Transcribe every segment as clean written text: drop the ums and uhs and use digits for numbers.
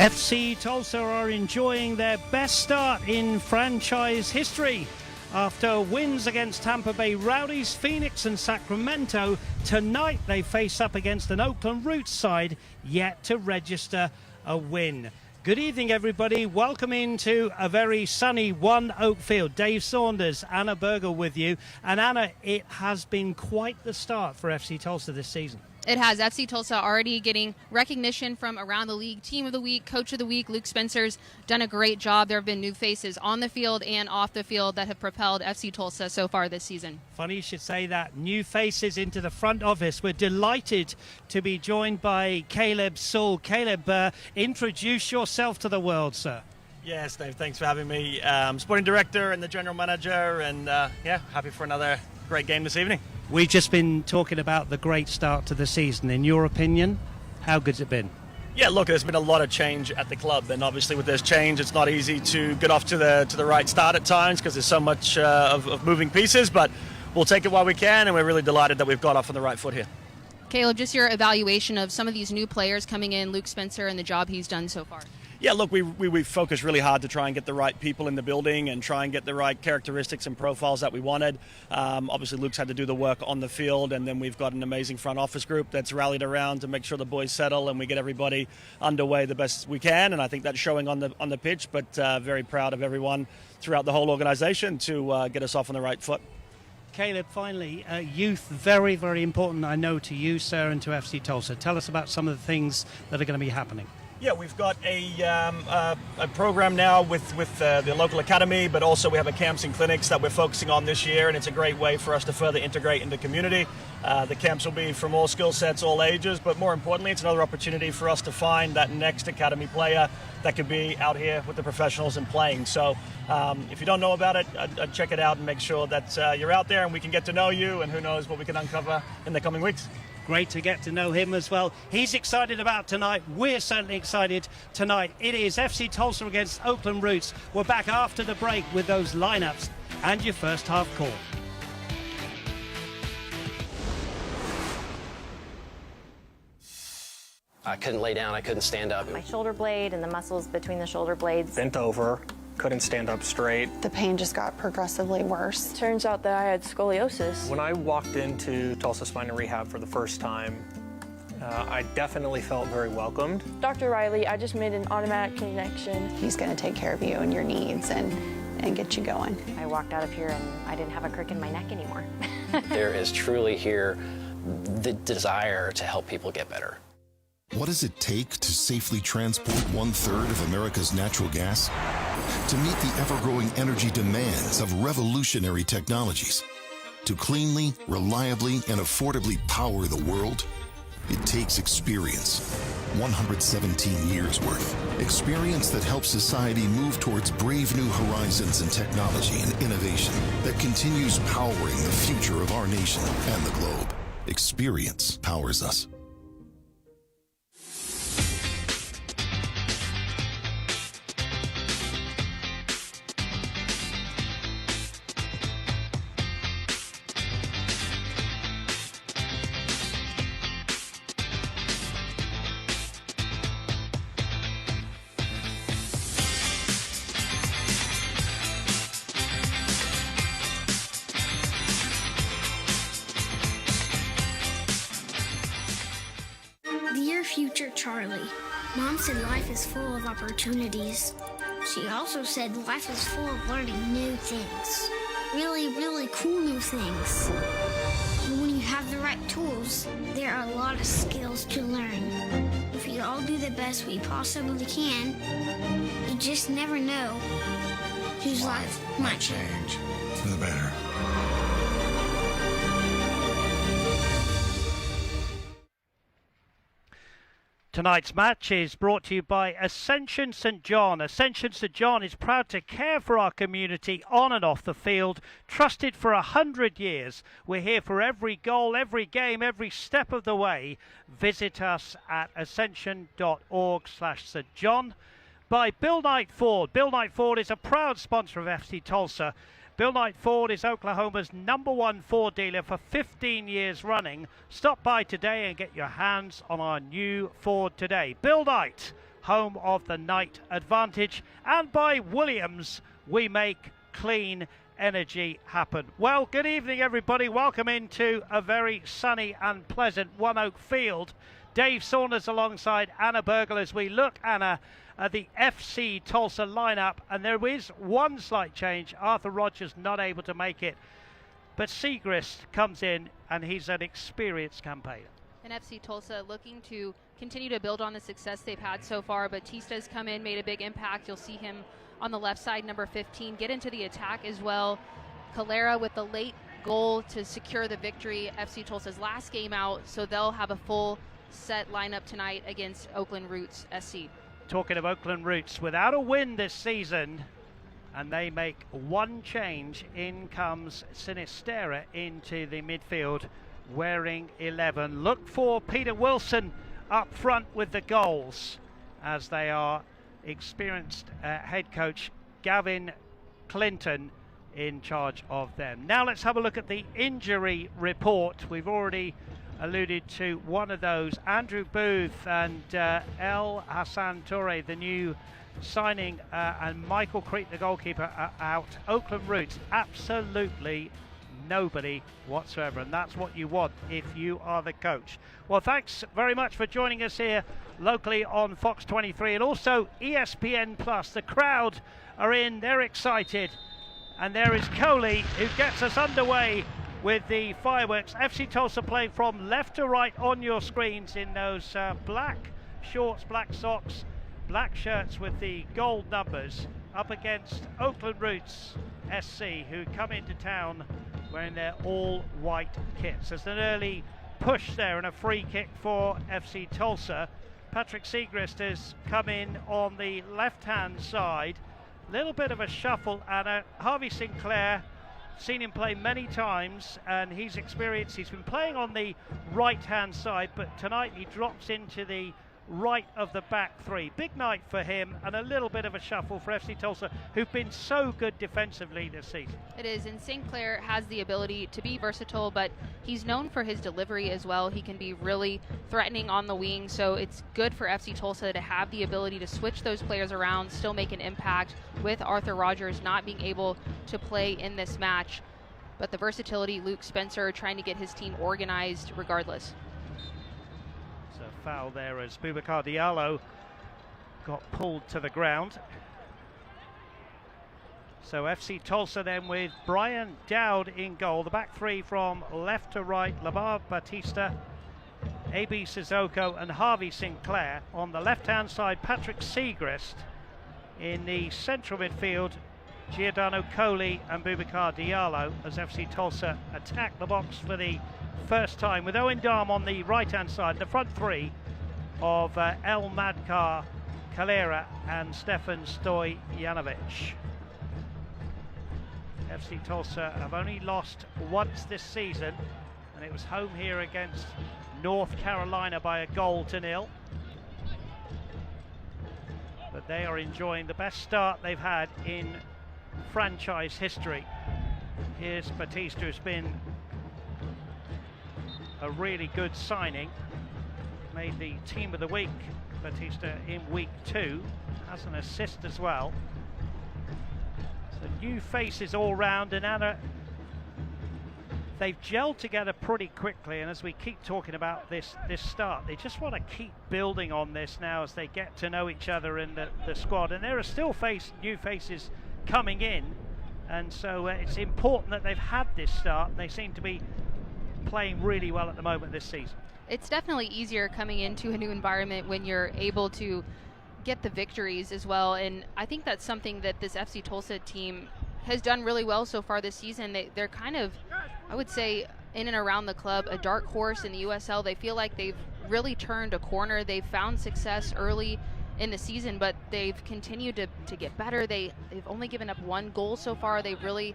FC Tulsa are enjoying their best start in franchise history. After wins against Tampa Bay Rowdies, Phoenix and Sacramento, tonight they face up against an Oakland Roots side yet to register a win. Good evening, everybody. Welcome into a very sunny One Oak Field. Dave Saunders, Anna Berger with you. And Anna, it has been quite the start for FC Tulsa this season. It has. FC Tulsa already getting recognition from around the league. Team of the week, coach of the week, Luke Spencer's done a great job. There have been new faces on the field and off the field that have propelled FC Tulsa so far this season. Funny you should say that. New faces into the front office. We're delighted to be joined by Caleb Sewell. Caleb, introduce yourself to the world, sir. Yes, Dave, thanks for having me. Sporting director and the general manager, and happy for another great game this evening. We've just been talking about the great start to the season. In your opinion, how good's it been? Yeah, look, there's been a lot of change at the club, and obviously with this change, it's not easy to get off to the right start at times because there's so much of moving pieces, but we'll take it while we can, and we're really delighted that we've got off on the right foot here. Caleb, just your evaluation of some of these new players coming in, Luke Spencer, and the job he's done so far. Yeah, look, we focused really hard to try and get the right people in the building and try and get the right characteristics and profiles that we wanted. Obviously, Luke's had to do the work on the field, and then we've got an amazing front office group that's rallied around to make sure the boys settle and we get everybody underway the best we can. And I think that's showing on the pitch, but very proud of everyone throughout the whole organization to get us off on the right foot. Caleb, finally, youth, very, very important, I know, to you, sir, and to FC Tulsa. Tell us about some of the things that are going to be happening. Yeah, we've got a program now with the local academy, but also we have a camps and clinics that we're focusing on this year, and it's a great way for us to further integrate in the community. The camps will be from all skill sets, all ages, but more importantly, it's another opportunity for us to find that next academy player that could be out here with the professionals and playing. So if you don't know about it, I'd check it out and make sure that you're out there and we can get to know you, and who knows what we can uncover in the coming weeks. Great to get to know him as well. He's excited about tonight. We're certainly excited tonight. It is FC Tulsa against Oakland Roots. We're back after the break with those lineups and your first half call. I couldn't lay down, I couldn't stand up. My shoulder blade and the muscles between the shoulder blades. Bent over, couldn't stand up straight. The pain just got progressively worse. Turns out that I had scoliosis. When I walked into Tulsa Spine and Rehab for the first time, I definitely felt very welcomed. Dr. Riley, I just made an automatic connection. He's going to take care of you and your needs and get you going. I walked out of here and I didn't have a crick in my neck anymore. There is truly here the desire to help people get better. What does it take to safely transport 1/3 of America's natural gas? To meet the ever-growing energy demands of revolutionary technologies? To cleanly, reliably, and affordably power the world? It takes experience. 117 years worth. Experience that helps society move towards brave new horizons in technology and innovation that continues powering the future of our nation and the globe. Experience powers us. Dear future Charlie, Mom said life is full of opportunities. She also said life is full of learning new things. Really, really cool new things. And when you have the right tools, there are a lot of skills to learn. If we all do the best we possibly can, you just never know whose life might change for the better. Tonight's match is brought to you by Ascension St. John. Ascension St. John is proud to care for our community on and off the field. Trusted for 100 years. We're here for every goal, every game, every step of the way. Visit us at ascension.org/St. John. By Bill Knight Ford. Bill Knight Ford is a proud sponsor of FC Tulsa. Bill Knight Ford is Oklahoma's #1 Ford dealer for 15 years running. Stop by today and get your hands on our new Ford today. Bill Knight, home of the night advantage. And by Williams, we make clean energy happen. Well, good evening, everybody. Welcome into a very sunny and pleasant One Oak Field. Dave Saunders alongside Anna Bergel as we look, Anna, at the FC Tulsa lineup. And there is one slight change. Arthur Rogers not able to make it. But Segrist comes in, and he's an experienced campaigner. And FC Tulsa looking to continue to build on the success they've had so far. Batista's come in, made a big impact. You'll see him on the left side, number 15, get into the attack as well. Calera with the late goal to secure the victory. FC Tulsa's last game out, so they'll have a full set lineup tonight against Oakland Roots SC. Talking of Oakland Roots, without a win this season, and they make one change. In comes Sinistera into the midfield wearing 11. Look for Peter Wilson up front with the goals, as they are experienced head coach Gavin Clinton in charge of them. Now let's have a look at the injury report. We've already alluded to one of those. Andrew Booth and El Hassan Toure, the new signing, and Michael Creek, the goalkeeper, are out. Oakland Roots, absolutely nobody whatsoever, and that's what you want if you are the coach. Well, thanks very much for joining us here locally on Fox 23 and also ESPN Plus. The crowd are in, they're excited, and there is Coley who gets us underway with the fireworks. FC Tulsa playing from left to right on your screens in those black shorts, black socks, black shirts with the gold numbers, up against Oakland Roots SC, who come into town wearing their all-white kits. There's an early push there and a free kick for FC Tulsa. Patrick Segrist has come in on the left-hand side. Little bit of a shuffle, and Harvey Sinclair, seen him play many times, and he's experienced. He's been playing on the right-hand side, but tonight he drops into the right of the back three. Big night for him, and a little bit of a shuffle for FC Tulsa, who've been so good defensively this season. It is, and Sinclair has the ability to be versatile, but he's known for his delivery as well. He can be really threatening on the wing, so it's good for FC Tulsa to have the ability to switch those players around, still make an impact with Arthur Rogers not being able to play in this match. But the versatility, Luke Spencer trying to get his team organized regardless. A foul there as Boubacar Diallo got pulled to the ground. So FC Tulsa then with Brian Dowd in goal. The back three from left to right, Lamar Batista, A.B. Sissoko and Harvey Sinclair. On the left-hand side, Patrick Segrist. In the central midfield, Giordano Coley and Boubacar Diallo, as FC Tulsa attack the box for the first time, with Owen Darm on the right-hand side. The front three of El Madkar, Calera and Stefan Stojanovic. FC Tulsa have only lost once this season, and it was home here against North Carolina by 1-0. But they are enjoying the best start they've had in franchise history. Here's Batista, who's been a really good signing, made the team of the week, Batista, in week 2, has an assist as well. So new faces all round, and Anna, they've gelled together pretty quickly, and as we keep talking about this start, they just want to keep building on this now as they get to know each other in the squad, and there are still new faces coming in, and so it's important that they've had this start. They seem to be playing really well at the moment this season. It's definitely easier coming into a new environment when you're able to get the victories as well, and I think that's something that this FC Tulsa team has done really well so far this season. They're kind of, I would say, in and around the club, a dark horse in the USL. They feel like they've really turned a corner. They've found success early in the season, but they've continued to get better. They've only given up 1 goal so far. They've really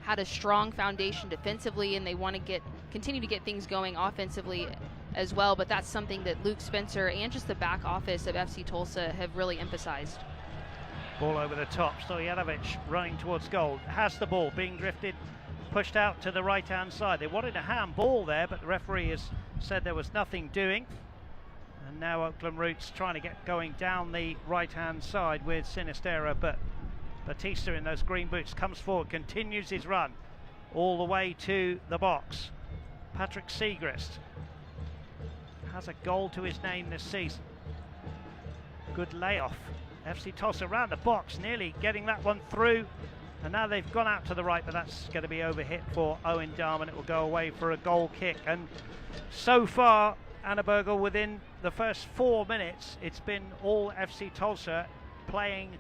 had a strong foundation defensively, and they want to continue to get things going offensively as well. But that's something that Luke Spencer and just the back office of FC Tulsa have really emphasized. Ball over the top. Stojanovic running towards goal. Has the ball, being drifted, pushed out to the right-hand side. They wanted a handball there, but the referee has said there was nothing doing. And now Oakland Roots trying to get going down the right-hand side with Sinistera, but Batista in those green boots comes forward, continues his run all the way to the box. Patrick Segrist has a goal to his name this season. Good layoff. FC Tulsa around the box, nearly getting that one through. And now they've gone out to the right, but that's going to be overhit for Owen Dahm, and it will go away for a goal kick. And so far, Annabergel, within the first 4 minutes, it's been all FC Tulsa playing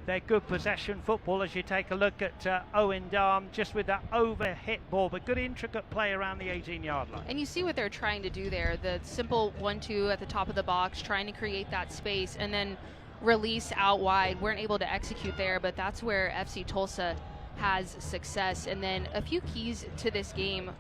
their good possession football. As you take a look at Owen Dahm, just with that overhit ball, but good intricate play around the 18-yard line. And you see what they're trying to do there, the simple 1-2 at the top of the box, trying to create that space, and then release out wide. Weren't able to execute there, but that's where FC Tulsa has success. And then a few keys to this game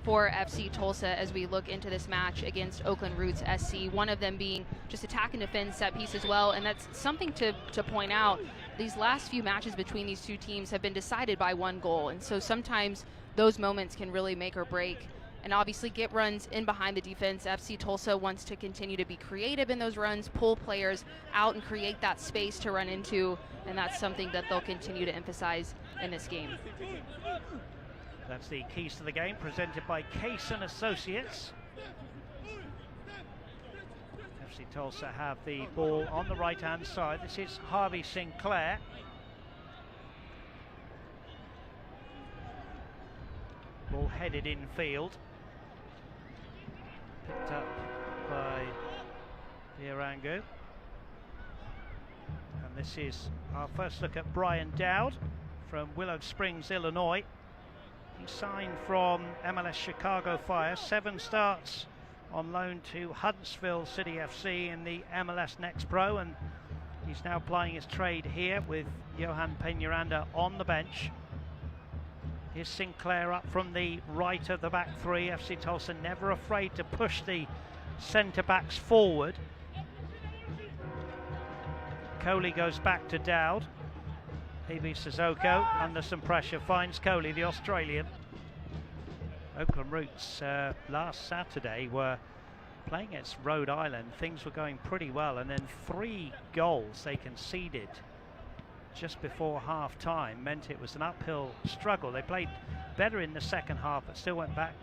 for FC Tulsa as we look into this match against Oakland Roots SC, one of them being just attack and defend set piece as well. And that's something to point out. These last few matches between these two teams have been decided by one goal, and so sometimes those moments can really make or break. And obviously get runs in behind the defense. FC Tulsa wants to continue to be creative in those runs, pull players out and create that space to run into, and that's something that they'll continue to emphasize in this game. That's the keys to the game, presented by Case and Associates. FC Tulsa have the ball on the right-hand side. This is Harvey Sinclair. Ball headed in field. Picked up by Irangu. And this is our first look at Brian Dowd from Willow Springs, Illinois. He signed from MLS Chicago Fire, 7 starts on loan to Huntsville City FC in the MLS Next Pro, and he's now plying his trade here with Johan Peñaranda on the bench. Here's Sinclair up from the right of the back three. FC Tulsa never afraid to push the centre backs forward. Coley goes back to Dowd. Ibi Sissoko under some pressure finds Coley, the Australian. Oakland Roots last Saturday were playing against Rhode Island. Things were going pretty well, and then 3 goals they conceded just before half time meant it was an uphill struggle. They played better in the second half, but still went back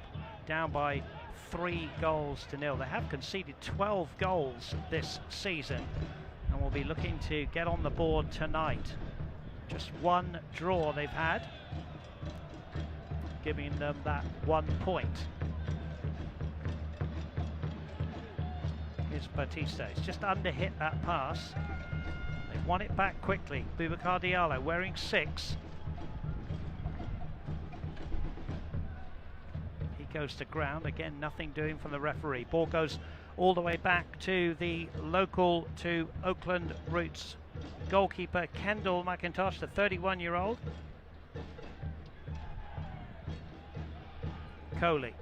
down by 3 goals to nil. They have conceded 12 goals this season and will be looking to get on the board tonight. Just 1 draw they've had, giving them that 1 point. Here's Batista. It's just under hit that pass. They've won it back quickly. Boubacar Diallo wearing 6. He goes to ground. Again, nothing doing from the referee. Ball goes all the way back to the local to Oakland Roots goalkeeper Kendall McIntosh, the 31-year-old. Coley,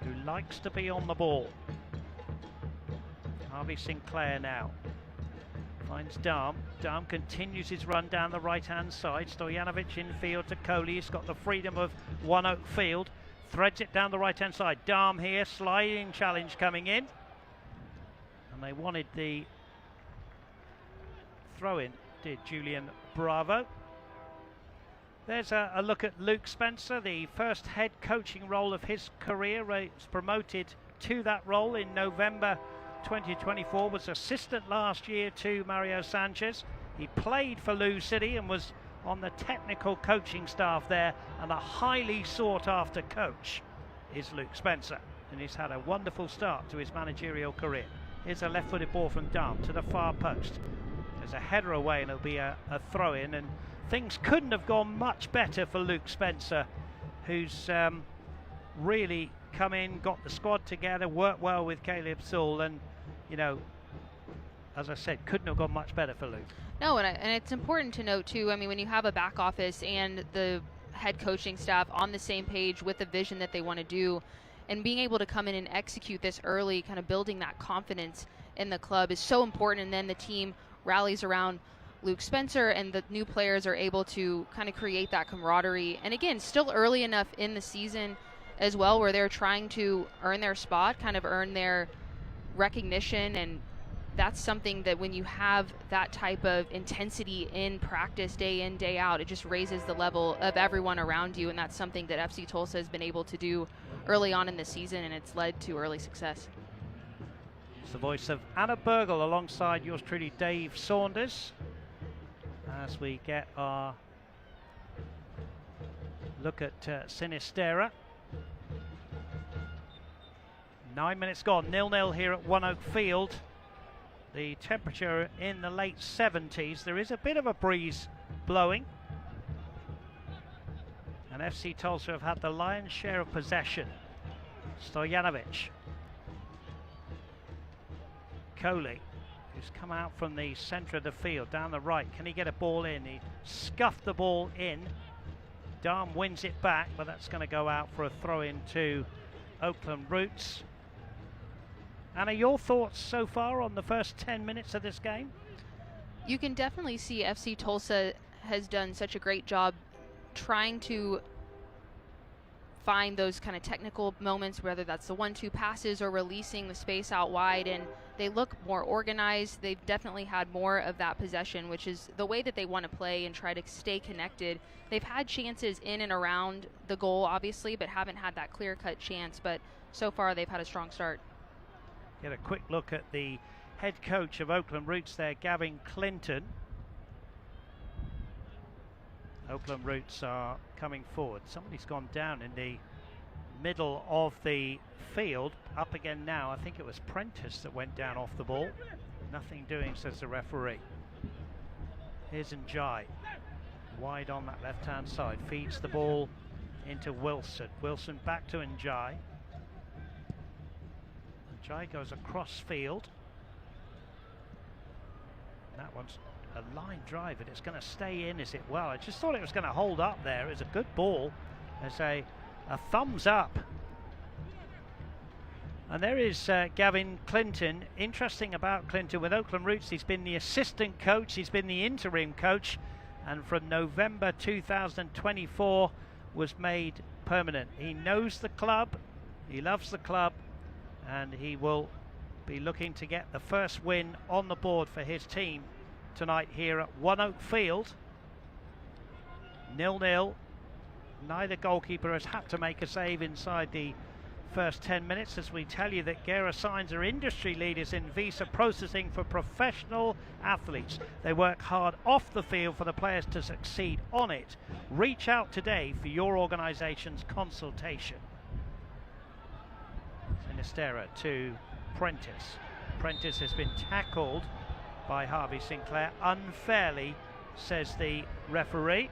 who likes to be on the ball. Harvey Sinclair now finds Dahm. Dahm continues his run down the right-hand side. Stojanovic in field to Coley. He's got the freedom of One Oak Field. Threads it down the right-hand side. Dahm here, sliding challenge coming in. And they wanted the throw-in, did Julian Bravo. There's a look at Luke Spencer, the first head coaching role of his career. Was promoted to that role in November 2024, was assistant last year to Mario Sanchez. He played for Lou City and was on the technical coaching staff there, and a highly sought after coach is Luke Spencer, and he's had a wonderful start to his managerial career. Here's a left-footed ball from Dahm to the far post. There's a header away and it'll be a throw-in, and things couldn't have gone much better for Luke Spencer, who's really come in, got the squad together, worked well with Caleb Sewell, and you know, as I said, couldn't have gone much better for Luke. No, and it's important to note too, I mean, when you have a back office and the head coaching staff on the same page with the vision that they want to do, and being able to come in and execute this early, kind of building that confidence in the club is so important, and then the team rallies around Luke Spencer and the new players are able to kind of create that camaraderie. And again, still early enough in the season as well where they're trying to earn their spot, kind of earn their recognition, and that's something that when you have that type of intensity in practice day in, day out, it just raises the level of everyone around you, and that's something that FC Tulsa has been able to do early on in the season, and it's led to early success. It's the voice of Anna Burgle alongside yours truly, Dave Saunders, as we get our look at Sinistera. 9 minutes gone, 0-0 here at One Oak Field. The temperature in the late 70s. There is a bit of a breeze blowing. And FC Tulsa have had the lion's share of possession. Stojanovic. Coley, who's come out from the centre of the field, down the right. Can he get a ball in? He scuffed the ball in. Darm wins it back, but that's going to go out for a throw-in to Oakland Roots. Anna, your thoughts so far on the first 10 minutes of this game? You can definitely see FC Tulsa has done such a great job trying to find those kind of technical moments, whether that's the 1-2 passes or releasing the space out wide, and they look more organized. They've definitely had more of that possession, which is the way that they want to play and try to stay connected. They've had chances in and around the goal, obviously, but haven't had that clear-cut chance, but so far they've had a strong start. Get a quick look at the head coach of Oakland Roots there, Gavin Clinton. Oakland Roots are coming forward. Somebody's gone down in the middle of the field. Up again now. I think it was Prentice that went down off the ball. Nothing doing, says the referee. Here's Njai. Wide on that left-hand side. Feeds the ball into Wilson. Wilson back to Njai. Njai goes across field. That one's a line drive, and it's going to stay in, is it? Well, I just thought it was going to hold up there. It's a good ball. There's a thumbs up. And there is Gavin Clinton. Interesting about Clinton with Oakland Roots, he's been the assistant coach, he's been the interim coach, and from November 2024 was made permanent. He knows the club, he loves the club, and he will be looking to get the first win on the board for his team tonight here at One Oak Field. 0-0. Neither goalkeeper has had to make a save inside the first 10 minutes, as we tell you that Gera Signs are industry leaders in visa processing for professional athletes. They work hard off the field for the players to succeed on it. Reach out today for your organisation's consultation. Sinistera to Prentice. Prentice has been tackled by Harvey Sinclair unfairly, says the referee.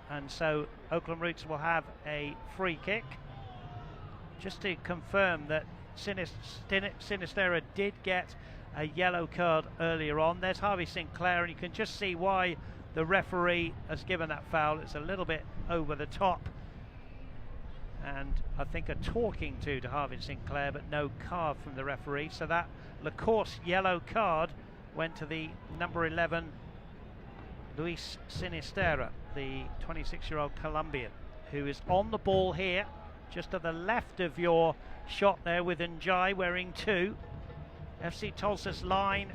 And so Oakland Roots will have a free kick. Just to confirm that Sinistera did get a yellow card earlier on. There's Harvey Sinclair, and you can just see why the referee has given that foul. It's a little bit over the top. And I think a talking to Harvey Sinclair, but no card from the referee. So that Lacourse yellow card went to the number 11, Luis Sinistera, the 26-year-old Colombian, who is on the ball here, just to the left of your shot there, with Njai wearing 2. FC Tulsa's line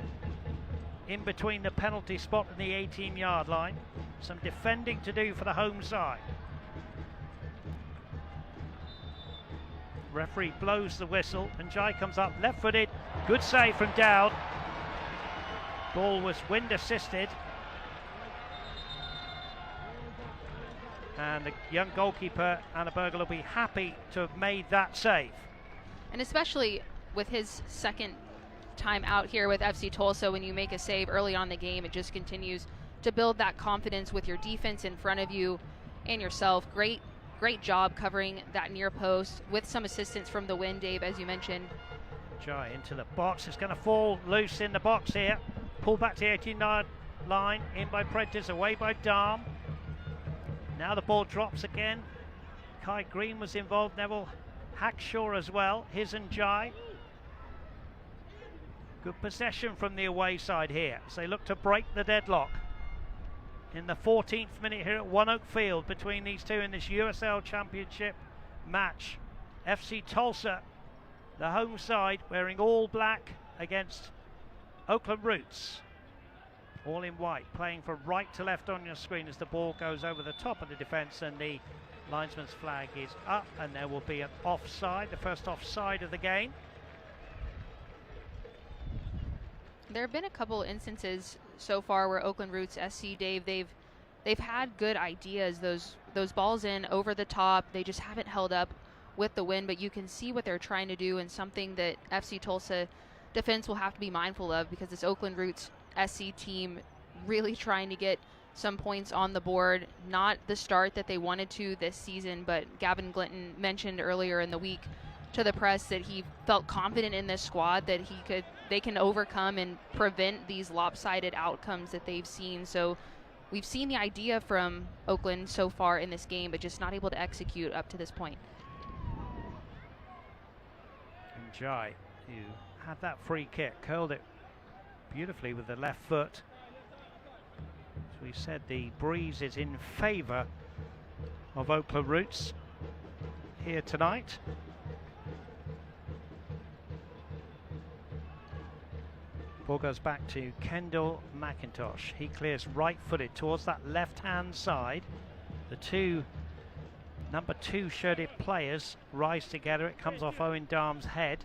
in between the penalty spot and the 18-yard line. Some defending to do for the home side. Referee blows the whistle. Njai comes up left-footed. Good save from Dowd. Ball was wind assisted. And the young goalkeeper, Anna Burgle, will be happy to have made that save. And especially with his second time out here with FC Tulsa, when you make a save early on in the game, it just continues to build that confidence with your defense in front of you and yourself. Great job covering that near post with some assistance from the wind, Dave, as you mentioned. Njai into the box. It's going to fall loose in the box here. Pull back to the 18-yard line. In by Prentice, away by Darm. Now the ball drops again. Kai Green was involved, Neville Hackshaw as well. Here's Njai. Good possession from the away side here as they look to break the deadlock. In the 14th minute here at One Oak Field between these two in this USL Championship match. FC Tulsa the home side, wearing all black against Oakland Roots. All in white, playing from right to left on your screen as the ball goes over the top of the defence, and the linesman's flag is up, and there will be an offside, the first offside of the game. There have been a couple instances so far where Oakland Roots SC, Dave, they've had good ideas, those balls in over the top, they just haven't held up with the wind, but you can see what they're trying to do, and something that FC Tulsa defense will have to be mindful of, because this Oakland Roots SC team really trying to get some points on the board. Not the start that they wanted to this season, but Gavin Glinton mentioned earlier in the week to the press that he felt confident in this squad that they can overcome and prevent these lopsided outcomes that they've seen. So we've seen the idea from Oakland so far in this game, but just not able to execute up to this point. And Jai, who had that free kick, curled it beautifully with the left foot. As we said, the breeze is in favour of Oakland Roots here tonight. Ball goes back to Kendall McIntosh. He clears right-footed towards that left-hand side. The two number 2 shirted players rise together. It comes off Owen Darm's head.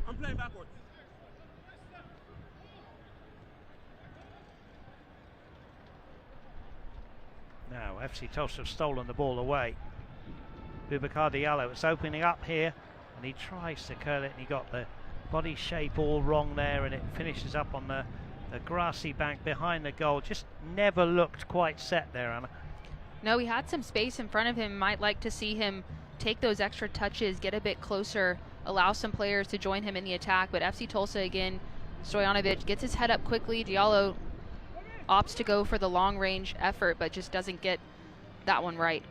I'm playing backwards. Now FC Tulsa have stolen the ball away. Boubacar Diallo, it's opening up here, and he tries to curl it, and he got the body shape all wrong there, and it finishes up on the grassy bank behind the goal. Just never looked quite set there, Anna. No, he had some space in front of him. Might like to see him take those extra touches, get a bit closer, allow some players to join him in the attack. But FC Tulsa again, Stojanovic gets his head up quickly. Diallo opts to go for the long range effort, but just doesn't get that one right.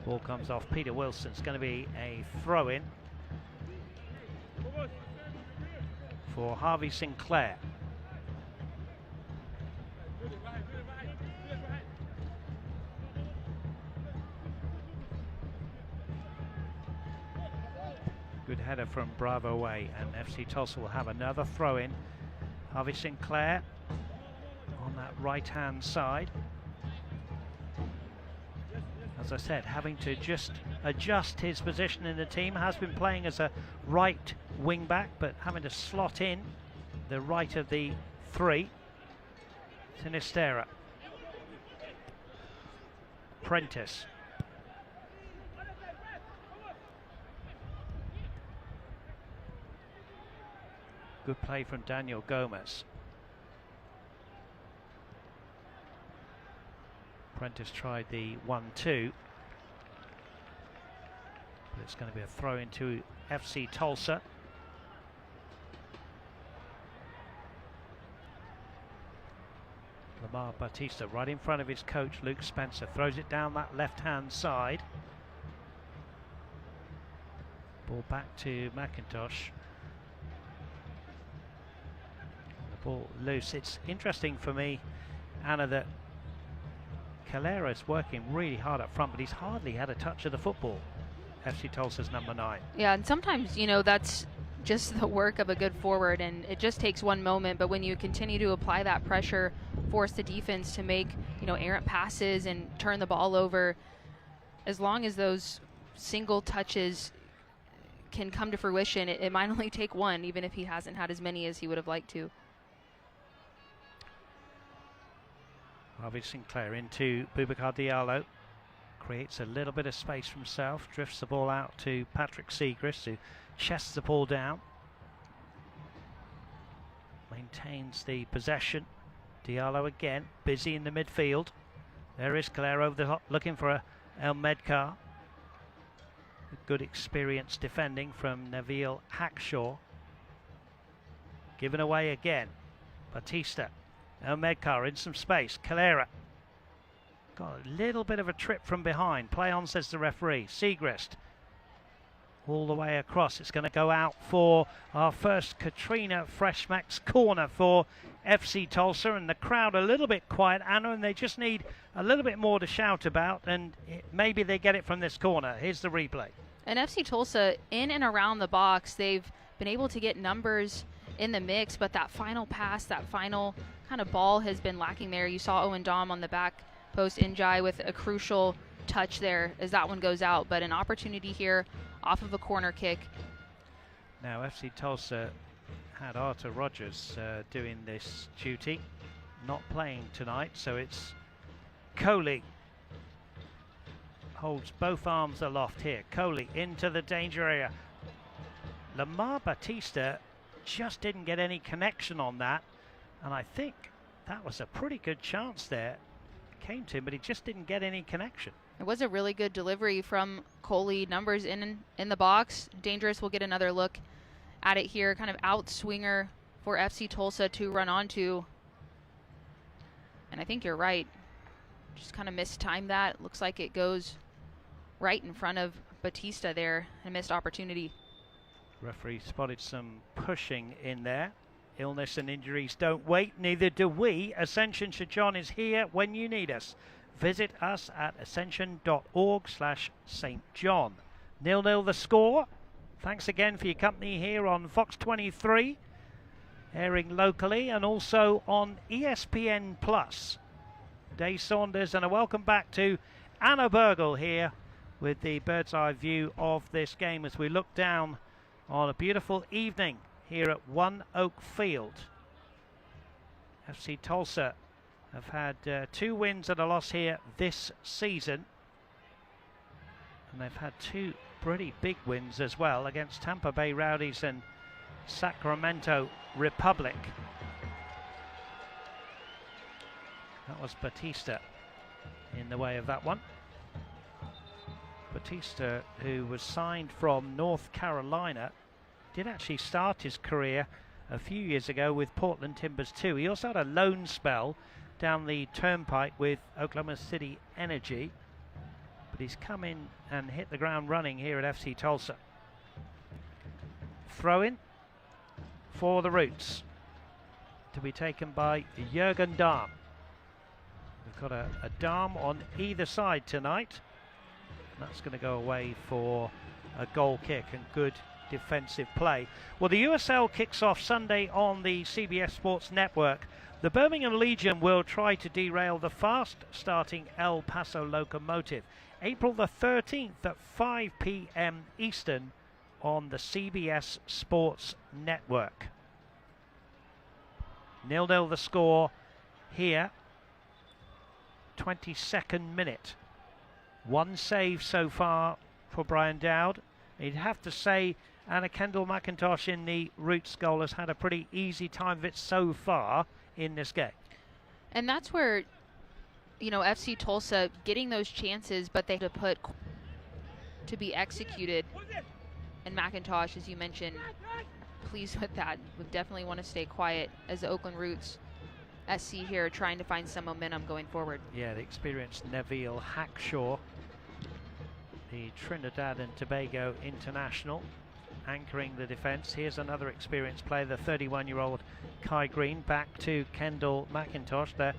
Ball comes off Peter Wilson. It's going to be a throw-in for Harvey Sinclair. Good header from Bravo Way, and FC Tulsa will have another throw-in. Harvey Sinclair on that right-hand side. As I said, having to just adjust his position in the team. Has been playing as a right wing back, but having to slot in the right of the 3. Sinistera. Prentice. Good play from Daniel Gomez. Prentice tried the 1-2. But it's going to be a throw into FC Tulsa. Lamar Batista right in front of his coach Luke Spencer. Throws it down that left-hand side. Ball back to McIntosh. The ball loose. It's interesting for me, Anna, that Calera's working really hard up front, but he's hardly had a touch of the football. FC Tulsa's number 9. Yeah, and sometimes, you know, that's just the work of a good forward, and it just takes one moment, but when you continue to apply that pressure, force the defense to make, you know, errant passes and turn the ball over, as long as those single touches can come to fruition, it might only take one, even if he hasn't had as many as he would have liked to. Harvey Sinclair into Boubacar Diallo. Creates a little bit of space for himself. Drifts the ball out to Patrick Segrist, who chests the ball down. Maintains the possession. Diallo again, busy in the midfield. There is Calera over the top, looking for El Medcar. Good experience defending from Nabil Hackshaw. Given away again. Batista. El Medcar in some space. Calera. Got a little bit of a trip from behind. Play on, says the referee. Segrist. all the way across. It's going to go out for our first Katrina Freshmax corner for FC Tulsa, and the crowd a little bit quiet, Anna, and they just need a little bit more to shout about, and maybe they get it from this corner. Here's the replay. And FC Tulsa, in and around the box, they've been able to get numbers in the mix, but that final pass, that final kind of ball has been lacking there. You saw Owen Dom on the back post, Njai with a crucial touch there as that one goes out, but an opportunity here off of a corner kick. Now FC Tulsa had Arthur Rogers doing this duty, not playing tonight, so it's Coley. Holds both arms aloft here. Coley into the danger area. Lamar Batista just didn't get any connection on that, and I think that was a pretty good chance there. Came to him, but he just didn't get any connection. It was a really good delivery from Coley. Numbers in the box. Dangerous will get another look at it here. Kind of out swinger for FC Tulsa to run onto. And I think you're right. Just kind of mistimed that. Looks like it goes right in front of Batista there. A missed opportunity. Referee spotted some pushing in there. Illness and injuries don't wait, neither do we. Ascension Shajon is here when you need us. Visit us at ascension.org/St. John. 0-0 the score. Thanks again for your company here on Fox 23, airing locally and also on ESPN Plus. Dave Saunders, and a welcome back to Anna Burgle here with the bird's eye view of this game as we look down on a beautiful evening here at One Oak Field. FC Tulsa have had 2 wins and a loss here this season, and they've had 2 pretty big wins as well against Tampa Bay Rowdies and Sacramento Republic. That was Batista in the way of that one. Batista, who was signed from North Carolina, did actually start his career a few years ago with Portland Timbers too. He also had a loan spell down the turnpike with Oklahoma City Energy, but he's come in and hit the ground running here at FC Tulsa. Throw in for the Roots to be taken by Jürgen Dahm. We've got a Dahm on either side tonight, and that's going to go away for a goal kick and good defensive play. Well, the USL kicks off Sunday on the CBS Sports Network. The Birmingham Legion will try to derail the fast-starting El Paso Locomotive. April the 13th at 5 p.m. Eastern on the CBS Sports Network. 0-0 the score here. 22nd minute. 1 save so far for Brian Dowd. You'd have to say Anna Kendall McIntosh in the Roots goal has had a pretty easy time of it so far in this game. And that's where, you know, FC Tulsa getting those chances, but they have to put to be executed. And McIntosh, as you mentioned, pleased with that. Would definitely want to stay quiet as the Oakland Roots SC here trying to find some momentum going forward. Yeah, the experienced Neville Hackshaw, the Trinidad and Tobago international, anchoring the defence. Here's another experienced player, the 31-year-old Kai Green, back to Kendall McIntosh. They're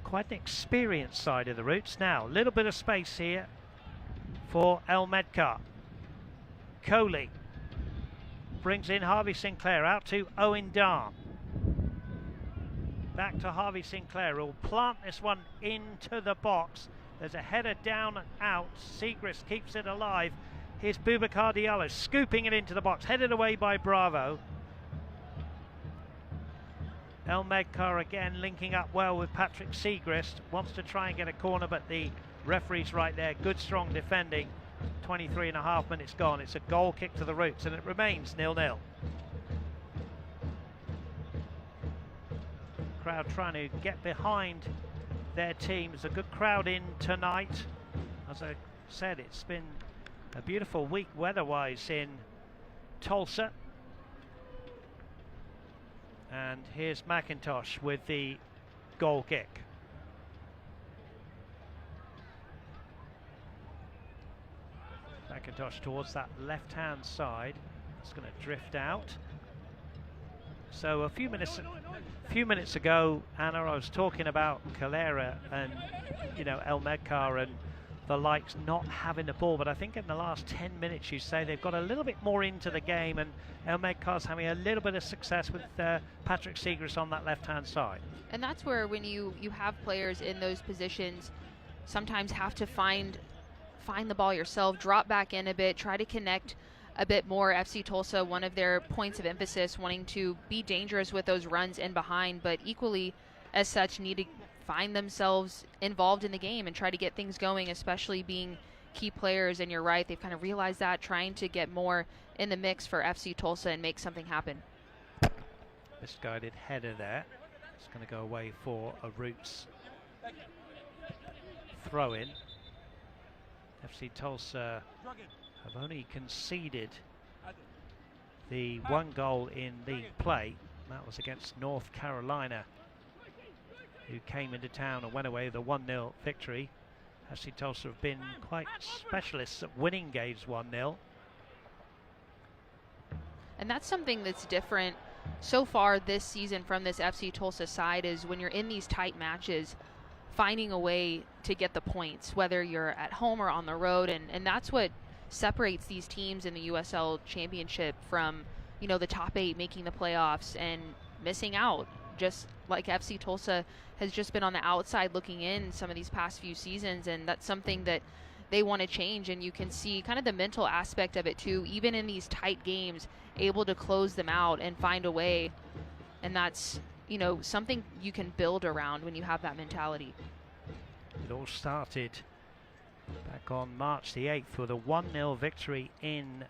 quite an experienced side of the Roots. Now, a little bit of space here for El Medkar. Coley brings in Harvey Sinclair, out to Owen Dahm. Back to Harvey Sinclair, who'll plant this one into the box. There's a header down and out. Segrist keeps it alive. Here's Boubacar Diallo scooping it into the box, headed away by Bravo. El Medkar again linking up well with Patrick Segrist. Wants to try and get a corner, but the referee's right there. Good, strong defending. 23.5 minutes gone. It's a goal kick to the Roots, and it remains 0-0. Crowd trying to get behind their team. There's a good crowd in tonight. As I said, it's been a beautiful week weather-wise in Tulsa. And here's McIntosh with the goal kick. McIntosh towards that left-hand side. It's going to drift out. So a few minutes ago, Anna, I was talking about Calera and El Medcar and the likes not having the ball, but I think in the last 10 minutes you say they've got a little bit more into the game, and El Medcar's having a little bit of success with Patrick Segrist on that left-hand side. And that's where when you have players in those positions, sometimes have to find the ball yourself, drop back in a bit, try to connect a bit more. FC Tulsa, one of their points of emphasis, wanting to be dangerous with those runs in behind, but equally as such need to find themselves involved in the game and try to get things going, especially being key players. And you're right, they've kind of realized that, trying to get more in the mix for FC Tulsa and make something happen. Misguided header there. It's going to go away for a Roots throw-in. FC Tulsa have only conceded the one goal in league play. That was against North Carolina, who came into town and went away with a 1-0 victory. FC Tulsa have been quite specialists at winning games 1-0. And that's something that's different so far this season from this FC Tulsa side, is when you're in these tight matches, finding a way to get the points, whether you're at home or on the road. And that's what separates these teams in the USL Championship from, the top 8 making the playoffs and missing out. Just like FC Tulsa has just been on the outside looking in some of these past few seasons, and that's something that they want to change. And you can see kind of the mental aspect of it too, even in these tight games, able to close them out and find a way. And that's, something you can build around when you have that mentality. It all started back on March the 8th with a 1-0 victory in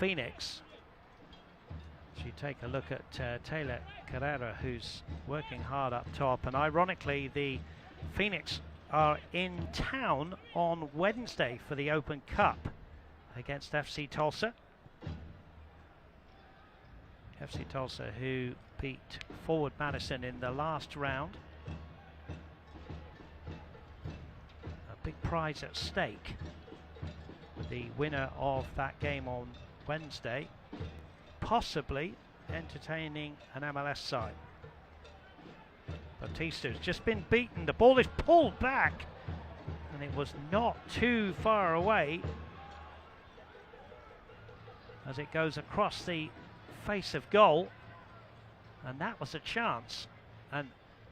Phoenix. So you take a look at Taylor Carrera, who's working hard up top, and ironically the Phoenix are in town on Wednesday for the Open Cup against FC Tulsa. FC Tulsa, who beat Forward Madison in the last round. A big prize at stake. The winner of that game on Wednesday possibly entertaining an MLS side. Batista's just been beaten. The ball is pulled back, and it was not too far away as it goes across the face of goal, and that was a chance. And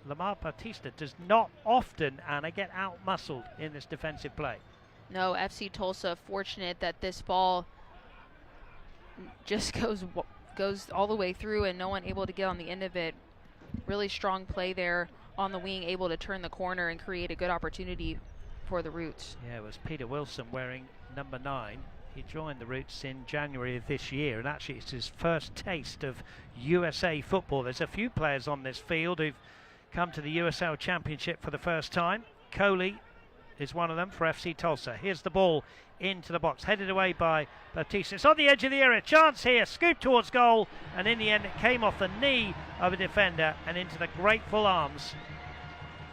Lamar Batista does not often, Anna, get out-muscled in this defensive play. No, FC Tulsa fortunate that this ball just goes all the way through and no one able to get on the end of it. Really strong play there on the wing, able to turn the corner and create a good opportunity for the Roots. Yeah, it was Peter Wilson wearing number 9. He joined the Roots in January of this year, and actually it's his first taste of USA football. There's a few players on this field who've come to the USL Championship for the first time. Coley is one of them for FC Tulsa. Here's the ball into the box, headed away by Batista. It's on the edge of the area, chance here, scoop towards goal, and in the end it came off the knee of a defender and into the grateful arms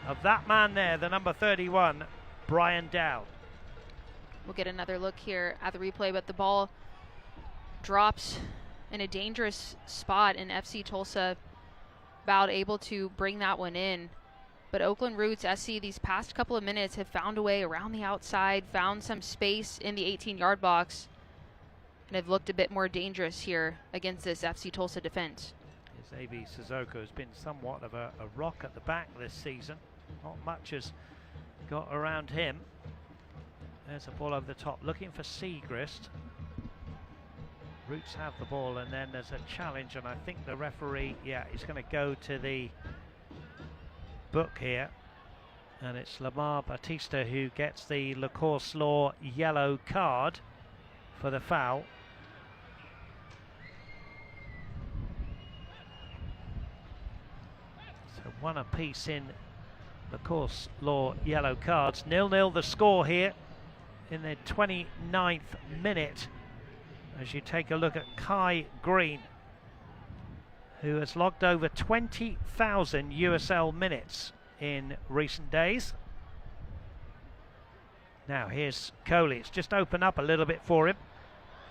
of that man there, the number 31, Brian Dowd. We'll get another look here at the replay, but the ball drops in a dangerous spot, and FC Tulsa about able to bring that one in. But Oakland Roots SC these past couple of minutes have found a way around the outside, found some space in the 18-yard box, and have looked a bit more dangerous here against this FC Tulsa defense. Xavi Sissoko has been somewhat of a rock at the back this season. Not much has got around him. There's a ball over the top, looking for Segrist. Roots have the ball, and then there's a challenge, and I think the referee, is going to go to the book here, and it's Lamar Batista who gets the LaCourse Law yellow card for the foul. So one apiece in LaCourse Law yellow cards. 0-0 the score here in the 29th minute, as you take a look at Kai Green, who has logged over 20,000 USL minutes in recent days. Now here's Coley. It's just opened up a little bit for him.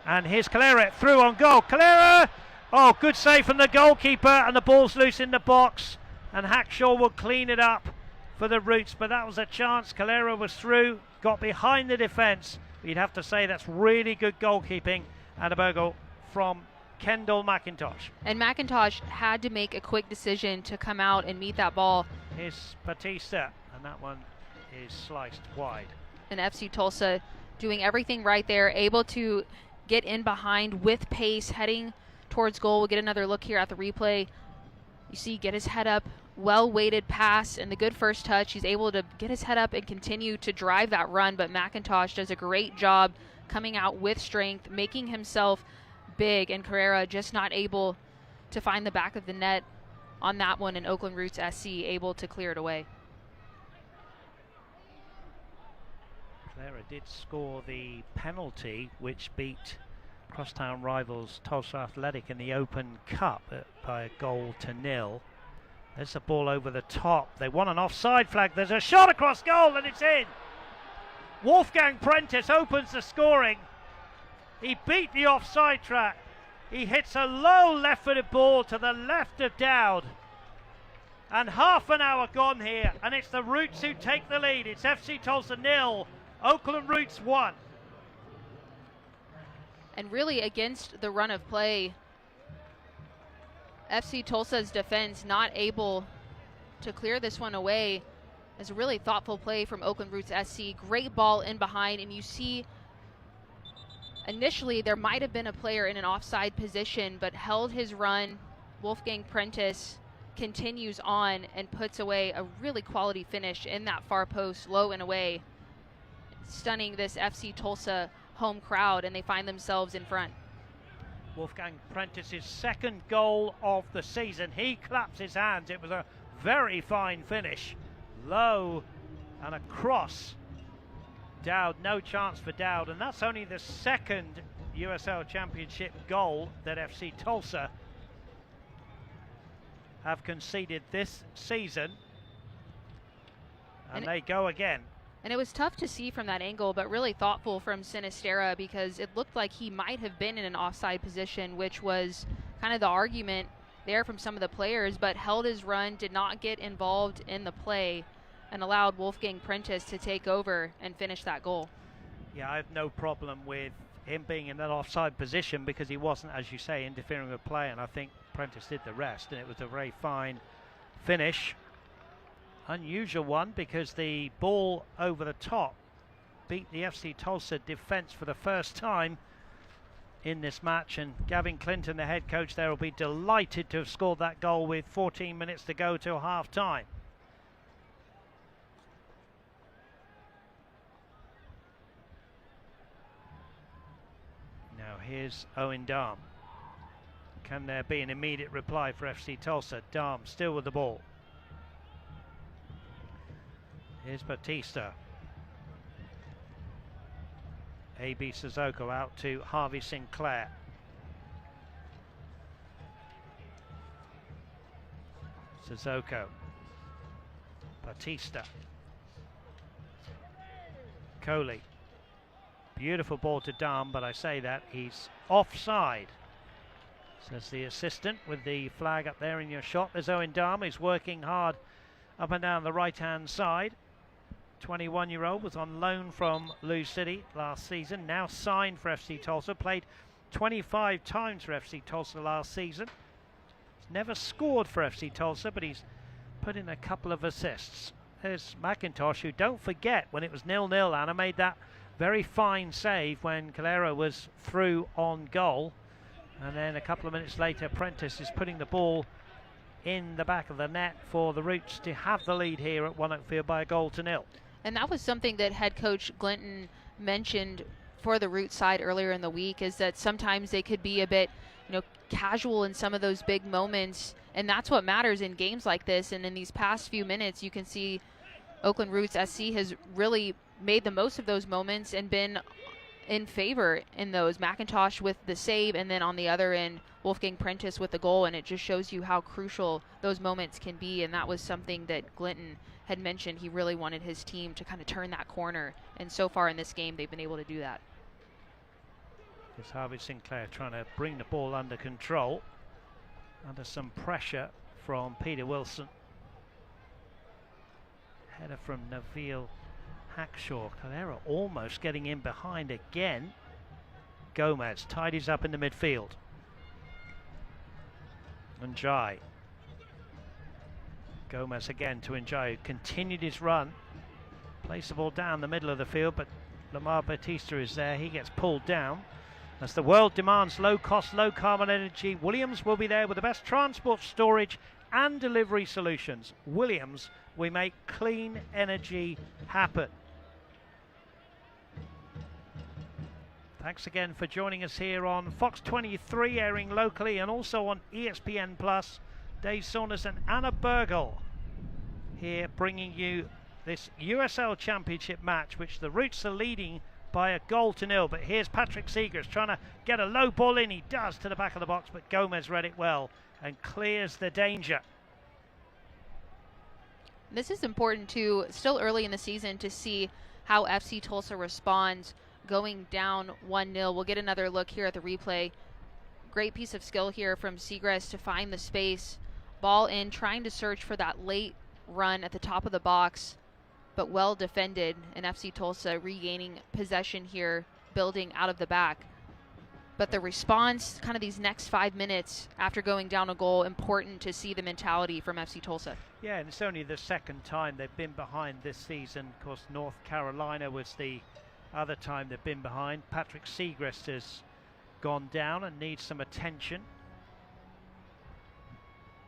And here's Calera through on goal. Calera! Oh, good save from the goalkeeper, and the ball's loose in the box. And Hackshaw will clean it up for the Roots, but that was a chance. Calera was through, got behind the defence. You'd have to say that's really good goalkeeping and a bogle from Kendall McIntosh. And McIntosh had to make a quick decision to come out and meet that ball. Here's Batista, and that one is sliced wide. And FC Tulsa doing everything right there, able to get in behind with pace, heading towards goal. We'll get another look here at the replay. You see, get his head up, well-weighted pass, and the good first touch. He's able to get his head up and continue to drive that run, but McIntosh does a great job coming out with strength, making himself big, and Carrera just not able to find the back of the net on that one, and Oakland Roots SC able to clear it away. Clara did score the penalty, which beat crosstown rivals Tulsa Athletic in the Open Cup by a 1-0. There's a ball over the top. They want an offside flag. There's a shot across goal, and it's in. Wolfgang Prentice opens the scoring. He beat the offside track. He hits a low left-footed ball to the left of Dowd. And half an hour gone here, and it's the Roots who take the lead. It's FC Tulsa 0, Oakland Roots 1. And really against the run of play, FC Tulsa's defense not able to clear this one away. As a really thoughtful play from Oakland Roots SC. Great ball in behind, and you see initially there might have been a player in an offside position, but held his run. Wolfgang Prentice continues on and puts away a really quality finish in that far post, low and away, stunning this FC Tulsa home crowd, and they find themselves in front. Wolfgang Prentice's second goal of the season. He claps his hands. It was a very fine finish. Low and across. Dowd, no chance for Dowd, and that's only the second USL Championship goal that FC Tulsa have conceded this season. And they go again. And it was tough to see from that angle, but really thoughtful from Sinisterra, because it looked like he might have been in an offside position, which was kind of the argument there from some of the players, but held his run, did not get involved in the play, and allowed Wolfgang Prentice to take over and finish that goal. Yeah, I have no problem with him being in that offside position, because he wasn't, as you say, interfering with play, and I think Prentice did the rest, and it was a very fine finish. Unusual one, because the ball over the top beat the FC Tulsa defence for the first time in this match, and Gavin Clinton, the head coach there, will be delighted to have scored that goal with 14 minutes to go till half time. Now here's Owen Dahm. Can there be an immediate reply for FC Tulsa? Dahm still with the ball. Here's Batista. A.B. Sissoko out to Harvey Sinclair. Sissoko. Batista. Coley. Beautiful ball to Dahm, but I say that he's offside, says the assistant with the flag up there in your shot. There's Owen Dahm. He's working hard up and down the right-hand side. 21-year-old, was on loan from Lou City last season, now signed for FC Tulsa, played 25 times for FC Tulsa last season. He's never scored for FC Tulsa, but he's put in a couple of assists. There's McIntosh, who, don't forget, when it was 0-0, Anna made that very fine save when Calera was through on goal. And then a couple of minutes later, Prentice is putting the ball in the back of the net for the Roots to have the lead here at One Oakfield by a 1-0. And that was something that head coach Glinton mentioned for the Roots side earlier in the week, is that sometimes they could be a bit, casual in some of those big moments, and that's what matters in games like this. And in these past few minutes, you can see Oakland Roots SC has really made the most of those moments and been in favor in those. McIntosh with the save, and then on the other end, Wolfgang Prentice with the goal, and it just shows you how crucial those moments can be, and that was something that Glinton had mentioned. He really wanted his team to kind of turn that corner, and so far in this game, they've been able to do that. Here's Harvey Sinclair trying to bring the ball under control, under some pressure from Peter Wilson. Header from Nabil Hackshaw. Calera almost getting in behind again. Gomez tidies up in the midfield. Njai. Gomez again to Njai, continued his run. Plays the ball down the middle of the field, but Lamar Batista is there. He gets pulled down. As the world demands low cost, low carbon energy, Williams will be there with the best transport, storage and delivery solutions. Williams, we make clean energy happen. Thanks again for joining us here on Fox 23, airing locally and also on ESPN+. Dave Saunders and Anna Burgle here bringing you this USL Championship match, which the Roots are leading by a 1-0. But here's Patrick Seegers trying to get a low ball in. He does to the back of the box, but Gomez read it well and clears the danger. This is important too, still early in the season, to see how FC Tulsa responds going down 1-0. We'll get another look here at the replay. Great piece of skill here from Segrest to find the space. Ball in, trying to search for that late run at the top of the box, but well defended, and FC Tulsa regaining possession here, building out of the back. But the response, kind of these next 5 minutes after going down a goal, important to see the mentality from FC Tulsa. Yeah, and it's only the second time they've been behind this season. Of course, North Carolina was the other time they've been behind. Patrick Segrest has gone down and needs some attention.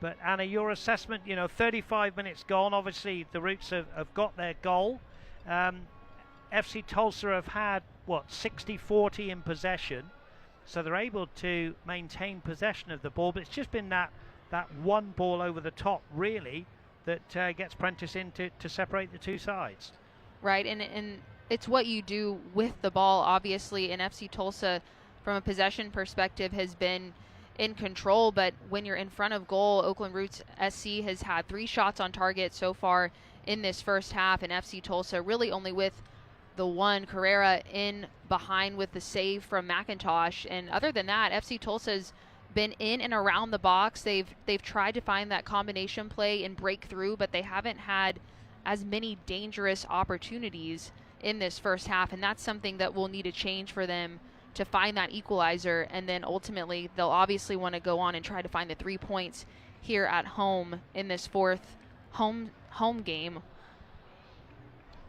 But Anna, your assessment, 35 minutes gone. Obviously, the Roots have got their goal. FC Tulsa have had, 60-40 in possession. So they're able to maintain possession of the ball. But it's just been that one ball over the top, really, that gets Prentice in to separate the two sides. Right, and it's what you do with the ball, obviously. And FC Tulsa, from a possession perspective, has been in control, but when you're in front of goal, Oakland Roots SC has had 3 shots on target so far in this first half, and FC Tulsa really only with the one. Carrera in behind with the save from McIntosh, and other than that, FC Tulsa's been in and around the box. They've tried to find that combination play and break through, but they haven't had as many dangerous opportunities in this first half, and that's something that will need to change for them to find that equalizer, and then ultimately they'll obviously want to go on and try to find the 3 points here at home in this fourth home game.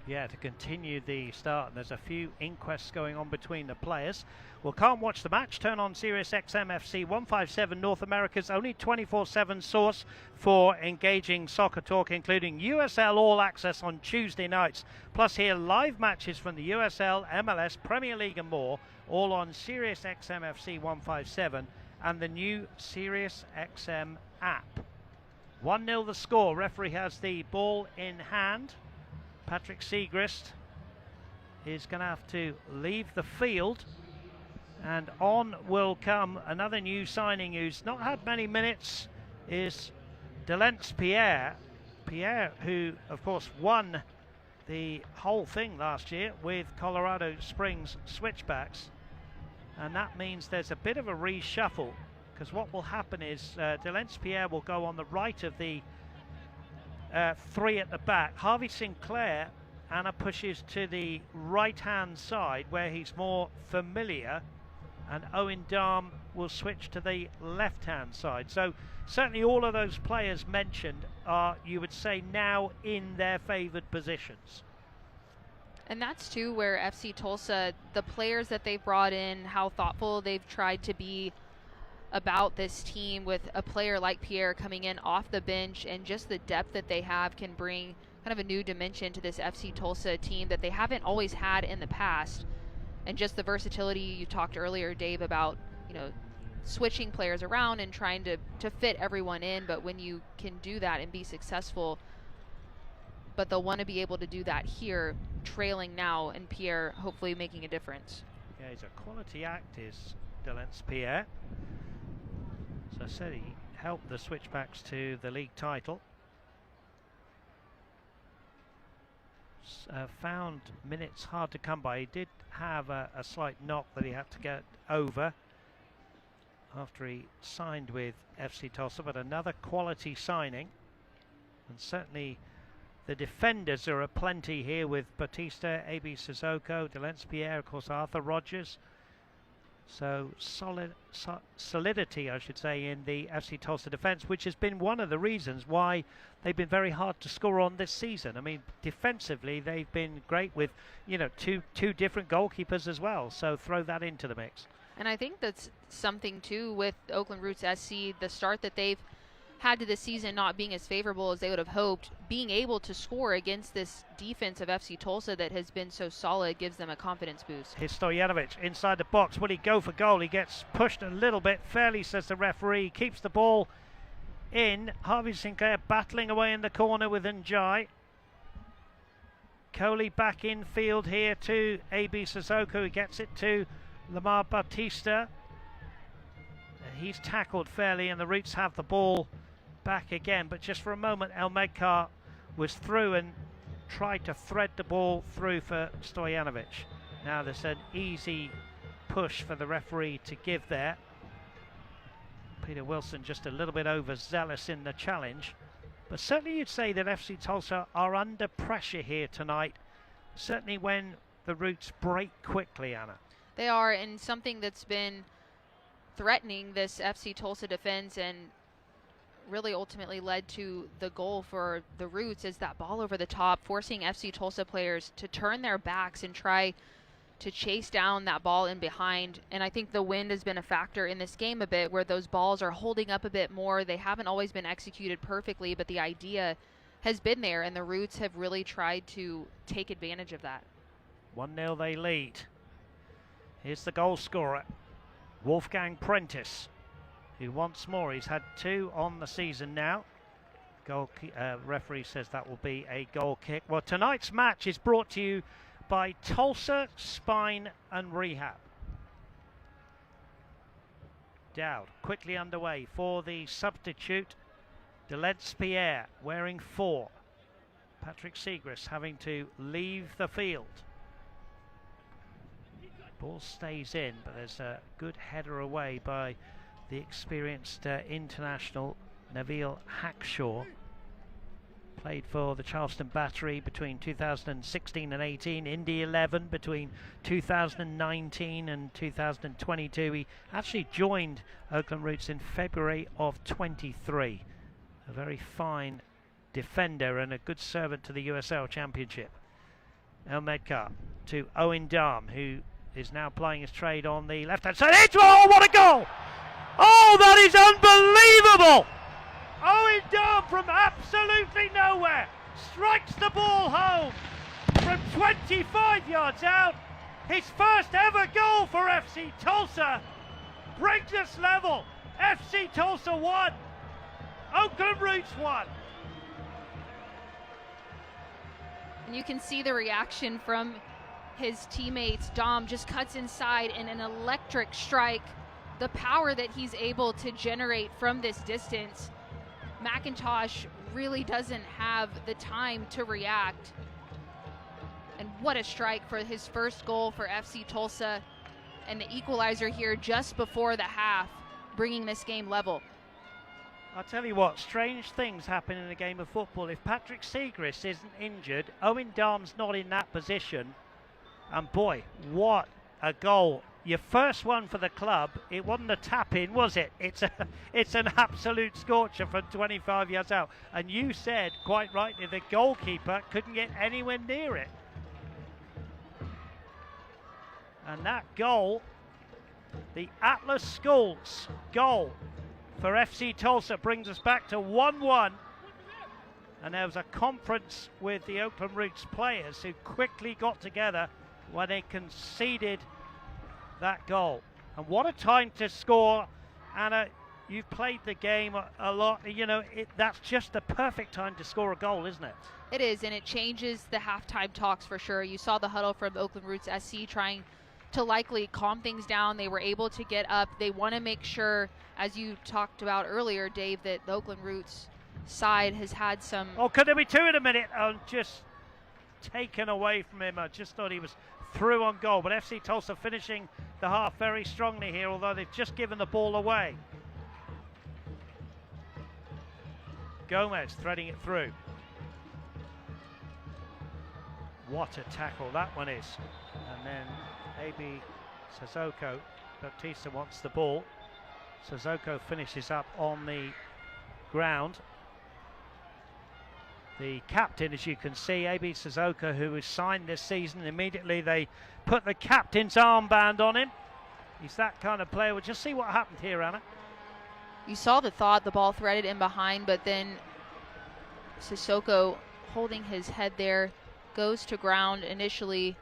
Yeah, to continue the start. And there's a few inquests going on between the players. Well, can't watch the match? Turn on Sirius XM FC 157, North America's only 24/7 source for engaging soccer talk, including USL All Access on Tuesday nights. Plus hear live matches from the USL, MLS, Premier League and more, all on Sirius XM FC 157 and the new Sirius XM app. 1-0 the score. Referee has the ball in hand. Patrick Segrest is going to have to leave the field, and on will come another new signing who's not had many minutes, is Delence Pierre. Pierre, who of course won the whole thing last year with Colorado Springs Switchbacks, and that means there's a bit of a reshuffle, because what will happen is Delence Pierre will go on the right of the 3 at the back. Harvey Sinclair, Anna, pushes to the right-hand side where he's more familiar, and Owen Darm will switch to the left-hand side. So certainly all of those players mentioned are, you would say, now in their favoured positions. And that's too where FC Tulsa, the players that they've brought in, how thoughtful they've tried to be about this team, with a player like Pierre coming in off the bench, and just the depth that they have can bring kind of a new dimension to this FC Tulsa team that they haven't always had in the past. And just the versatility you talked earlier, Dave, about, switching players around and trying to fit everyone in, but when you can do that and be successful, but they'll want to be able to do that here, trailing now, and Pierre hopefully making a difference. Yeah, he's a quality act, is Delence Pierre. As I said, he helped the Switchbacks to the league title. Found minutes hard to come by. He did have a slight knock that he had to get over after he signed with FC Tulsa, but another quality signing. And certainly the defenders are aplenty here with Batista, A.B. Sissoko, Delence Pierre, of course Arthur Rogers. So solidity, I should say, in the FC Tulsa defence, which has been one of the reasons why they've been very hard to score on this season. I mean, defensively, they've been great with, you know, two different goalkeepers as well. So throw that into the mix. And I think that's something, too, with Oakland Roots SC, the start that they've had to the season not being as favorable as they would have hoped. Being able to score against this defense of FC Tulsa that has been so solid gives them a confidence boost. Here's Stojanovic inside the box. Will he go for goal? He gets pushed a little bit. Fairly, says the referee. Keeps the ball in. Harvey Sinclair battling away in the corner with Njai. Coley back in field here to A.B. Sissoko. He gets it to Lamar Batista. He's tackled fairly and the Roots have the ball back again, but just for a moment El Medkar was through and tried to thread the ball through for Stojanovic. Now there's an easy push for the referee to give there. Peter Wilson just a little bit overzealous in the challenge, but certainly you'd say that FC Tulsa are under pressure here tonight, certainly when the Roots break quickly, Anna. They are, and something that's been threatening this FC Tulsa defense and really ultimately led to the goal for the Roots is that ball over the top, forcing FC Tulsa players to turn their backs and try to chase down that ball in behind. And I think the wind has been a factor in this game a bit, where those balls are holding up a bit more. They haven't always been executed perfectly, but the idea has been there, and the Roots have really tried to take advantage of that. 1-0 they lead. Here's the goal scorer, Wolfgang Prentice, who once more, he's had 2 on the season now. Referee says that will be a goal kick. Well, tonight's match is brought to you by Tulsa Spine and Rehab. Dowd quickly underway for the substitute, Delence Pierre, wearing 4. Patrick Segrist having to leave the field. Ball stays in, but there's a good header away by the experienced international Nabil Hackshaw. Played for the Charleston Battery between 2016 and 18, Indy 11 between 2019 and 2022. He actually joined Oakland Roots in February of 23. A very fine defender and a good servant to the USL Championship. El Medkar to Owen Darm, who is now playing his trade on the left-hand side. Oh, what a goal! Oh, that is unbelievable! Owen Darm from absolutely nowhere strikes the ball home from 25 yards out. His first ever goal for FC Tulsa brings us level. FC Tulsa 1, Oakland Roots 1. And you can see the reaction from his teammates. Dom just cuts inside in an electric strike. The power that he's able to generate from this distance, McIntosh really doesn't have the time to react. And what a strike for his first goal for FC Tulsa, and the equalizer here just before the half, bringing this game level. I'll tell you what, strange things happen in a game of football. If Patrick Segrist isn't injured, Owen Darm's not in that position. And boy, what a goal. Your first one for the club. It wasn't a tap-in, was it? It's an absolute scorcher from 25 yards out. And you said, quite rightly, the goalkeeper couldn't get anywhere near it. And that goal, the Atlas Schools goal for FC Tulsa, brings us back to 1-1. And there was a conference with the Oakland Roots players who quickly got together when they conceded that goal. And what a time to score. Anna, you've played the game a lot. You know, that's just the perfect time to score a goal, isn't it? It is, and it changes the halftime talks for sure. You saw the huddle from Oakland Roots SC trying to likely calm things down. They were able to get up. They want to make sure, as you talked about earlier, Dave, that the Oakland Roots side has had some... Oh, could there be two in a minute? Just taken away from him. I just thought he was through on goal. But FC Tulsa finishing the half very strongly here, although they've just given the ball away. Gomez threading it through. What a tackle that one is. And then A.B. Sissoko. Baptista wants the ball. Sissoko finishes up on the ground. The captain, as you can see, A.B. Sissoko, who was signed this season, immediately they put the captain's armband on him. He's that kind of player. We'll just see what happened here, Anna. You saw the ball threaded in behind, but then Sissoko holding his head there, goes to ground initially.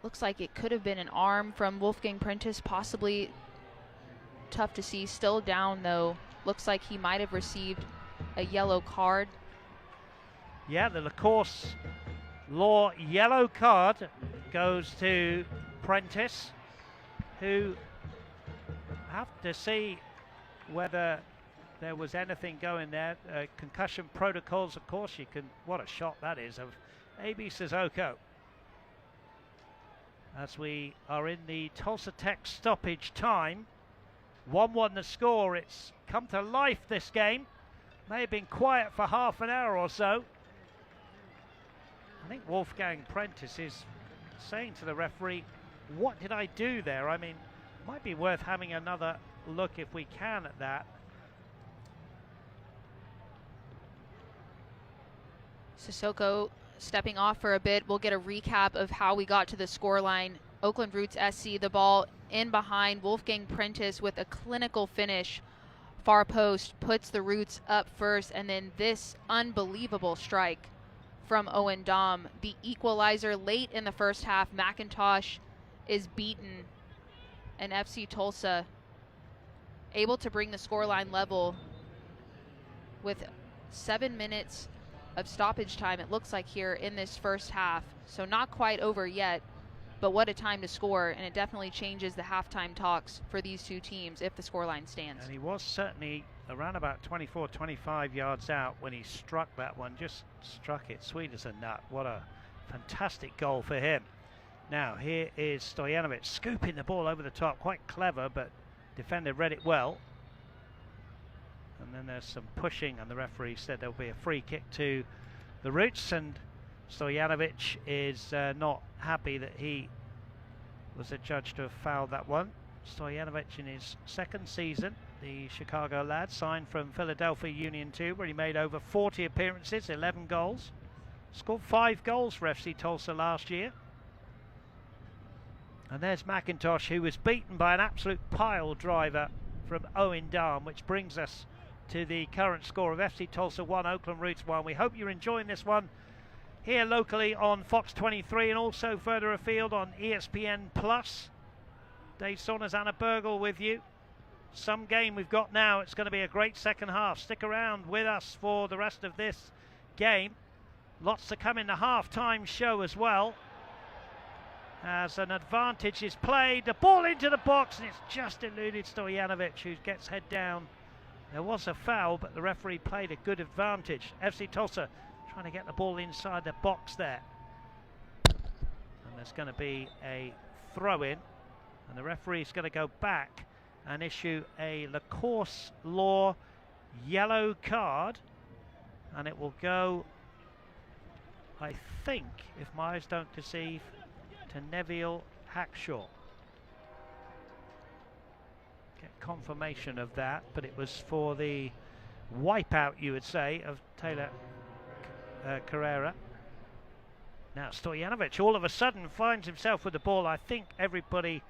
Looks like it could have been an arm from Wolfgang Prentice, possibly. Tough to see. Still down, though. Looks like he might have received a yellow card. Yeah, the Lacourse Law yellow card goes to Prentice, who have to see whether there was anything going there. Concussion protocols, of course, you can... What a shot that is of A.B. Sissoko. As we are in the Tulsa Tech stoppage time. 1-1 the score. It's come to life, this game. May have been quiet for half an hour or so. I think Wolfgang Prentice is saying to the referee, what did I do there? I mean, it might be worth having another look if we can at that. Sissoko stepping off for a bit. We'll get a recap of how we got to the scoreline. Oakland Roots SC, the ball in behind. Wolfgang Prentice with a clinical finish. Far post puts the Roots up first, and then this unbelievable strike from Owen Dom. The equalizer late in the first half. McIntosh is beaten, and FC Tulsa able to bring the scoreline level with 7 minutes of stoppage time, it looks like, here in this first half. So not quite over yet, but what a time to score, and it definitely changes the halftime talks for these two teams if the scoreline stands. And he was certainly around about 24, 25 yards out when he struck that one. Just struck it sweet as a nut. What a fantastic goal for him. Now here is Stojanovic scooping the ball over the top. Quite clever, but defender read it well. And then there's some pushing, and the referee said there'll be a free kick to the Roots, and Stojanovic is not happy that he was adjudged to have fouled that one. Stojanovic in his second season, the Chicago lad, signed from Philadelphia Union 2, where he made over 40 appearances, 11 goals. Scored 5 goals for FC Tulsa last year. And there's McIntosh, who was beaten by an absolute pile driver from Owen Dam, which brings us to the current score of FC Tulsa 1, Oakland Roots 1. We hope you're enjoying this one here locally on Fox 23 and also further afield on ESPN+. Dave Saunders, Anna Burgle with you. Some game we've got now. It's going to be a great second half. Stick around with us for the rest of this game. Lots to come in the half-time show as well. As an advantage is played, the ball into the box, and it's just eluded Stojanovic, who gets head down. There was a foul, but the referee played a good advantage. FC Tulsa trying to get the ball inside the box there. And there's going to be a throw-in, and the referee's going to go back and issue a Lacourse Law yellow card, and it will go, I think, if my eyes don't deceive, to Neville Hackshaw. Get confirmation of that, but it was for the wipeout, you would say, of Taylor Carrera. Now Stojanovic all of a sudden finds himself with the ball. I think everybody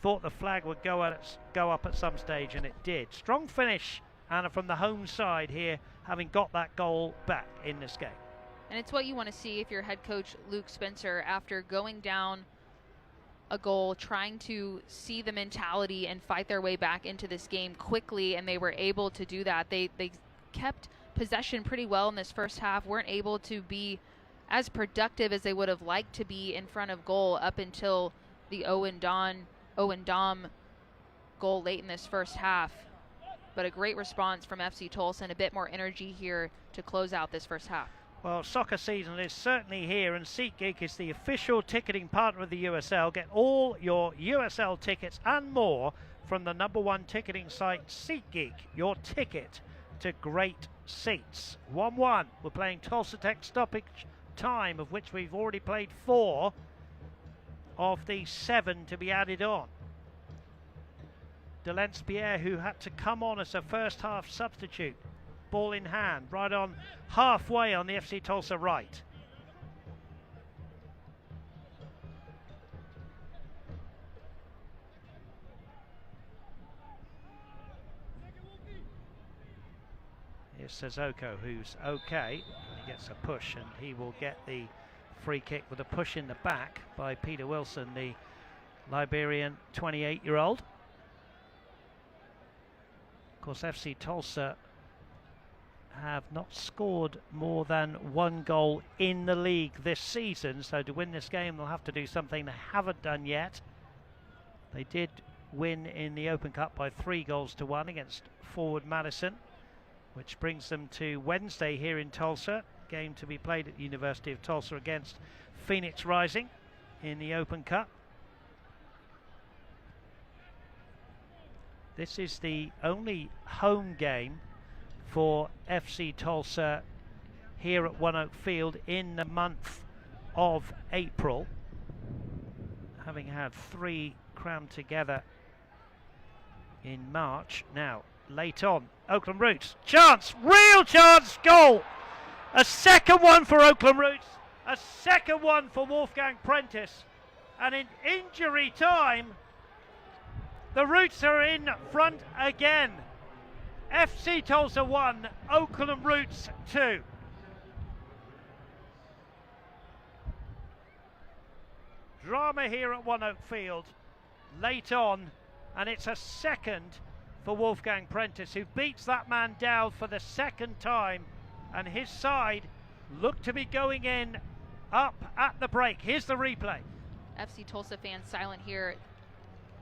thought the flag would go up at some stage, and it did. Strong finish, Anna, from the home side here, having got that goal back in this game. And it's what you want to see if you're head coach Luke Spencer, after going down a goal, trying to see the mentality and fight their way back into this game quickly, and they were able to do that. They kept possession pretty well in this first half, weren't able to be as productive as they would have liked to be in front of goal up until the Owen Dom goal late in this first half. But a great response from FC Tulsa and a bit more energy here to close out this first half. Well, soccer season is certainly here, and SeatGeek is the official ticketing partner of the USL. Get all your USL tickets and more from the #1 ticketing site, SeatGeek. Your ticket to great seats. 1-1. We're playing Tulsa Tech stoppage time, of which we've already played 4 of the 7 to be added on. Delancepierre, who had to come on as a first half substitute. Ball in hand, right on halfway on the FC Tulsa right. Here's Sissoko, who's okay. He gets a push and he will get the free kick with a push in the back by Peter Wilson, the Liberian 28-year-old. Of course, FC Tulsa have not scored more than 1 goal in the league this season, so to win this game they'll have to do something they haven't done yet. They did win in the Open Cup by 3-1 against Forward Madison, which brings them to Wednesday here in Tulsa, game to be played at the University of Tulsa against Phoenix Rising in the Open Cup. This is the only home game for FC Tulsa here at One Oak Field in the month of April, having had 3 crammed together in March. Now, late on, Oakland Roots, chance, real chance, goal! A second one for Oakland Roots, a second one for Wolfgang Prentice, and in injury time, the Roots are in front again. FC Tulsa 1, Oakland Roots 2. Drama here at One Oak Field, late on, and it's a second for Wolfgang Prentice, who beats that man down for the second time, and his side look to be going in up at the break. Here's the replay. FC Tulsa fans silent here.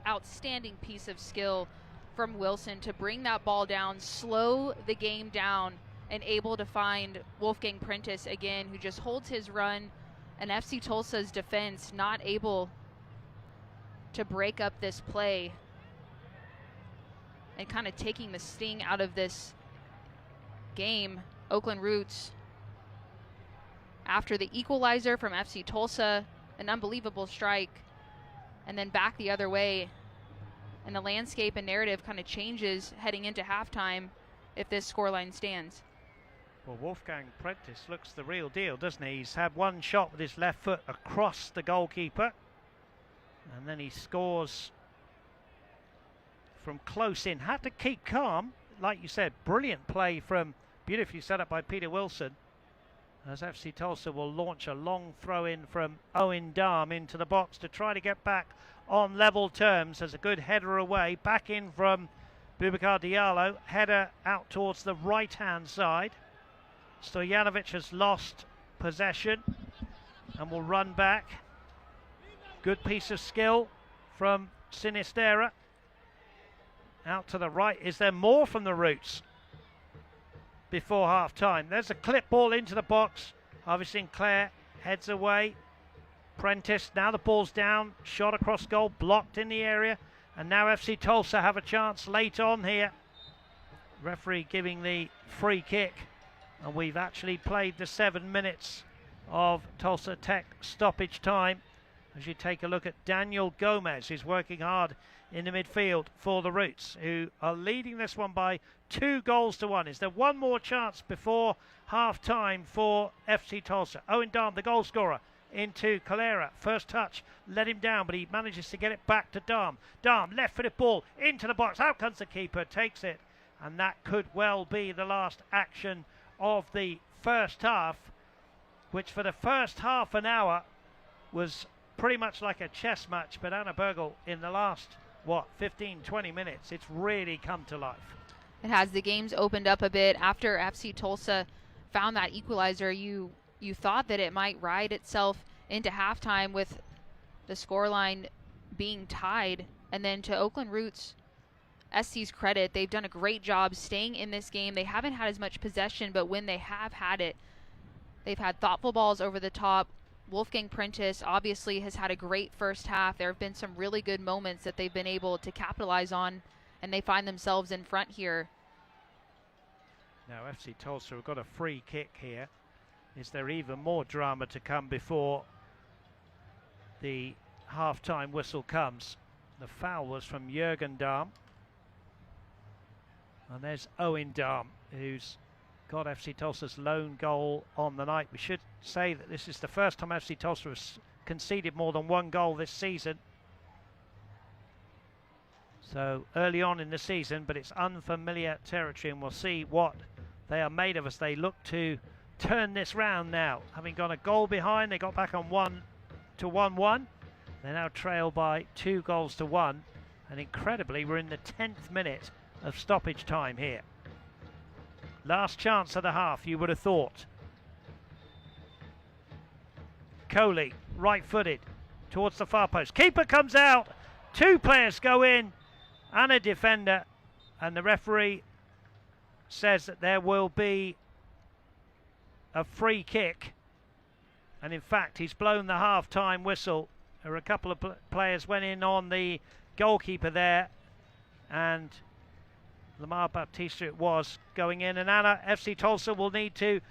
Outstanding piece of skill from Wilson to bring that ball down, slow the game down, and able to find Wolfgang Prentice again, who just holds his run, and FC Tulsa's defense not able to break up this play and kind of taking the sting out of this game. Oakland Roots, after the equalizer from FC Tulsa, an unbelievable strike, and then back the other way. And the landscape and narrative kind of changes heading into halftime if this scoreline stands. Well, Wolfgang Prentice looks the real deal, doesn't he? He's had one shot with his left foot across the goalkeeper, and then he scores from close in. Had to keep calm, like you said. Brilliant play from, beautifully set up by Peter Wilson, as FC Tulsa will launch a long throw in from Owen Dom into the box to try to get back on level terms. As a good header away, back in from Boubacar Diallo, header out towards the right hand side. Stojanovic has lost possession and will run back. Good piece of skill from Sinistera. Out to the right. Is there more from the Roots before half time? There's a clip ball into the box. Harvey Sinclair heads away. Prentice, now the ball's down, shot across goal, blocked in the area, and now FC Tulsa have a chance late on here. Referee giving the free kick, and we've actually played the 7 minutes of Tulsa Tech stoppage time. As you take a look at Daniel Gomez, who's working hard in the midfield for the Roots, who are leading this one by 2-1. Is there one more chance before half time for FC Tulsa? Owen Dom, the goal scorer, into Calera. First touch, let him down, but he manages to get it back to Dom. Dom, left-footed ball into the box. Out comes the keeper, takes it, and that could well be the last action of the first half, which for the first half an hour was pretty much like a chess match. But Anna Bergel, in the last 15-20 minutes, it's really come to life. It has. The game's opened up a bit after FC Tulsa found that equalizer. You thought that it might ride itself into halftime with the scoreline being tied. And then to Oakland Roots SC's credit, they've done a great job staying in this game. They haven't had as much possession, but when they have had it, they've had thoughtful balls over the top. Wolfgang Prentice obviously has had a great first half. There have been some really good moments that they've been able to capitalize on, and they find themselves in front here. Now FC Tulsa have got a free kick here. Is there even more drama to come before the half-time whistle comes? The foul was from Jürgen Dahm. And there's Owen Dahm, who's got FC Tulsa's lone goal on the night. We should say that this is the first time FC Tulsa has conceded more than one goal this season. So early on in the season, but it's unfamiliar territory, and we'll see what they are made of as they look to turn this round now. Having gone a goal behind, they got back on 1-1. They now trail by 2-1, and incredibly, we're in the 10th minute of stoppage time here. Last chance of the half, you would have thought. Coley, right-footed, towards the far post. Keeper comes out, 2 players go in, and a defender, and the referee says that there will be a free kick, and in fact he's blown the half-time whistle. There were a couple of players went in on the goalkeeper there, and Lamar Baptista it was going in, and Anna, FC Tulsa will need to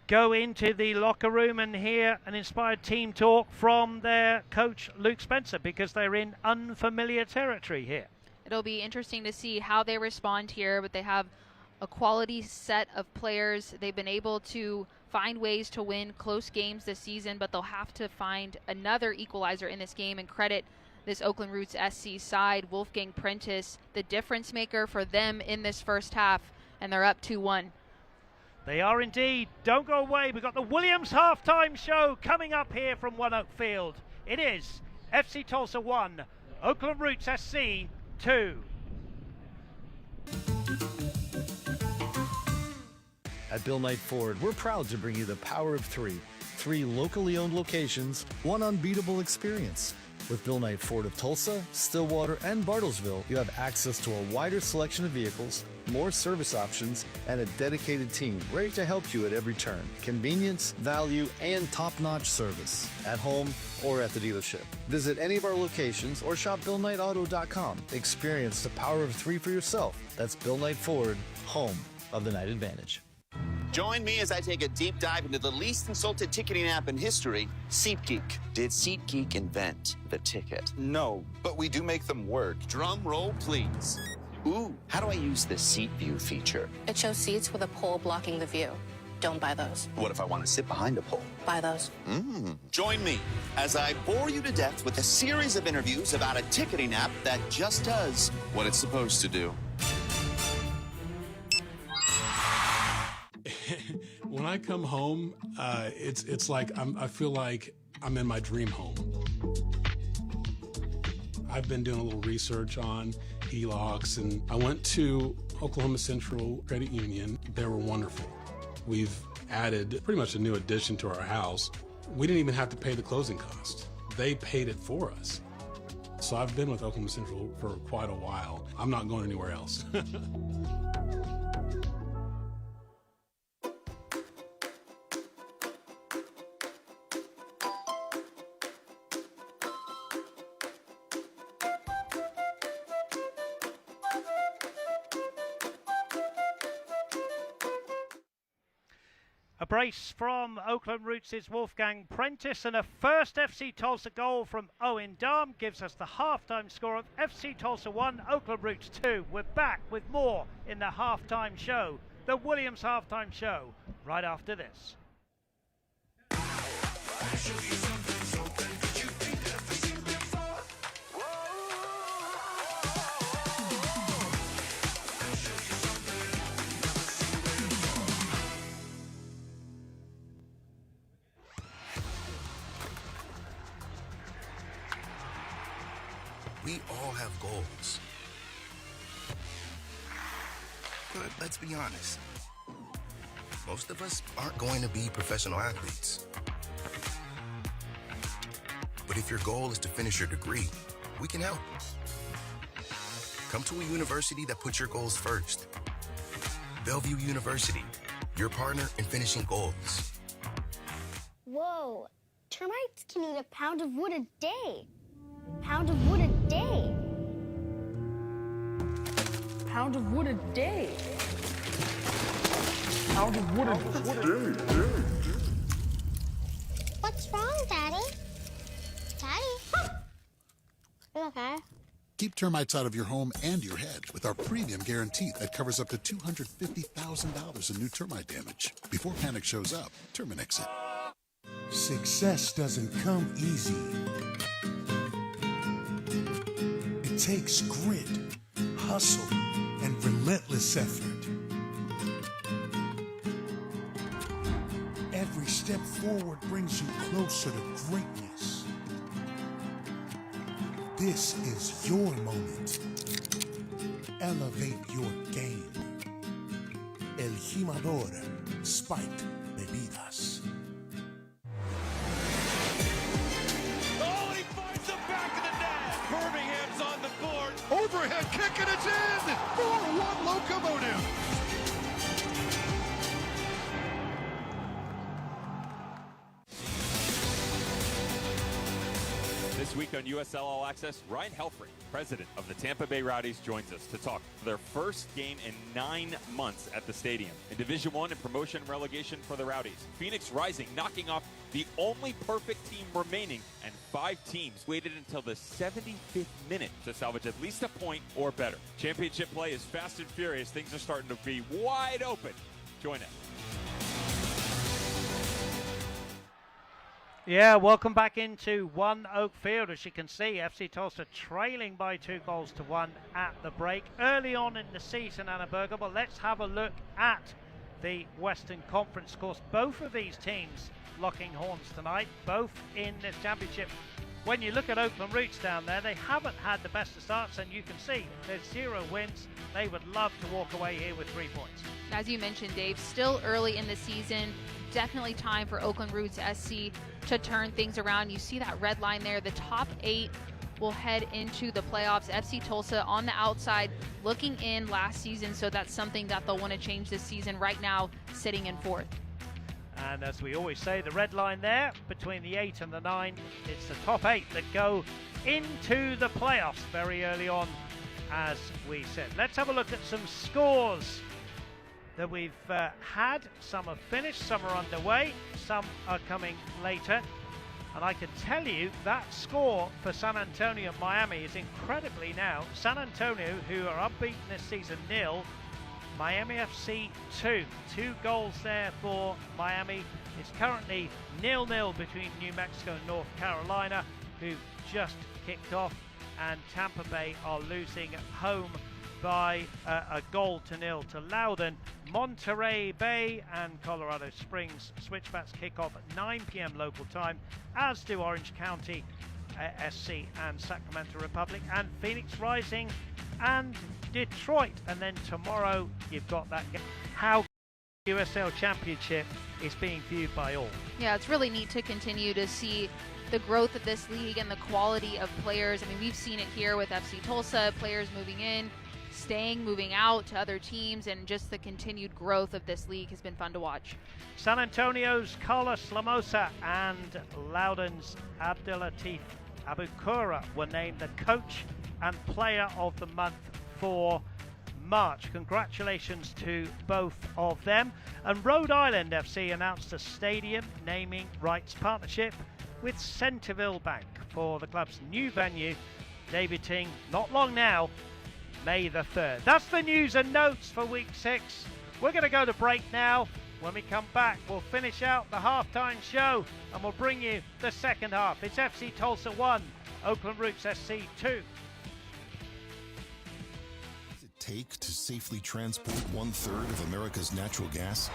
go into the locker room and hear an inspired team talk from their coach Luke Spencer, because they're in unfamiliar territory here. It'll be interesting to see how they respond here, but they have a quality set of players. They've been able to find ways to win close games this season, but they'll have to find another equalizer in this game, and credit this Oakland Roots SC side, Wolfgang Prentice, the difference maker for them in this first half, and they're up 2-1. They are indeed. Don't go away. We've got the Williams halftime show coming up here from One Oak Field. It is FC Tulsa 1, Oakland Roots SC 2. At Bill Knight Ford, we're proud to bring you the power of three. 3 locally owned locations, 1 unbeatable experience. With Bill Knight Ford of Tulsa, Stillwater, and Bartlesville, you have access to a wider selection of vehicles, more service options, and a dedicated team ready to help you at every turn. Convenience, value, and top-notch service, at home or at the dealership. Visit any of our locations or shop BillKnightAuto.com. Experience the power of 3 for yourself. That's Bill Knight Ford, home of the Knight Advantage. Join me as I take a deep dive into the least insulted ticketing app in history, SeatGeek. Did SeatGeek invent the ticket? No, but we do make them work. Drum roll, please. Ooh, how do I use the Seat View feature? It shows seats with a pole blocking the view. Don't buy those. What if I want to sit behind a pole? Buy those. Join me as I bore you to death with a series of interviews about a ticketing app that just does what it's supposed to do. When I come home, it's like I feel like I'm in my dream home. I've been doing a little research on HELOCs, and I went to Oklahoma Central Credit Union. They were wonderful. We've added pretty much a new addition to our house. We didn't even have to pay the closing costs. They paid it for us. So I've been with Oklahoma Central for quite a while. I'm not going anywhere else. A brace from Oakland Roots' Wolfgang Prentice, and a first FC Tulsa goal from Owen Dahm gives us the halftime score of FC Tulsa 1, Oakland Roots 2. We're back with more in the halftime show, the Williams halftime show, right after this. We all have goals. But let's be honest, most of us aren't going to be professional athletes. But if your goal is to finish your degree, we can help. Come to a university that puts your goals first. Bellevue University, your partner in finishing goals. Whoa, termites can eat a pound of wood a day. Pound of wood a day. Pound of wood a day. Pound of wood a day. What's wrong, Daddy? Daddy? You okay? Keep termites out of your home and your head with our premium guarantee that covers up to $250,000 in new termite damage. Before panic shows up, Terminix it. Success doesn't come easy. It takes grit, hustle, and relentless effort. Every step forward brings you closer to greatness. This is your moment. Elevate your game. El Jimador, Spiked Bebidas. Oh, and he finds the back of the net. Birmingham's on the board. Overhead kick, and it's in. 4-1 Locomotive. This week on USL All Access, Ryan Helfrich, president of the Tampa Bay Rowdies, joins us to talk their first game in 9 months at the stadium. In Division I and promotion and relegation for the Rowdies. Phoenix Rising knocking off the only perfect team remaining, and 5 teams waited until the 75th minute to salvage at least a point or better. Championship play is fast and furious. Things are starting to be wide open. Join us. Yeah, welcome back into One Oak Field. As you can see, FC Tulsa trailing by 2-1 at the break. Early on in the season, Anna Berger, but let's have a look at the Western Conference. Of course, both of these teams locking horns tonight, both in this championship. When you look at Oakland Roots down there, they haven't had the best of starts, and you can see there's 0 wins. They would love to walk away here with 3 points. As you mentioned, Dave, still early in the season. Definitely time for Oakland Roots SC to turn things around. You see that red line there. The top 8 will head into the playoffs. FC Tulsa on the outside looking in last season, so that's something that they'll want to change this season. Right now, sitting in 4th. And as we always say, the red line there between the 8 and the 9, it's the top 8 that go into the playoffs very early on, as we said. Let's have a look at some scores that we've had. Some are finished, some are underway, some are coming later. And I can tell you that score for San Antonio and Miami is incredibly now. San Antonio, who are unbeaten this season, 0. Miami FC 2. 2 goals there for Miami. It's currently 0-0 between New Mexico and North Carolina, who just kicked off. And Tampa Bay are losing at home by a 0-0 to Loudoun. Monterey Bay and Colorado Springs Switchbacks kick off at 9 p.m. local time, as do Orange County SC and Sacramento Republic, and Phoenix Rising and Detroit. And then tomorrow you've got that game. How USL Championship is being viewed by all. Yeah, it's really neat to continue to see the growth of this league and the quality of players. I mean, we've seen it here with FC Tulsa, players moving in, staying, moving out to other teams, and just the continued growth of this league has been fun to watch. San Antonio's Carlos Lamosa and Loudoun's Abdelatif Abukura were named the coach and player of the month for March. Congratulations to both of them. And Rhode Island FC announced a stadium naming rights partnership with Centerville Bank for the club's new venue, debuting not long now, May the 3rd. That's the news and notes for week 6. We're going to go to break now. When we come back, we'll finish out the halftime show and we'll bring you the second half. It's FC Tulsa 1, Oakland Roots SC 2. Take to safely transport 1/3 of America's natural gas?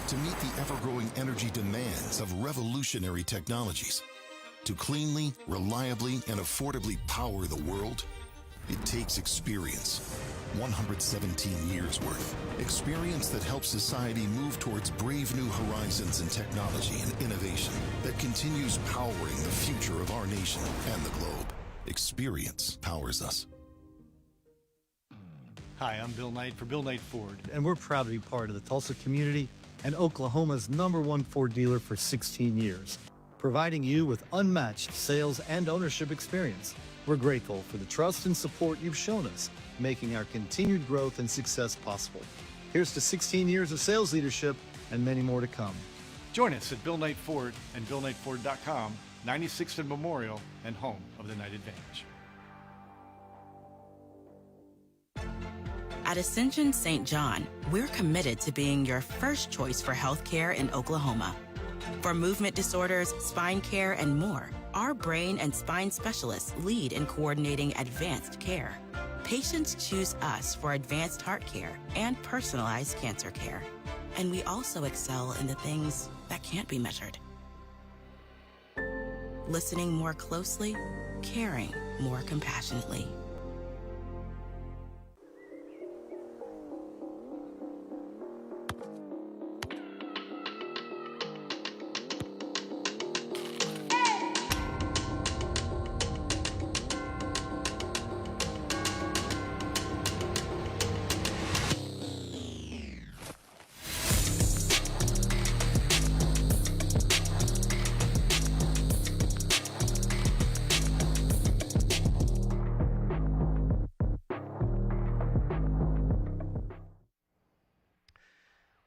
To meet the ever-growing energy demands of revolutionary technologies? To cleanly, reliably, and affordably power the world? It takes experience. 117 years worth. Experience that helps society move towards brave new horizons in technology and innovation that continues powering the future of our nation and the globe. Experience powers us. Hi, I'm Bill Knight for Bill Knight Ford, and we're proud to be part of the Tulsa community and Oklahoma's #1 Ford dealer for 16 years, providing you with unmatched sales and ownership experience. We're grateful for the trust and support you've shown us, making our continued growth and success possible. Here's to 16 years of sales leadership and many more to come. Join us at Bill Knight Ford and BillKnightFord.com, 96th and Memorial, and home of the Knight Advantage. At Ascension St. John, we're committed to being your first choice for healthcare in Oklahoma. For movement disorders, spine care, and more, our brain and spine specialists lead in coordinating advanced care. Patients choose us for advanced heart care and personalized cancer care. And we also excel in the things that can't be measured. Listening more closely, caring more compassionately.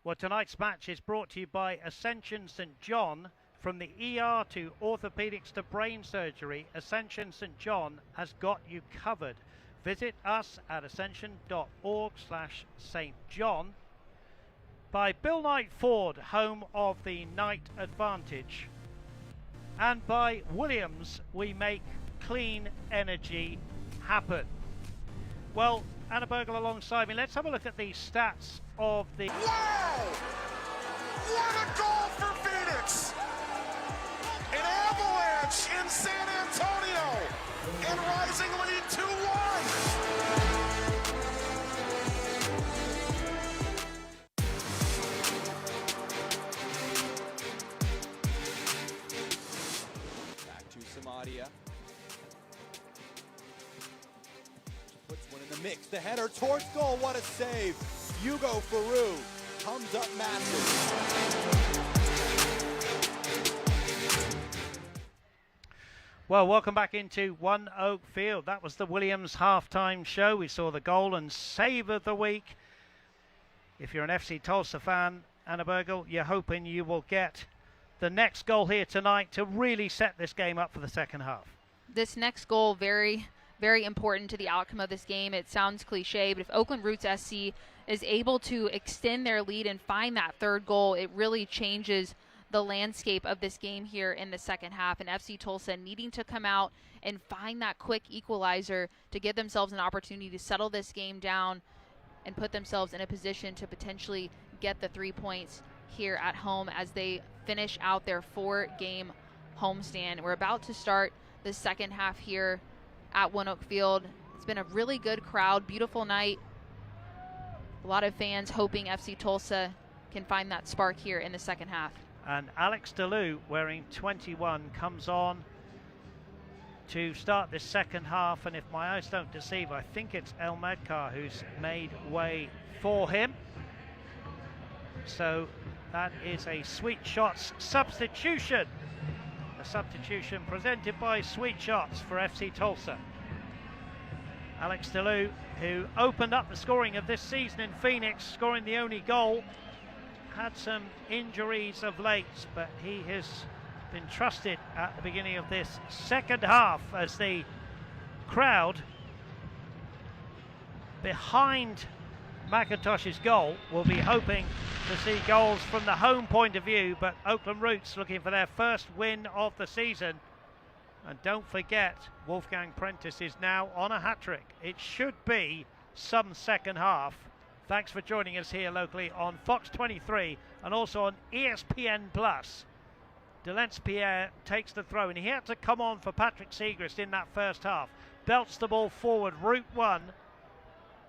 Well, tonight's match is brought to you by Ascension St. John. From the ER to orthopedics to brain surgery, Ascension St. John has got you covered. Visit us at ascension.org/St. John. By Bill Knight Ford, home of the Knight Advantage. And by Williams, we make clean energy happen. Well, Anna Bergel alongside me. Let's have a look at the stats of the... Wow! What a goal for Phoenix! An avalanche in San Antonio! And rising lead 2-1! Back to Samadia. Puts one in the mix. The header towards goal. What a save. Hugo Faru comes up massive. Well, welcome back into One Oak Field. That was the Williams halftime show. We saw the goal and save of the week. If you're an FC Tulsa fan, Anna Bergel, you're hoping you will get the next goal here tonight to really set this game up for the second half. This next goal, very important to the outcome of this game. It sounds cliche, but if Oakland Roots SC is able to extend their lead and find that third goal, it really changes the landscape of this game here in the second half. And FC Tulsa needing to come out and find that quick equalizer to give themselves an opportunity to settle this game down and put themselves in a position to potentially get the 3 points here at home as they finish out their 4-game homestand. We're about to start the second half here at One Oak Field. It's been a really good crowd, beautiful night. A lot of fans hoping FC Tulsa can find that spark here in the second half. And Alex DeLu, wearing 21, comes on to start this second half. And if my eyes don't deceive, I think it's El Medkar who's made way for him. So that is a Sweet Shots substitution. A substitution presented by Sweet Shots for FC Tulsa. Alex DeLu, who opened up the scoring of this season in Phoenix, scoring the only goal, had some injuries of late, but he has been trusted at the beginning of this second half as the crowd behind McIntosh's goal will be hoping to see goals from the home point of view, but Oakland Roots looking for their first win of the season. And don't forget, Wolfgang Prentice is now on a hat-trick. It should be some second half. Thanks for joining us here locally on Fox 23 and also on ESPN+. Delence Pierre takes the throw, and he had to come on for Patrick Segrist in that first half. Belts the ball forward, route one.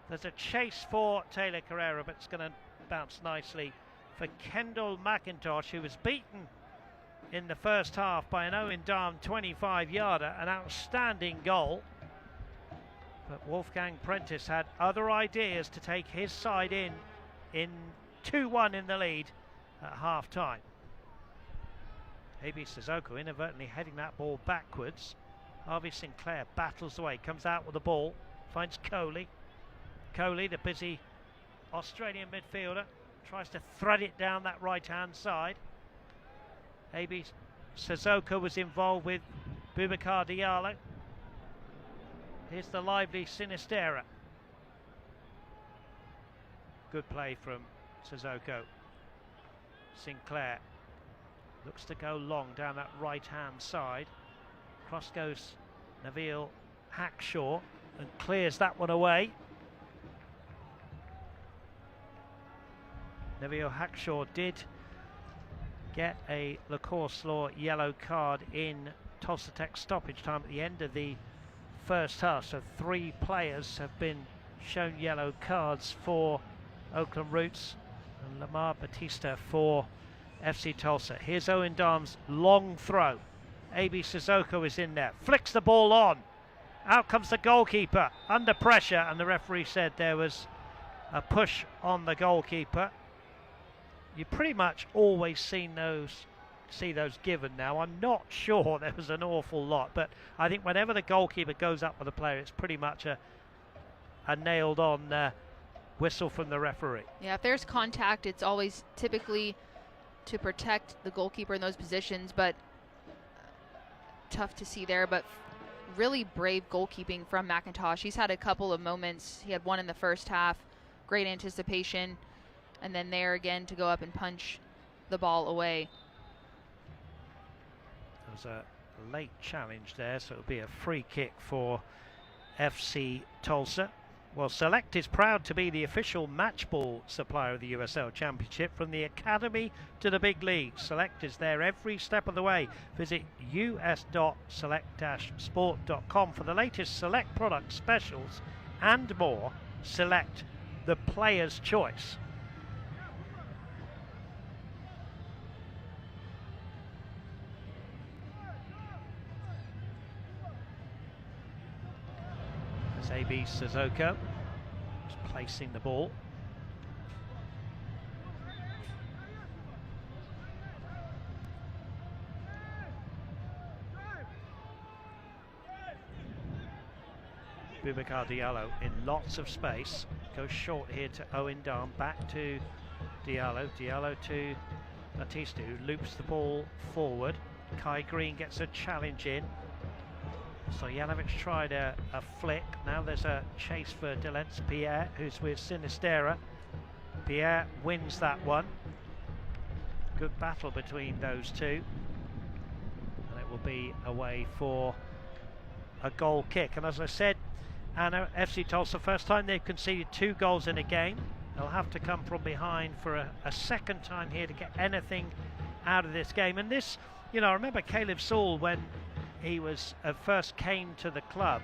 There's a chase for Taylor Carrera, but it's going to bounce nicely for Kendall McIntosh, who was beaten in the first half by an Owen Darm 25-yarder, an outstanding goal. But Wolfgang Prentice had other ideas to take his side in 2-1 in the lead at half-time. AB Sissoko inadvertently heading that ball backwards. Harvey Sinclair battles away, comes out with the ball, finds Coley. Coley, the busy Australian midfielder, tries to thread it down that right-hand side. AB Sissoko was involved with Boubacar Diallo. Here's the lively Sinistera. Good play from Sissoko. Sinclair looks to go long down that right-hand side. Cross goes Nabil Hackshaw and clears that one away. Nabil Hackshaw did get a Lacourse Law yellow card in Tulsa Tech stoppage time at the end of the first half. So 3 players have been shown yellow cards for Oakland Roots, and Lamar Batista for FC Tulsa. Here's Owen Darm's long throw. AB Sissoko is in there, flicks the ball on. Out comes the goalkeeper under pressure, and the referee said there was a push on the goalkeeper. You pretty much always see those given now. I'm not sure there was an awful lot, but I think whenever the goalkeeper goes up with a player, it's pretty much a nailed on whistle from the referee. Yeah, if there's contact, it's always typically to protect the goalkeeper in those positions, but tough to see there. But really brave goalkeeping from McIntosh. He's had a couple of moments. He had one in the first half, great anticipation, and then there again to go up and punch the ball away. There was a late challenge there, so it'll be a free kick for FC Tulsa. Well, Select is proud to be the official match ball supplier of the USL Championship. From the academy to the big league, Select is there every step of the way. Visit us.select-sport.com for the latest Select product specials and more. Select, the player's choice. As AB Sissoko is placing the ball. Boubacar Diallo in lots of space. Goes short here to Owen Darm. Back to Diallo. Diallo to Batista, who loops the ball forward. Kai Green gets a challenge in. Stojanovic tried a flick. Now there's a chase for Delence Pierre, who's with Sinistera. Pierre wins that one. Good battle between those two. And it will be away for a goal kick. And as I said, Anna, FC Tulsa, first time they've conceded 2 goals in a game. They'll have to come from behind for a second time here to get anything out of this game. And this, you know, I remember Caleb Saul when he was first came to the club.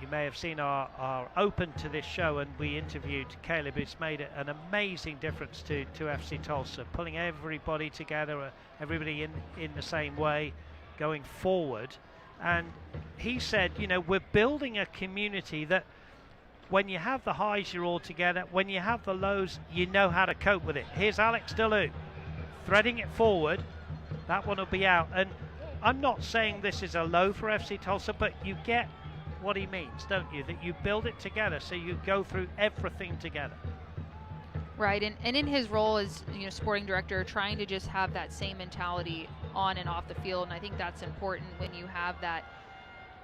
You may have seen our open to this show, and we interviewed Caleb, who's made an amazing difference to FC Tulsa, pulling everybody together, everybody in the same way, going forward. And he said, you know, we're building a community that when you have the highs, you're all together. When you have the lows, you know how to cope with it. Here's Alex Delou threading it forward. That one will be out. And I'm not saying this is a low for FC Tulsa, but you get what he means, don't you? That you build it together, so you go through everything together. Right, and in his role as, you know, sporting director, trying to just have that same mentality on and off the field, and I think that's important when you have that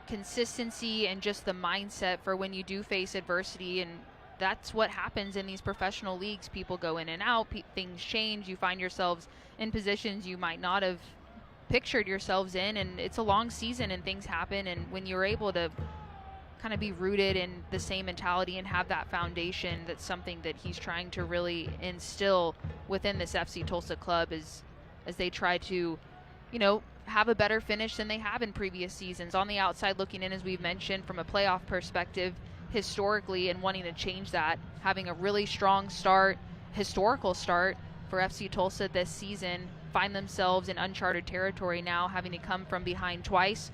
consistency and just the mindset for when you do face adversity. And that's what happens in these professional leagues. People go in and out, things change, you find yourselves in positions you might not have pictured yourselves in, and it's a long season and things happen. And when you're able to kind of be rooted in the same mentality and have that foundation, that's something that he's trying to really instill within this FC Tulsa club as they try to, you know, have a better finish than they have in previous seasons. On the outside looking in, as we've mentioned, from a playoff perspective historically, and wanting to change that, having a really strong start, historical start for FC Tulsa this season, find themselves in uncharted territory now, having to come from behind twice,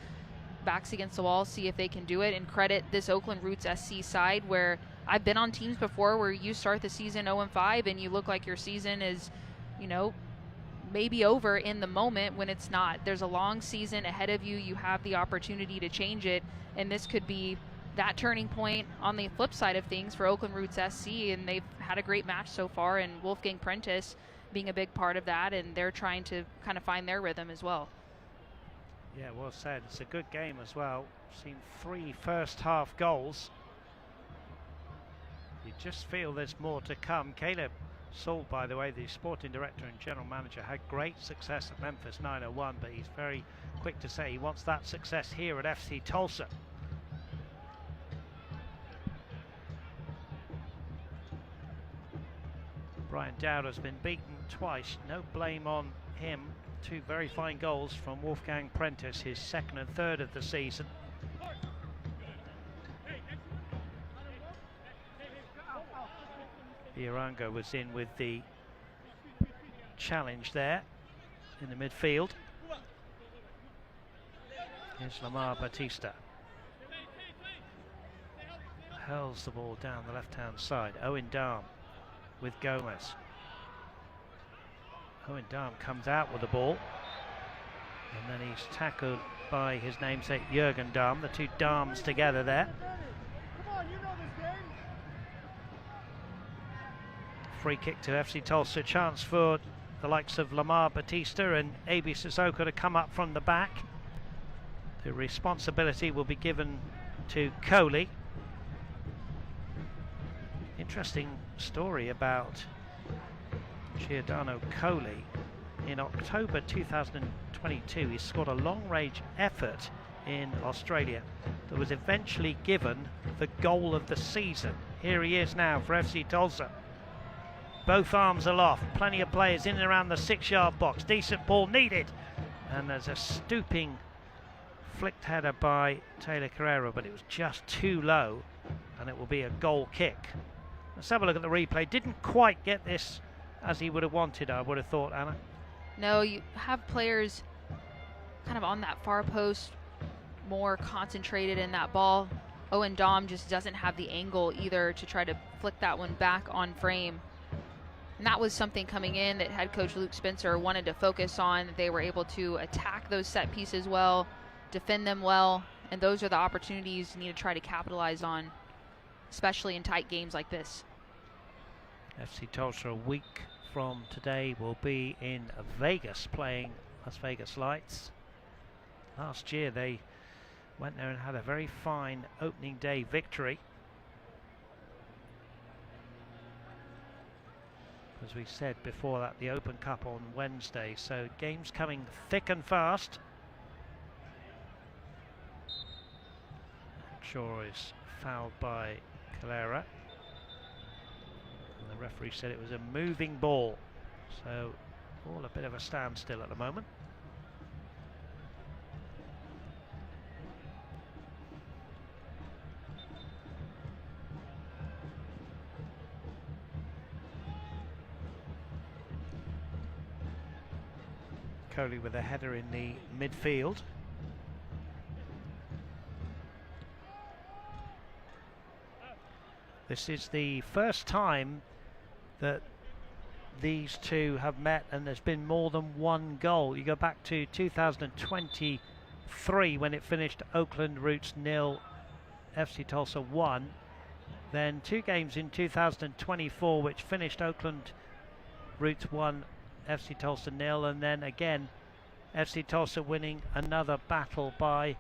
backs against the wall, see if they can do it, and credit this Oakland Roots SC side where I've been on teams before where you start the season 0-5 and you look like your season is, you know, maybe over in the moment when it's not. There's a long season ahead of you. You have the opportunity to change it, and this could be that turning point on the flip side of things for Oakland Roots SC, and they've had a great match so far, and Wolfgang Prentice being a big part of that, and they're trying to kind of find their rhythm as well. Yeah, well said. It's a good game as well. Seen 3 first-half goals. You just feel there's more to come. Caleb Saul, by the way, the sporting director and general manager, had great success at Memphis 901, but he's very quick to say he wants that success here at FC Tulsa. Brian Dowd has been beaten twice, no blame on him. 2 very fine goals from Wolfgang Prentice, his 2nd and 3rd of the season. Irango was in with the challenge there in the midfield. Here's Lamar Batista. Hurls the ball down the left-hand side. Owen Darm with Gomez. Owen Darm comes out with the ball, and then he's tackled by his namesake Jurgen Darm, the 2 Darms together there. Free kick to FC Tulsa, chance for the likes of Lamar Batista and AB Sissoko to come up from the back. The responsibility will be given to Coley. Interesting story about Giordano Coley. In October 2022, he scored a long-range effort in Australia that was eventually given the goal of the season. Here he is now for FC Tulsa. Both arms aloft, plenty of players in and around the 6-yard box. Decent ball needed, and there's a stooping flicked header by Taylor Carrera, but it was just too low, and it will be a goal kick. Let's have a look at the replay. Didn't quite get this as he would have wanted, I would have thought, Anna. No, you have players kind of on that far post, more concentrated in that ball. Owen Dom just doesn't have the angle either to try to flick that one back on frame. And that was something coming in that head coach Luke Spencer wanted to focus on. They were able to attack those set pieces well, defend them well, and those are the opportunities you need to try to capitalize on, especially in tight games like this. FC Tulsa a week from today will be in Vegas playing Las Vegas Lights. Last year they went there and had a very fine opening day victory. As we said before that, the Open Cup on Wednesday, so games coming thick and fast. Shaw is fouled by Calera, and the referee said it was a moving ball, so all a bit of a standstill at the moment. Coley with a header in the midfield. This is the first time that these two have met and there's been more than 1 goal. You go back to 2023 when it finished Oakland Roots 0, FC Tulsa 1. Then 2 games in 2024 which finished Oakland Roots 1, FC Tulsa 0, and then again FC Tulsa winning another battle by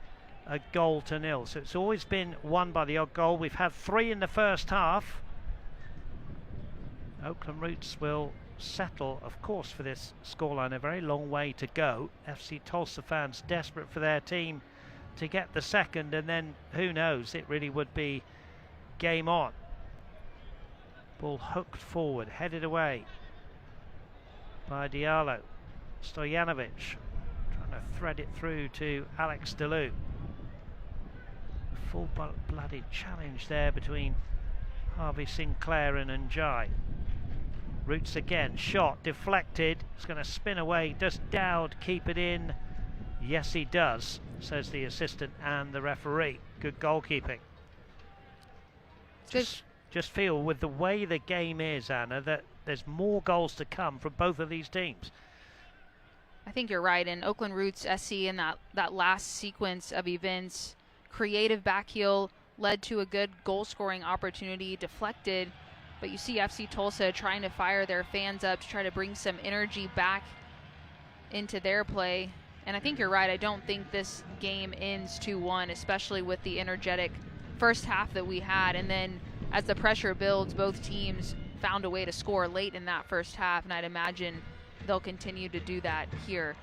a 1-0. So it's always been won by the odd goal. We've had 3 in the first half. Oakland Roots will settle, of course, for this scoreline. A very long way to go. FC Tulsa fans desperate for their team to get the second, and then who knows, it really would be game on. Ball hooked forward, headed away by Diallo. Stojanovic trying to thread it through to Alex Delou. Full-blooded challenge there between Harvey Sinclair and Njai. Roots again, shot, deflected. It's going to spin away. Does Dowd keep it in? Yes, he does, says the assistant and the referee. Good goalkeeping. Just feel with the way the game is, Anna, that there's more goals to come from both of these teams. I think you're right. And Oakland Roots SC in that last sequence of events, creative back heel led to a good goal-scoring opportunity, deflected. But you see FC Tulsa trying to fire their fans up to try to bring some energy back into their play. And I think you're right. I don't think this game ends 2-1, especially with the energetic first half that we had. And then as the pressure builds, both teams found a way to score late in that first half. And I'd imagine they'll continue to do that here.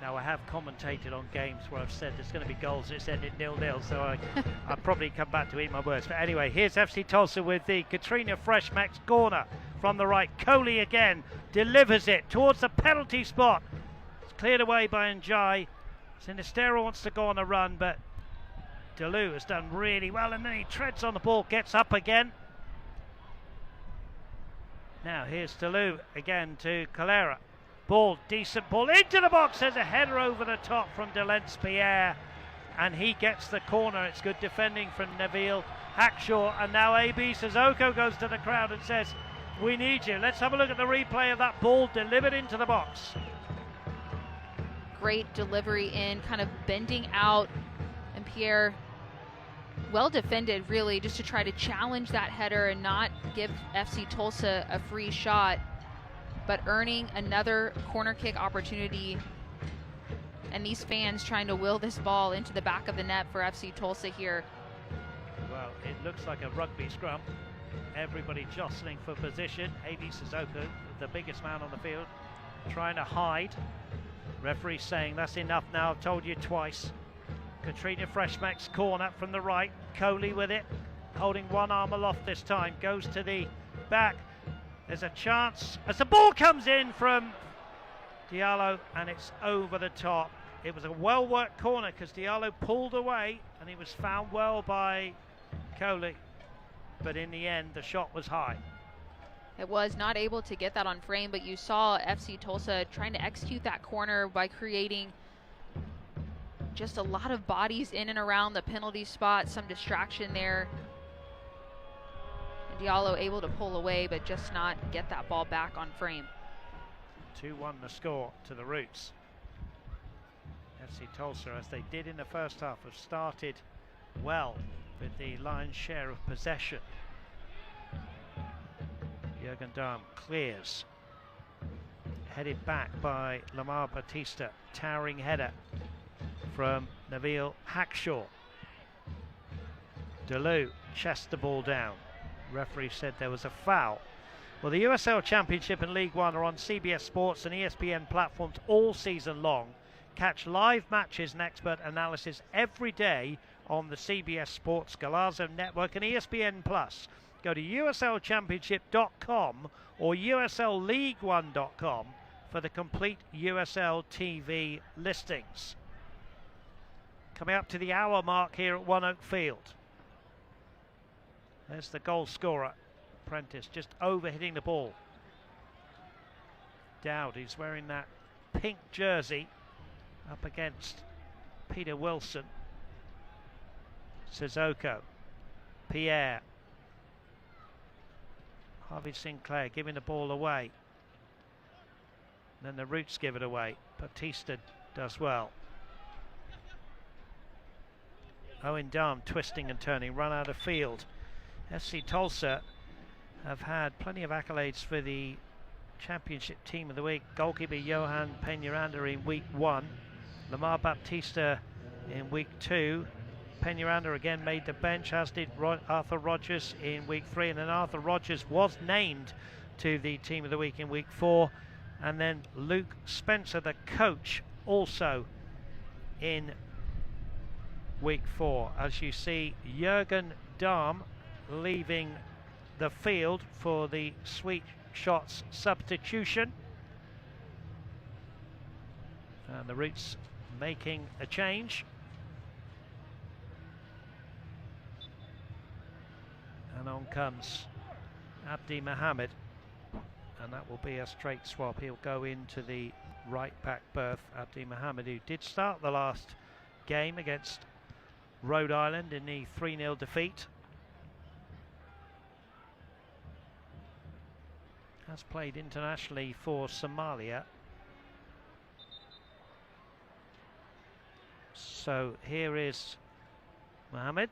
Now, I have commentated on games where I've said there's going to be goals and it's ended 0-0, so I'll probably come back to eat my words. But anyway, here's FC Tulsa with the Katrina Freshmax corner from the right. Coley again delivers it towards the penalty spot. It's cleared away by Njai. Sinistero wants to go on a run, but Deleu has done really well, and then he treads on the ball, gets up again. Now, here's Deleu again to Calera. Ball, decent ball into the box. There's a header over the top from Delence Pierre, and he gets the corner. It's good defending from Neville Hackshaw, and now AB Sissoko goes to the crowd and says, we need you. Let's have a look at the replay of that ball delivered into the box. Great delivery in, kind of bending out, and Pierre well defended really, just to try to challenge that header and not give FC Tulsa a free shot, but earning another corner kick opportunity, and these fans trying to will this ball into the back of the net for FC Tulsa here. Well, it looks like a rugby scrum. Everybody jostling for position. AB Sissoko, the biggest man on the field, trying to hide. Referee saying that's enough now, I've told you twice. Katrina Freshmax corner from the right. Coley with it, holding one arm aloft this time, goes to the back. There's a chance as the ball comes in from Diallo, and it's over the top. It was a well-worked corner because Diallo pulled away, and he was found well by Coley. But in the end, the shot was high. It was not able to get that on frame, but you saw FC Tulsa trying to execute that corner by creating just a lot of bodies in and around the penalty spot, some distraction there. And Diallo able to pull away, but just not get that ball back on frame. 2-1 the score to the Roots. FC Tulsa, as they did in the first half, have started well with the lion's share of possession. Jurgen Dahm clears. Headed back by Lamar Batista. Towering header from Nabil Hackshaw. Deleu chests the ball down. Referee said there was a foul. Well, the USL Championship and League One are on CBS Sports and ESPN platforms all season long. Catch live matches and expert analysis every day on the CBS Sports Galazo Network and ESPN Plus. Go to uslchampionship.com or uslleague1.com for the complete USL TV listings. Coming up to the hour mark here at One Oak Field. There's the goal scorer, Prentice, just over hitting the ball. Dowd, he's wearing that pink jersey up against Peter Wilson. Sissoko, Pierre, Harvey Sinclair giving the ball away. Then the Roots give it away. Batista does well. Owen Dahm twisting and turning, run out of field. FC Tulsa have had plenty of accolades for the Championship Team of the Week. Goalkeeper Johan Peñaranda in week 1. Lamar Baptista in week 2. Peñaranda again made the bench, as did Arthur Rogers in week 3. And then Arthur Rogers was named to the Team of the Week in week 4. And then Luke Spencer, the coach, also in week 4. As you see, Jurgen Dahm leaving the field for the Sweet Shots substitution. And the Roots making a change. And on comes Abdi Mohammed and that will be a straight swap. He'll go into the right back berth. Abdi Mohammed, who did start the last game against Rhode Island in the 3-0 defeat, has played internationally for Somalia. So here is Mohammed.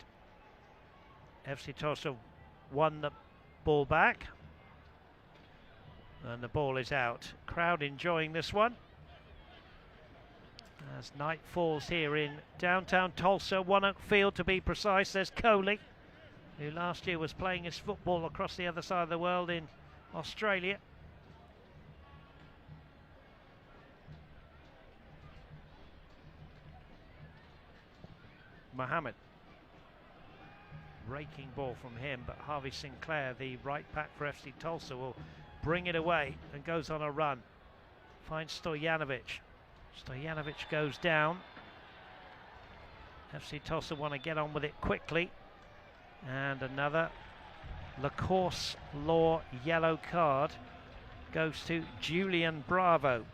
FC Tulsa won the ball back, and the ball is out. Crowd enjoying this one as night falls here in downtown Tulsa, One Oak Field to be precise. There's Coley, who last year was playing his football across the other side of the world in Australia. Mohammed, raking ball from him, but Harvey Sinclair, the right back for FC Tulsa, will bring it away and goes on a run. Finds Stojanovic. Stojanovic goes down. FC Tulsa want to get on with it quickly. And another Lacourse Law yellow card goes to Julian Bravo.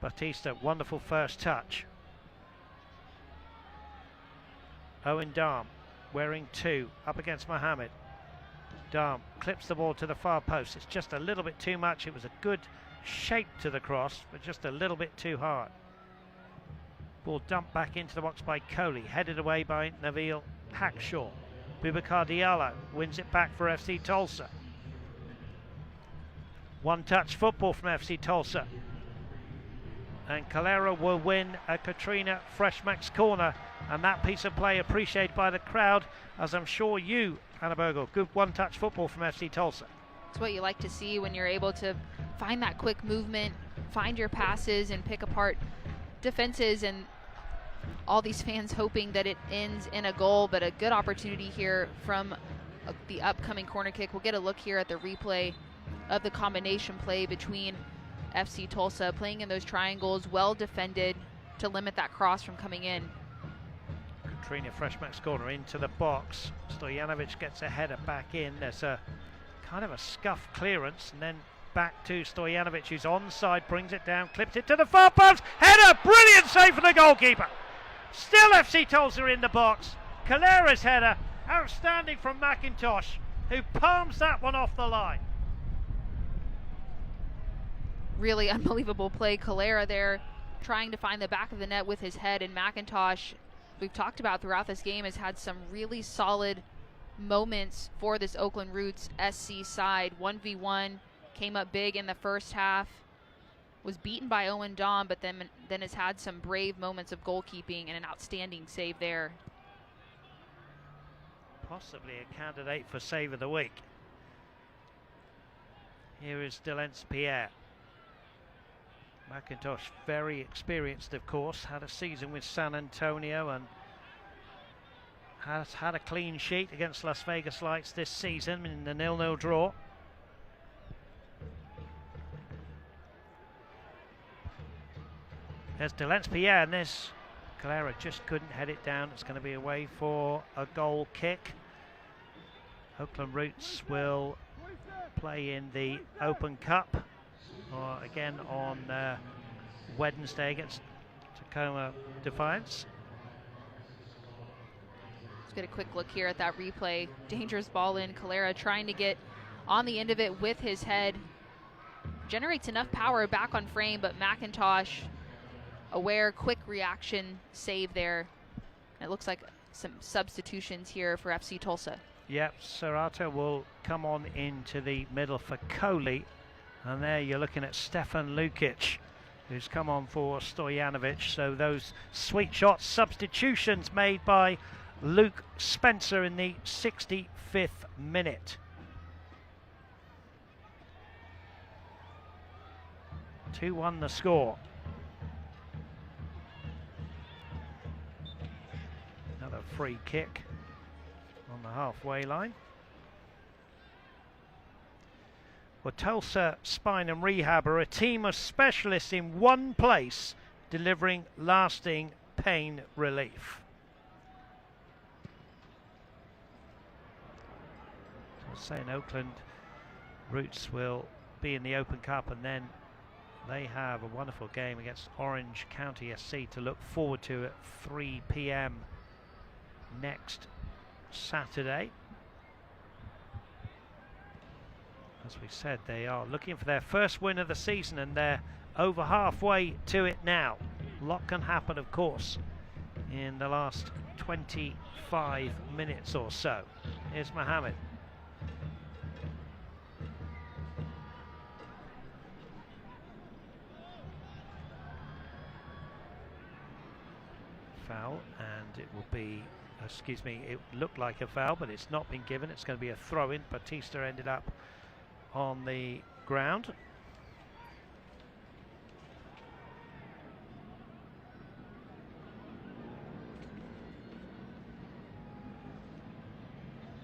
Batista, wonderful first touch. Owen Darm, wearing 2, up against Mohammed. Darm clips the ball to the far post. It's just a little bit too much. It was a good shape to the cross, but just a little bit too hard. Ball dumped back into the box by Coley, headed away by Nabil Hackshaw. Boubacar Diallo wins it back for FC Tulsa. One-touch football from FC Tulsa. And Calera will win a Katrina Freshmax corner, and that piece of play appreciated by the crowd, as I'm sure you, Anna Bogle. Good one-touch football from FC Tulsa. It's what you like to see when you're able to find that quick movement, find your passes, and pick apart defenses, and all these fans hoping that it ends in a goal, but a good opportunity here from the upcoming corner kick. We'll get a look here at the replay of the combination play between FC Tulsa, playing in those triangles, well defended to limit that cross from coming in. Katrina Freshmax corner into the box. Stojanovic gets a header back in. There's a kind of a scuffed clearance, and then back to Stojanovic, who's onside, brings it down, clips it to the far post. Header, brilliant save for the goalkeeper. Still FC Tulsa in the box. Calera's header, outstanding from McIntosh, who palms that one off the line. Really unbelievable play. Calera there trying to find the back of the net with his head, and McIntosh, we've talked about throughout this game, has had some really solid moments for this Oakland Roots SC side. 1v1, came up big in the first half, was beaten by Owen Dahm, but then has had some brave moments of goalkeeping and an outstanding save there. Possibly a candidate for save of the week. Here is Delence Pierre. McIntosh, very experienced, of course, had a season with San Antonio and has had a clean sheet against Las Vegas Lights this season in the 0-0 draw. There's Delence Pierre, and this Calera just couldn't head it down. It's going to be away for a goal kick. Oakland Roots will play in the Open Cup, or again on Wednesday against Tacoma Defiance. Let's get a quick look here at that replay. Dangerous ball in. Calera trying to get on the end of it with his head. Generates enough power back on frame, but McIntosh, aware, quick reaction, save there. It looks like some substitutions here for FC Tulsa. Yep, Serrato will come on into the middle for Coley. And there you're looking at Stefan Lukic, who's come on for Stojanovic. So those sweet shots, substitutions made by Luke Spencer in the 65th minute. 2-1 the score. Another free kick on the halfway line. Well, Tulsa Spine and Rehab are a team of specialists in one place, delivering lasting pain relief. I was saying Oakland Roots will be in the Open Cup, and then they have a wonderful game against Orange County SC to look forward to at 3 p.m. next Saturday. As we said, they are looking for their first win of the season, and they're over halfway to it now. A lot can happen, of course, in the last 25 minutes or so. Here's Mohammed. Foul, and it will be, excuse me, it looked like a foul, but it's not been given. It's going to be a throw-in. Batista ended up on the ground.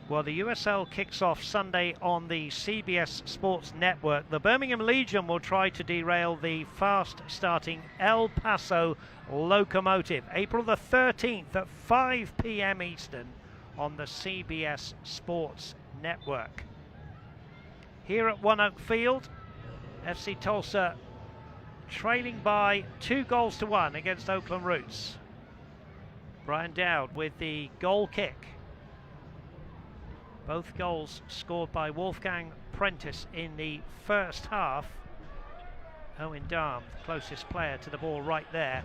Well, the USL kicks off Sunday on the CBS Sports Network. The Birmingham Legion will try to derail the fast-starting El Paso Locomotive. April the 13th at 5 p.m. Eastern on the CBS Sports Network. Here at One Oak Field, FC Tulsa trailing by 2-1 against Oakland Roots. Brian Dowd with the goal kick. Both goals scored by Wolfgang Prentice in the first half. Owen Darm, the closest player to the ball right there,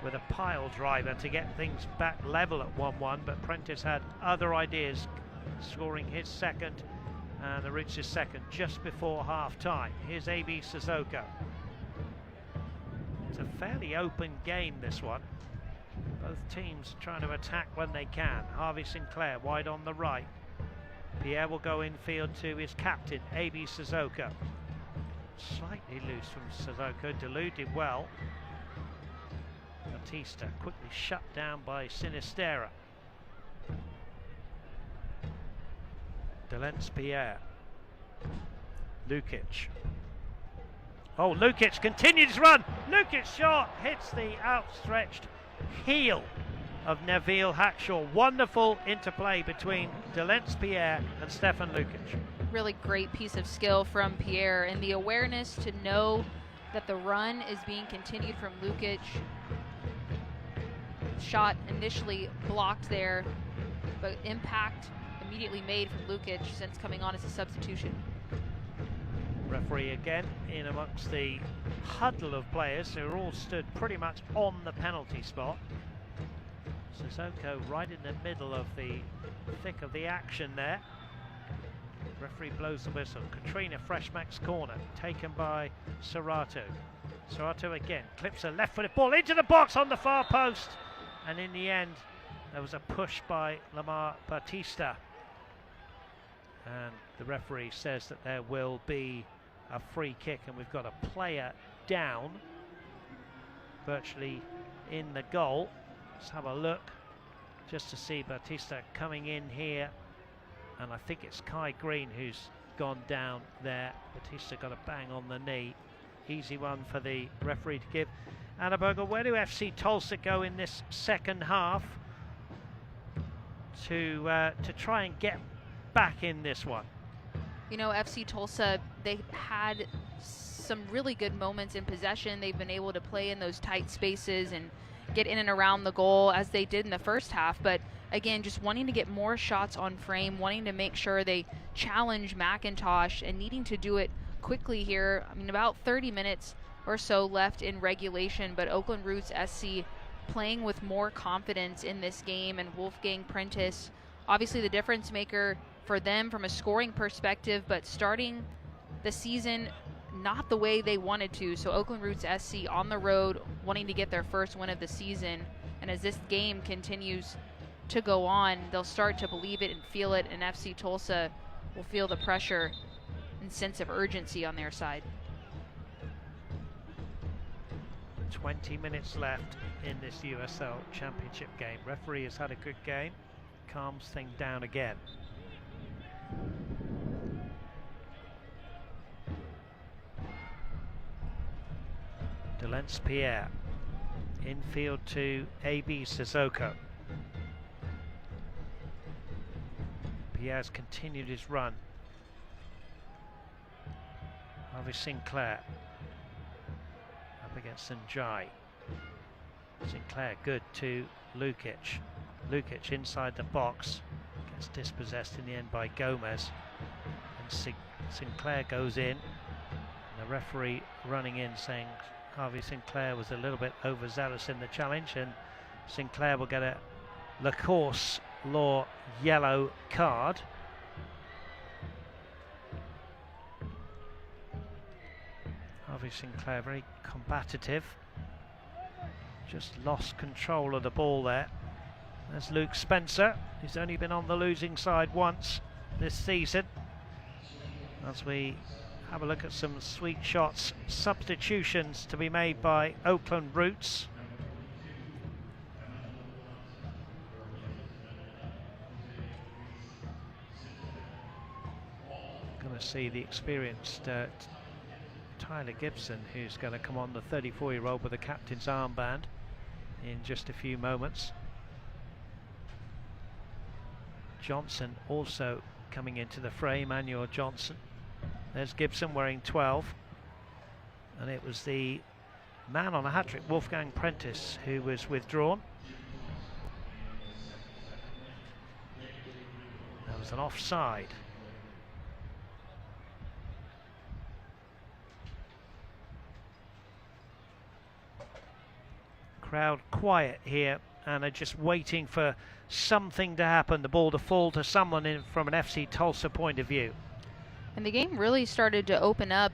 with a pile driver to get things back level at 1-1, but Prentice had other ideas, scoring his second and the Roots' second just before half-time. Here's AB Sissoko. It's a fairly open game, this one. Both teams trying to attack when they can. Harvey Sinclair wide on the right. Pierre will go infield to his captain, AB Sissoko. Slightly loose from Sissoko, deluded well. Batista quickly shut down by Sinistera. Delence Pierre. Lukic. Oh, Lukic continued his run. Lukic's shot hits the outstretched heel of Neville Hackshaw. Wonderful interplay between Delence Pierre and Stefan Lukic. Really great piece of skill from Pierre, and the awareness to know that the run is being continued from Lukic. Shot initially blocked there, but impact immediately made from Lukic since coming on as a substitution. Referee again in amongst the huddle of players who are all stood pretty much on the penalty spot. Sissoko right in the middle of the thick of the action there. Referee blows the whistle. Katrina Freshmack's corner, taken by Serrato. Serrato again, clips a left-footed ball into the box on the far post. And in the end, there was a push by Lamar Batista. And the referee says that there will be a free kick, and we've got a player down, virtually in the goal. Let's have a look just to see Batista coming in here, and I think it's Kai Green who's gone down there. Batista got a bang on the knee. Easy one for the referee to give. Annaberger, where do FC Tulsa go in this second half to try and get back in this one? You know, FC Tulsa, they had some really good moments in possession. They've been able to play in those tight spaces and get in and around the goal as they did in the first half. But again, just wanting to get more shots on frame, wanting to make sure they challenge McIntosh and needing to do it quickly here. I mean, about 30 minutes or so left in regulation, but Oakland Roots SC playing with more confidence in this game, and Wolfgang Prentice, obviously the difference maker for them from a scoring perspective, but starting the season not the way they wanted to. So Oakland Roots SC on the road wanting to get their first win of the season, and as this game continues to go on, they'll start to believe it and feel it, and FC Tulsa will feel the pressure and sense of urgency on their side. 20 minutes left in this USL Championship game. Referee has had a good game, calms things down again. Delence Pierre, infield to AB Sissoko. Pierre's continued his run Harvey Sinclair up against Njai. Sinclair good to Lukic. Lukic inside the box, gets dispossessed in the end by Gomez. And Sinclair goes in. And the referee running in saying Harvey Sinclair was a little bit overzealous in the challenge, and Sinclair will get a Lacourse law yellow card. Harvey Sinclair very combative, just lost control of the ball there. There's Luke Spencer, who's only been on the losing side once this season. As we have a look at some sweet shots, substitutions to be made by Oakland Roots. Going to see the experienced Tyler Gibson, who's going to come on, the 34-year-old with the captain's armband, in just a few moments. Johnson also coming into the fray, Emmanuel Johnson. There's Gibson wearing 12, and it was the man on a hat-trick, Wolfgang Prentice, who was withdrawn. That was an offside. Crowd quiet here and are just waiting for something to happen, the ball to fall to someone in from an FC Tulsa point of view. And the game really started to open up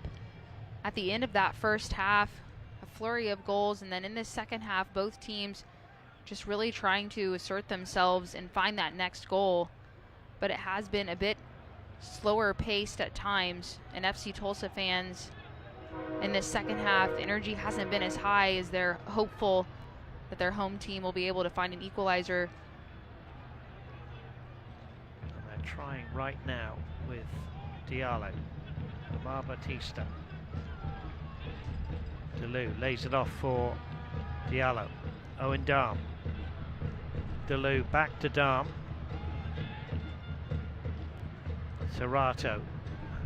at the end of that first half, a flurry of goals, and then in this second half, both teams just really trying to assert themselves and find that next goal. But it has been a bit slower paced at times, and FC Tulsa fans in this second half, energy hasn't been as high as they're hopeful that their home team will be able to find an equalizer. And they're trying right now with Diallo. Lamar Batista. DeLu lays it off for Diallo. Owen Darm. DeLu back to Darm. Serrato.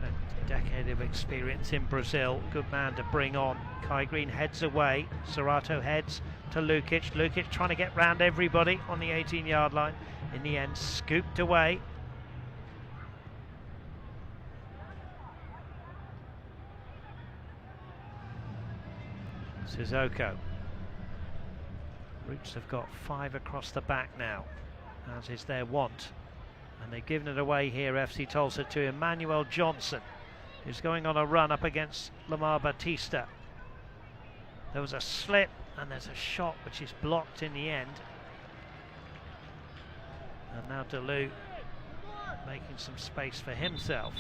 A decade of experience in Brazil. Good man to bring on. Kai Green heads away. Serrato heads to Lukic. Lukic trying to get round everybody on the 18-yard line. In the end, scooped away. Sissoko. Roots have got 5 across the back now, as is their wont. And they've given it away here, FC Tulsa, to Emmanuel Johnson, who's going on a run up against Lamar Batista. There was a slip, and there's a shot which is blocked in the end. And now DeLu making some space for himself.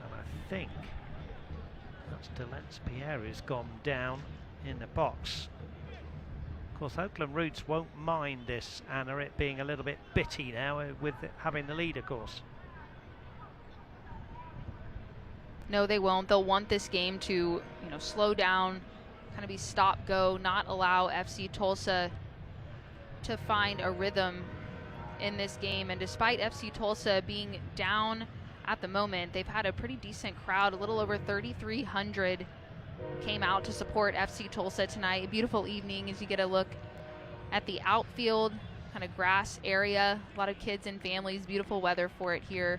And I think that's Delence Pierre who's gone down in the box. Of course, Oakland Roots won't mind this, Anna, it being a little bit bitty now with having the lead, of course. No, they won't. They'll want this game to, slow down, kind of be stop-go, not allow FC Tulsa to find a rhythm in this game. And despite FC Tulsa being down at the moment, they've had a pretty decent crowd. A little over 3,300 came out to support FC Tulsa tonight. A beautiful evening as you get a look at the outfield, kind of grass area. A lot of kids and families. Beautiful weather for it here.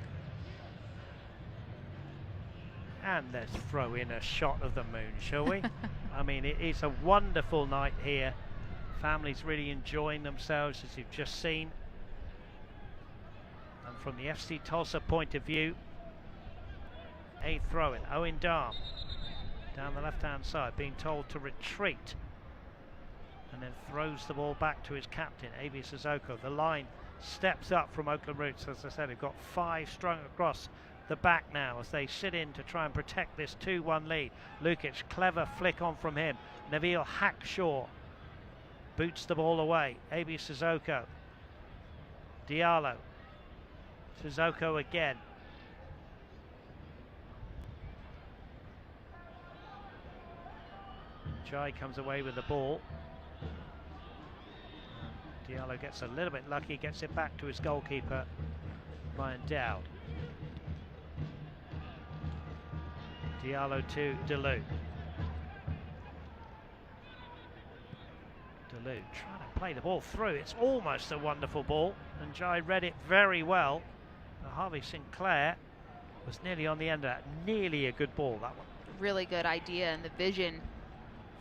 And let's throw in a shot of the moon, shall we? I mean, it is a wonderful night here. Families really enjoying themselves, as you've just seen. And from the FC Tulsa point of view, a throw-in. Owen Darm down the left-hand side, being told to retreat. And then throws the ball back to his captain, A.B. Sissoko. The line steps up from Oakland Roots. As I said, they've got 5 strung across the back now as they sit in to try and protect this 2-1 lead. Lukic, clever flick on from him. Nabil Hackshaw boots the ball away. A.B. Sissoko. Diallo. Sissoko again. Jai comes away with the ball. Diallo gets a little bit lucky, gets it back to his goalkeeper, Ryan Dowd. Diallo to Deleu. Deleu trying to play the ball through. It's almost a wonderful ball, and Jai read it very well. But Harvey Sinclair was nearly on the end of that. Nearly a good ball, that one. Really good idea, and the vision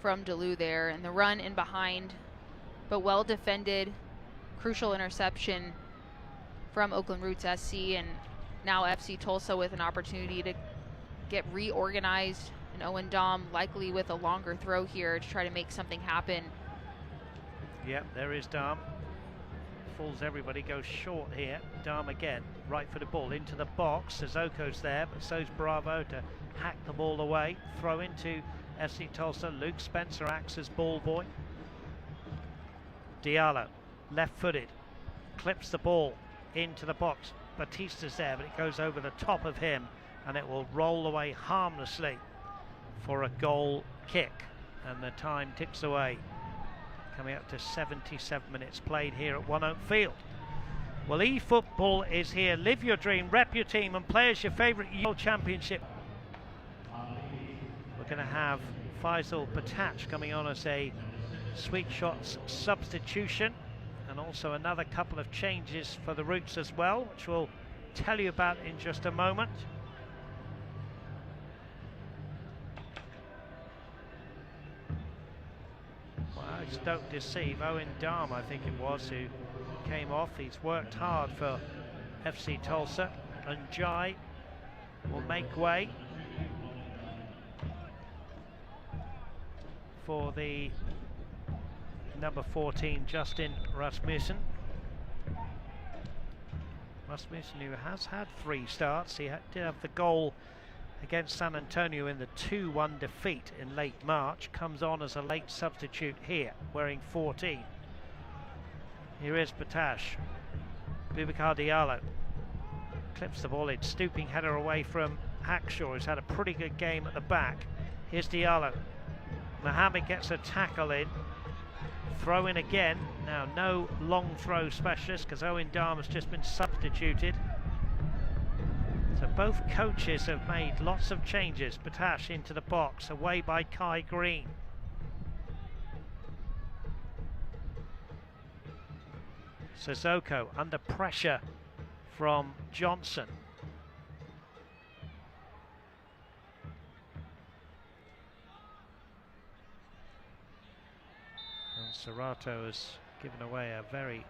from Deleu there, and the run in behind, but well defended. Crucial interception from Oakland Roots SC, and now FC Tulsa with an opportunity to get reorganized, and Owen Dom likely with a longer throw here to try to make something happen. Yep, there is Dom. Fools everybody, goes short here. Dom again, right for the ball, into the box. Sizoko's there, but so's Bravo to hack the ball away. Throw into FC Tulsa. Luke Spencer acts as ball boy. Diallo, left-footed, clips the ball into the box. Batista's there, but it goes over the top of him, and it will roll away harmlessly for a goal kick. And the time ticks away, coming up to 77 minutes played here at One Oak Field. Well, eFootball is here. Live your dream, rep your team, and play as your favourite USL Championship. We're going to have Faisal Batach coming on as a Sweet Shots substitution, and also another couple of changes for the Roots as well, which we'll tell you about in just a moment. Don't deceive. Owen Dam, I think it was, who came off. He's worked hard for FC Tulsa, and Jai will make way for the number 14, Justin Rasmussen. Rasmussen, who has had 3 starts. He did have the goal against San Antonio in the 2-1 defeat in late March, comes on as a late substitute here, wearing 14. Here is Batach. Boubacar Diallo clips the ball in, stooping header away from Hackshaw, who's had a pretty good game at the back. Here's Diallo. Mohamed gets a tackle in. Throw in again. Now no long throw specialist because Owen Dam has just been substituted. So both coaches have made lots of changes. Batach into the box, away by Kai Green. Sissoko under pressure from Johnson. And Serato has given away a very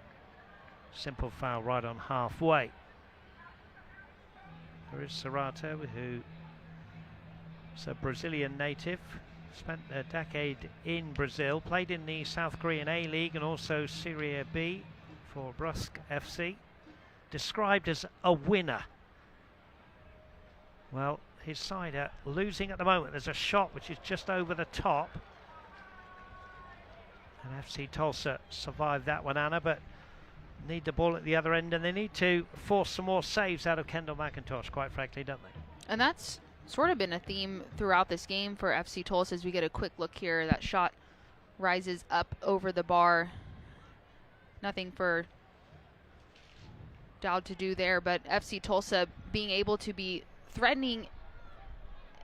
simple foul right on halfway. There is Serato, who is a Brazilian native, spent a decade in Brazil, played in the South Korean A-League and also Serie B for Brusque FC. Described as a winner. Well, his side are losing at the moment. There's a shot which is just over the top. And FC Tulsa survived that one, Anna, but need the ball at the other end, and they need to force some more saves out of Kendall McIntosh, quite frankly, don't they? And that's sort of been a theme throughout this game for FC Tulsa. As we get a quick look here, that shot rises up over the bar. Nothing for Dowd to do there, but FC Tulsa being able to be threatening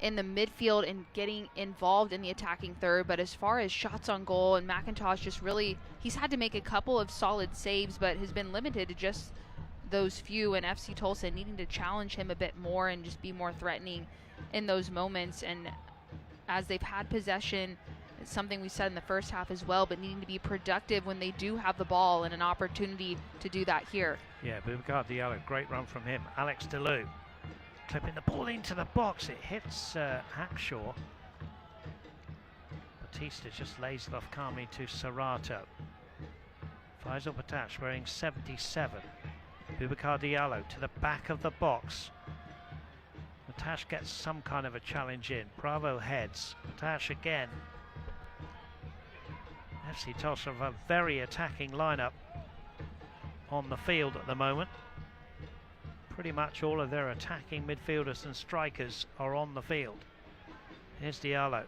in the midfield and getting involved in the attacking third. But as far as shots on goal, and McIntosh just really, he's had to make a couple of solid saves, but has been limited to just those few, and FC Tulsa needing to challenge him a bit more and just be more threatening in those moments. And as they've had possession, it's something we said in the first half as well, but needing to be productive when they do have the ball, and an opportunity to do that here. Yeah, Boubacar Diallo, great run from him. Alex Deleu clipping the ball into the box. It hits Hackshaw. Batista just lays it off calmly to Serato. Faisal Batach wearing 77. Boubacar Diallo to the back of the box. Batach gets some kind of a challenge in. Bravo heads. Batach again. FC Tulsa have a very attacking lineup on the field at the moment. Pretty much all of their attacking midfielders and strikers are on the field. Here's Diallo.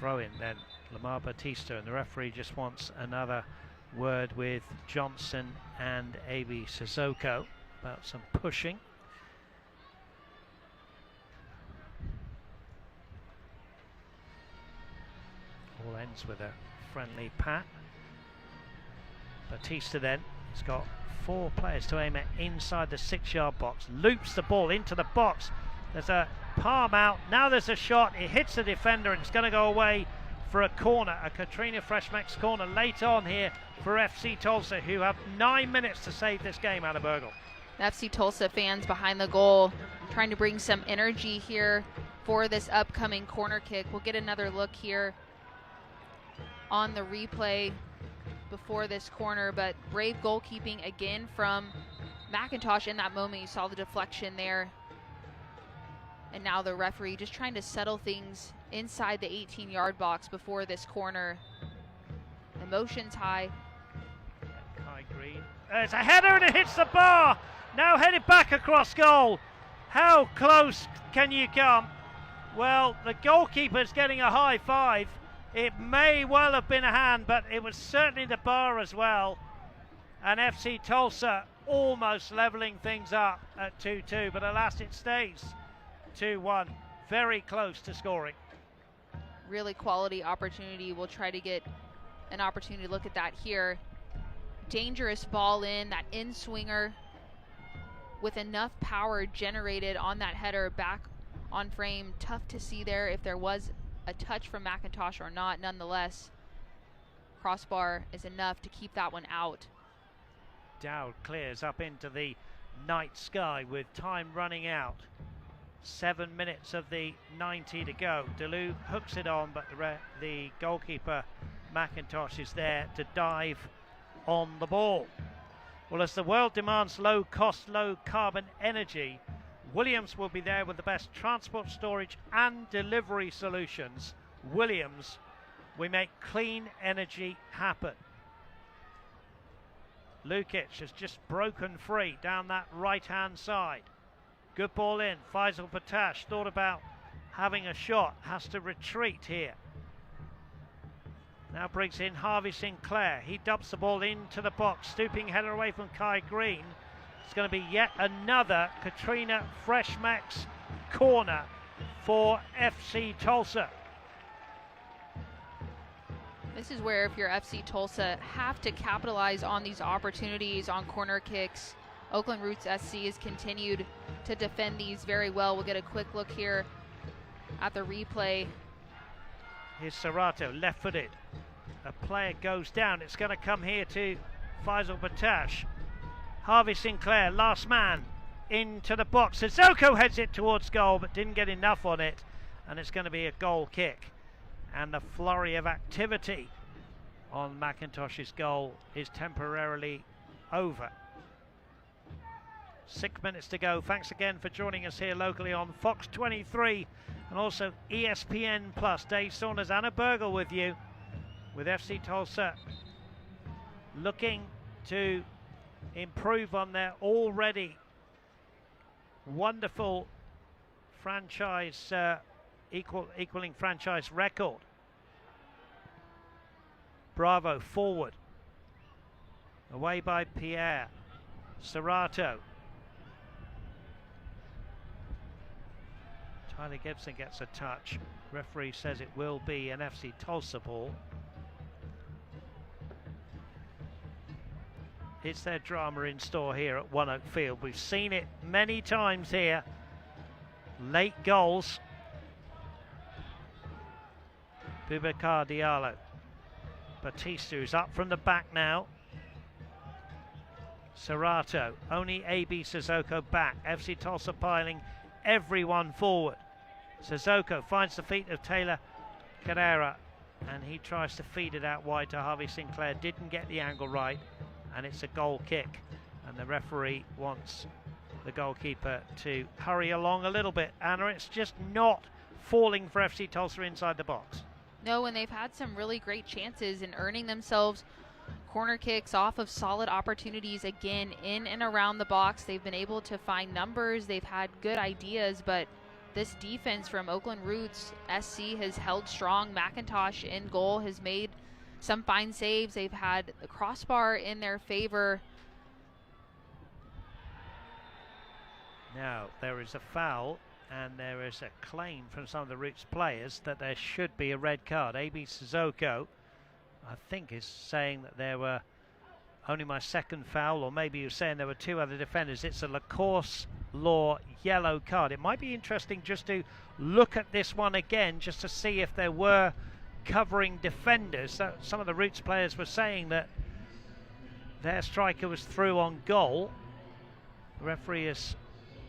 throw in then. Lamar Batista, and the referee just wants another word with Johnson and A.B. Sissoko about some pushing. All ends with a friendly pat. Batista then, he's got 4 players to aim at inside the 6-yard box, loops the ball into the box. There's a palm out, now there's a shot, it hits the defender and it's going to go away for a corner, a Katrina Freshmax corner late on here for FC Tulsa, who have 9 minutes to save this game out of Burgle. FC Tulsa fans behind the goal trying to bring some energy here for this upcoming corner kick. We'll get another look here on the replay before this corner, but brave goalkeeping again from McIntosh. In that moment you saw the deflection there, and now the referee just trying to settle things inside the 18-yard box before this corner. Emotions high. Kai Green, there's a header and it hits the bar, now headed back across goal. How close can you come? Well, the goalkeeper's getting a high five. It may well have been a hand, but it was certainly the bar as well. And FC Tulsa almost levelling things up at 2-2, but alas it stays 2-1. Very close to scoring. Really quality opportunity. We'll try to get an opportunity to look at that here. Dangerous ball in, that in-swinger with enough power generated on that header back on frame. Tough to see there if there was a touch from McIntosh or not. Nonetheless, crossbar is enough to keep that one out. Dowd clears up into the night sky with time running out. 7 minutes of the 90 to go. DeLu hooks it on, but the goalkeeper McIntosh is there to dive on the ball. Well, as the world demands low cost, low carbon energy, Williams will be there with the best transport, storage and delivery solutions. Williams, we make clean energy happen. Lukic has just broken free down that right-hand side. Good ball in. Faisal Batash thought about having a shot, has to retreat here. Now brings in Harvey Sinclair. He dumps the ball into the box. Stooping header away from Kai Green. It's going to be yet another Katrina Freshmax corner for FC Tulsa. This is where, if you're FC Tulsa, have to capitalize on these opportunities on corner kicks. Oakland Roots SC has continued to defend these very well. We'll get a quick look here at the replay. Here's Serrato, left-footed. A player goes down. It's going to come here to Faisal Batash. Harvey Sinclair, last man, into the box. Sissoko heads it towards goal, but didn't get enough on it. And it's going to be a goal kick. And the flurry of activity on McIntosh's goal is temporarily over. 6 minutes to go. Thanks again for joining us here locally on Fox 23 and also ESPN Plus. Dave Saunders, Anna Burgle with you, with FC Tulsa looking to improve on their already wonderful franchise equaling franchise record. Bravo forward, away by Pierre. Serrato. Tyler Gibson gets a touch. Referee says it will be an FC Tulsa ball. It's their drama in store here at One Oak Field. We've seen it many times here. Late goals. Boubacar Diallo. Batista is up from the back now. Serrato, only A.B. Sissoko back. FC Tulsa piling everyone forward. Sissoko finds the feet of Taylor Carrera and he tries to feed it out wide to Harvey Sinclair. Didn't get the angle right, and it's a goal kick. And the referee wants the goalkeeper to hurry along a little bit. Anna, it's just not falling for FC Tulsa inside the box. No, and they've had some really great chances in earning themselves corner kicks off of solid opportunities again in and around the box. They've been able to find numbers. They've had good ideas, but this defense from Oakland Roots SC has held strong. McIntosh in goal has made some fine saves. They've had the crossbar in their favor. Now, there is a foul, and there is a claim from some of the Roots players that there should be a red card. A.B. Sissoko, I think, is saying that there were only my second foul, or maybe you're saying there were two other defenders. It's a Lacourse Law yellow card. It might be interesting just to look at this one again, just to see if there were covering defenders. So some of the Roots players were saying that their striker was through on goal. The referee has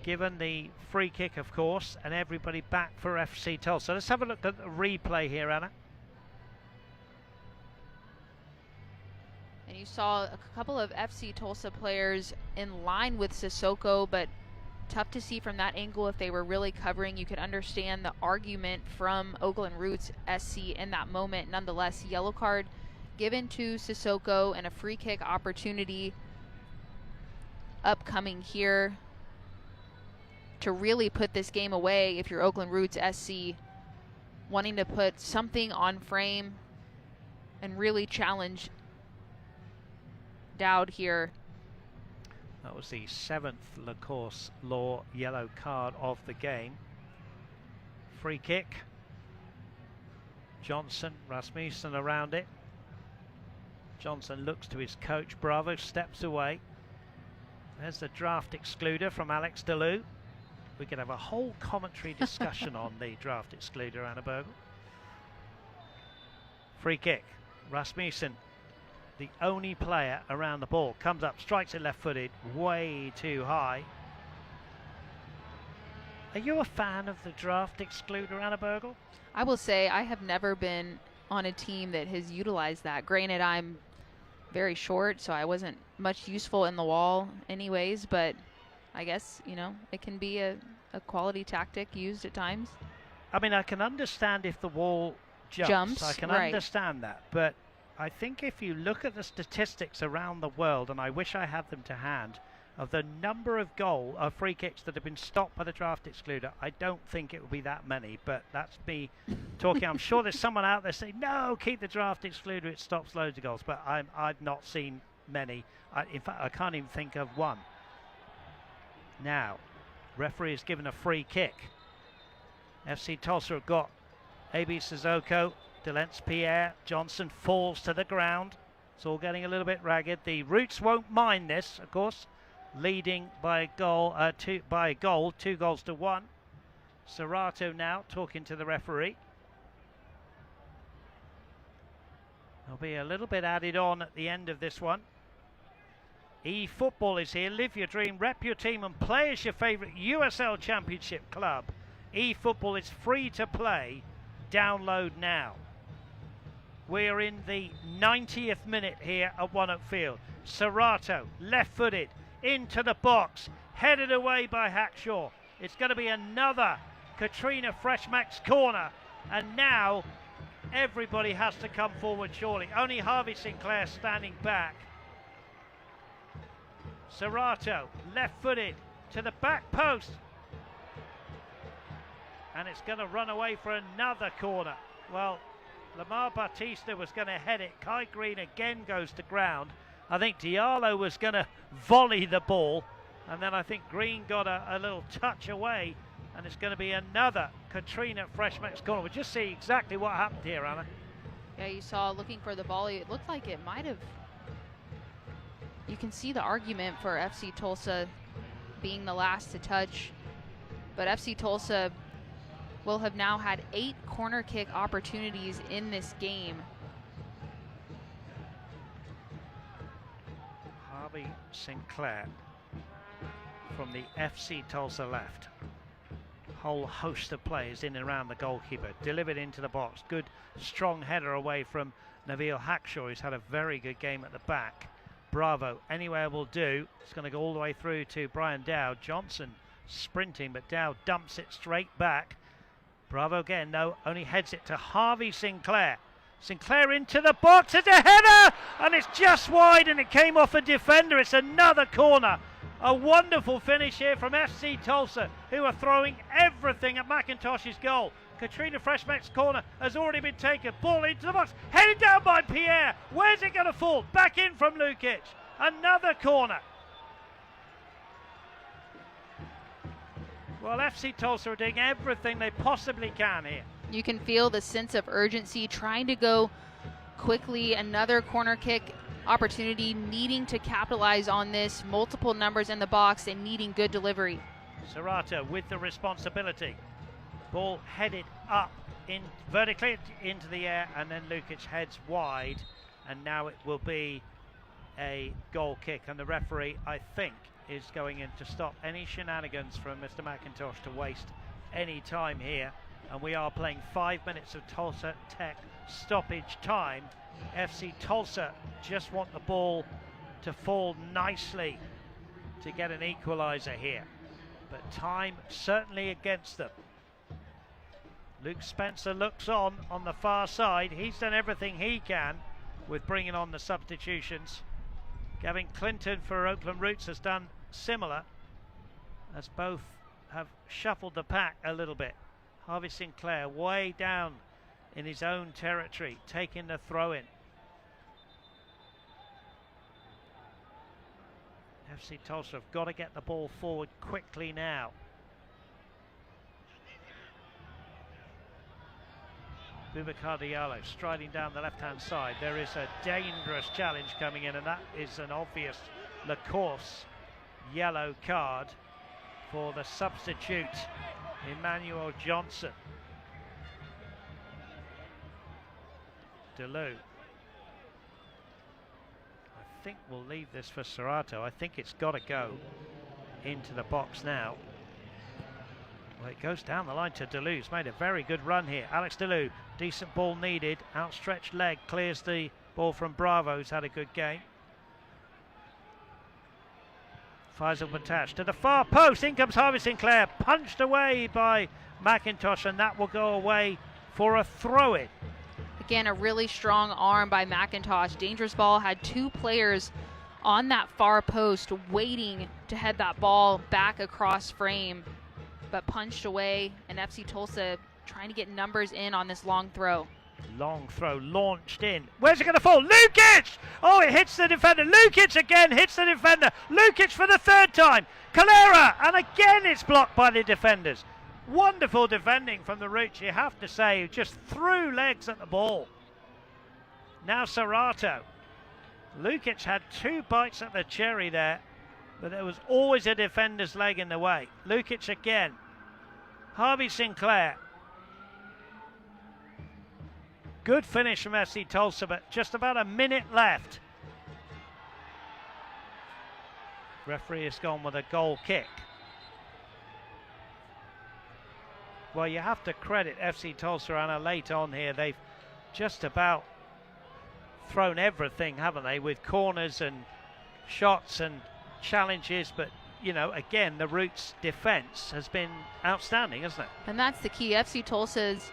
given the free kick, of course, and everybody back for FC Tulsa. Let's have a look at the replay here, Anna. And you saw a couple of FC Tulsa players in line with Sissoko, but tough to see from that angle if they were really covering. You could understand the argument from Oakland Roots SC in that moment. Nonetheless, yellow card given to Sissoko and a free kick opportunity upcoming here to really put this game away if you're Oakland Roots SC, wanting to put something on frame and really challenge Dowd here. That was the 7th Lacourse Law yellow card of the game. Free kick. Johnson, Rasmussen around it. Johnson looks to his coach. Bravo steps away. There's the draft excluder from Alex DeLu. We could have a whole commentary discussion on the draft excluder, Anna Bogle. Free kick. Rasmussen, the only player around the ball, comes up, strikes it left-footed, way too high. Are you a fan of the draft excluder, Anna Bogle? I will say I have never been on a team that has utilized that. Granted, I'm very short, so I wasn't much useful in the wall anyways, but I guess, you know, it can be a quality tactic used at times. I mean, I can understand if the wall jumps. I can understand that, but I think if you look at the statistics around the world, and I wish I had them to hand, of the number of free kicks that have been stopped by the draft excluder, I don't think it would be that many, but that's me talking. I'm sure there's someone out there saying, no, keep the draft excluder, it stops loads of goals, but I've not seen many. In fact, I can't even think of one. Now, referee has given a free kick. FC Tulsa have got A.B. Sissoko, Delence Pierre, Johnson falls to the ground. It's all getting a little bit ragged. The Roots won't mind this, of course, leading by a goal, 2-1. Serrato now talking to the referee. There'll be a little bit added on at the end of this one. eFootball is here. Live your dream, rep your team, and play as your favourite USL Championship club. eFootball is free to play. Download now. We're in the 90th minute here at One Oak Field. Serrato, left-footed, into the box, headed away by Hackshaw. It's going to be another Katrina Freshmax corner, and now everybody has to come forward surely. Only Harvey Sinclair standing back. Serrato, left-footed, to the back post. And it's going to run away for another corner. Well, Lamar Batista was going to head it. Kai Green again goes to ground. I think Diallo was going to volley the ball. And then I think Green got a little touch away. And it's going to be another Katrina Freshmax corner. We'll just see exactly what happened here, Anna. Yeah, you saw looking for the volley. It looked like it might have... You can see the argument for FC Tulsa being the last to touch. But FC Tulsa will have now had 8 corner kick opportunities in this game. Harvey Sinclair from the FC Tulsa left. Whole host of players in and around the goalkeeper. Delivered into the box. Good strong header away from Nabil Hackshaw, who's had a very good game at the back. Bravo, anywhere will do. It's going to go all the way through to Brian Dowd. Johnson sprinting, but Dowd dumps it straight back. Bravo again, no, only heads it to Harvey Sinclair. Sinclair into the box, it's a header! And it's just wide and it came off a defender. It's another corner. A wonderful finish here from FC Tulsa, who are throwing everything at McIntosh's goal. Katrina Freshmack's corner has already been taken. Ball into the box, headed down by Pierre. Where's it going to fall? Back in from Lukic. Another corner. Well, FC Tulsa are doing everything they possibly can here. You can feel the sense of urgency, trying to go quickly. Another corner kick opportunity, needing to capitalize on this. Multiple numbers in the box and needing good delivery. Serrato with the responsibility. Ball headed up in vertically into the air, and then Lukic heads wide, and now it will be a goal kick, and the referee, I think, is going in to stop any shenanigans from Mr. McIntosh to waste any time here. And we are playing 5 minutes of Tulsa Tech stoppage time. FC Tulsa just want the ball to fall nicely to get an equalizer here, but time certainly against them. Luke Spencer looks on the far side. He's done everything he can with bringing on the substitutions. Gavin Clinton for Oakland Roots has done similar, as both have shuffled the pack a little bit. Harvey Sinclair way down in his own territory, taking the throw-in. FC Tulsa have got to get the ball forward quickly now. Boubacar Diallo striding down the left-hand side. There is a dangerous challenge coming in, and that is an obvious Lacourse yellow card for the substitute, Emmanuel Johnson. DeLu. I think we'll leave this for Serrato. I think it's got to go into the box now. Well, it goes down the line to DeLu. He's made a very good run here. Alex DeLu, decent ball needed. Outstretched leg clears the ball from Bravo, who's had a good game. Faisal Batash to the far post. In comes Harvey Sinclair. Punched away by McIntosh, and that will go away for a throw-in. Again, a really strong arm by McIntosh. Dangerous ball, had two players on that far post waiting to head that ball back across frame, but punched away, and FC Tulsa trying to get numbers in on this long throw. Long throw launched in. Where's it going to fall? Lukic! Oh, it hits the defender. Lukic again hits the defender. Lukic for the third time. Calera, and again it's blocked by the defenders. Wonderful defending from the Roots, you have to say. Just threw legs at the ball. Now Serrato. Lukic had two bites at the cherry there, but there was always a defender's leg in the way. Lukic again. Harvey Sinclair. Good finish from FC Tulsa, but just about a minute left. Referee has gone with a goal kick. Well, you have to credit FC Tulsa, Anna, late on here. They've just about thrown everything, haven't they, with corners and shots and challenges, but you know, again, the Roots defense has been outstanding, hasn't it? And that's the key. FC Tulsa's,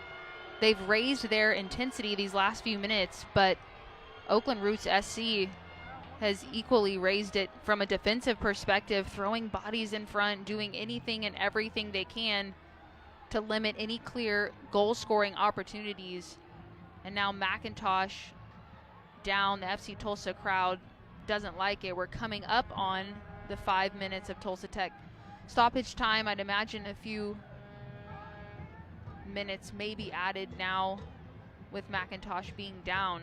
they've raised their intensity these last few minutes, but Oakland Roots SC has equally raised it from a defensive perspective, throwing bodies in front, doing anything and everything they can to limit any clear goal-scoring opportunities. And now McIntosh down, the FC Tulsa crowd doesn't like it. We're coming up on the 5 minutes of Tulsa Tech stoppage time. I'd imagine a few minutes may be added now with McIntosh being down,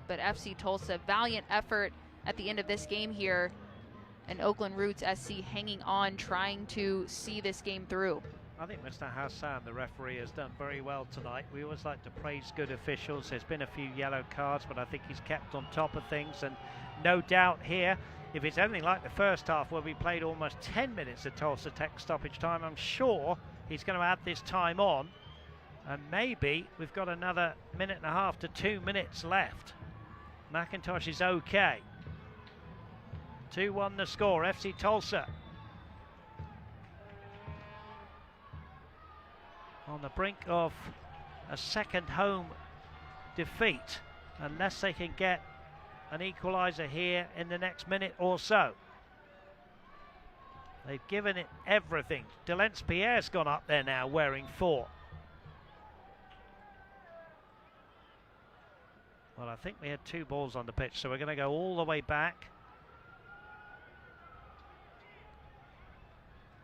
but FC Tulsa, valiant effort at the end of this game here, and Oakland Roots SC hanging on, trying to see this game through. I think Mr. Hassan, the referee, has done very well tonight. We always like to praise good officials. There's been a few yellow cards, but I think he's kept on top of things, and no doubt here, if it's anything like the first half where we played almost 10 minutes of Tulsa Tech stoppage time, I'm sure he's going to add this time on, and maybe we've got another minute and a half to 2 minutes left. McIntosh is okay. 2-1 the score, FC Tulsa on the brink of a second home defeat, unless they can get an equalizer here in the next minute or so. They've given it everything. Delence Pierre's gone up there now wearing 4. Well, I think we had 2 balls on the pitch, so we're going to go all the way back.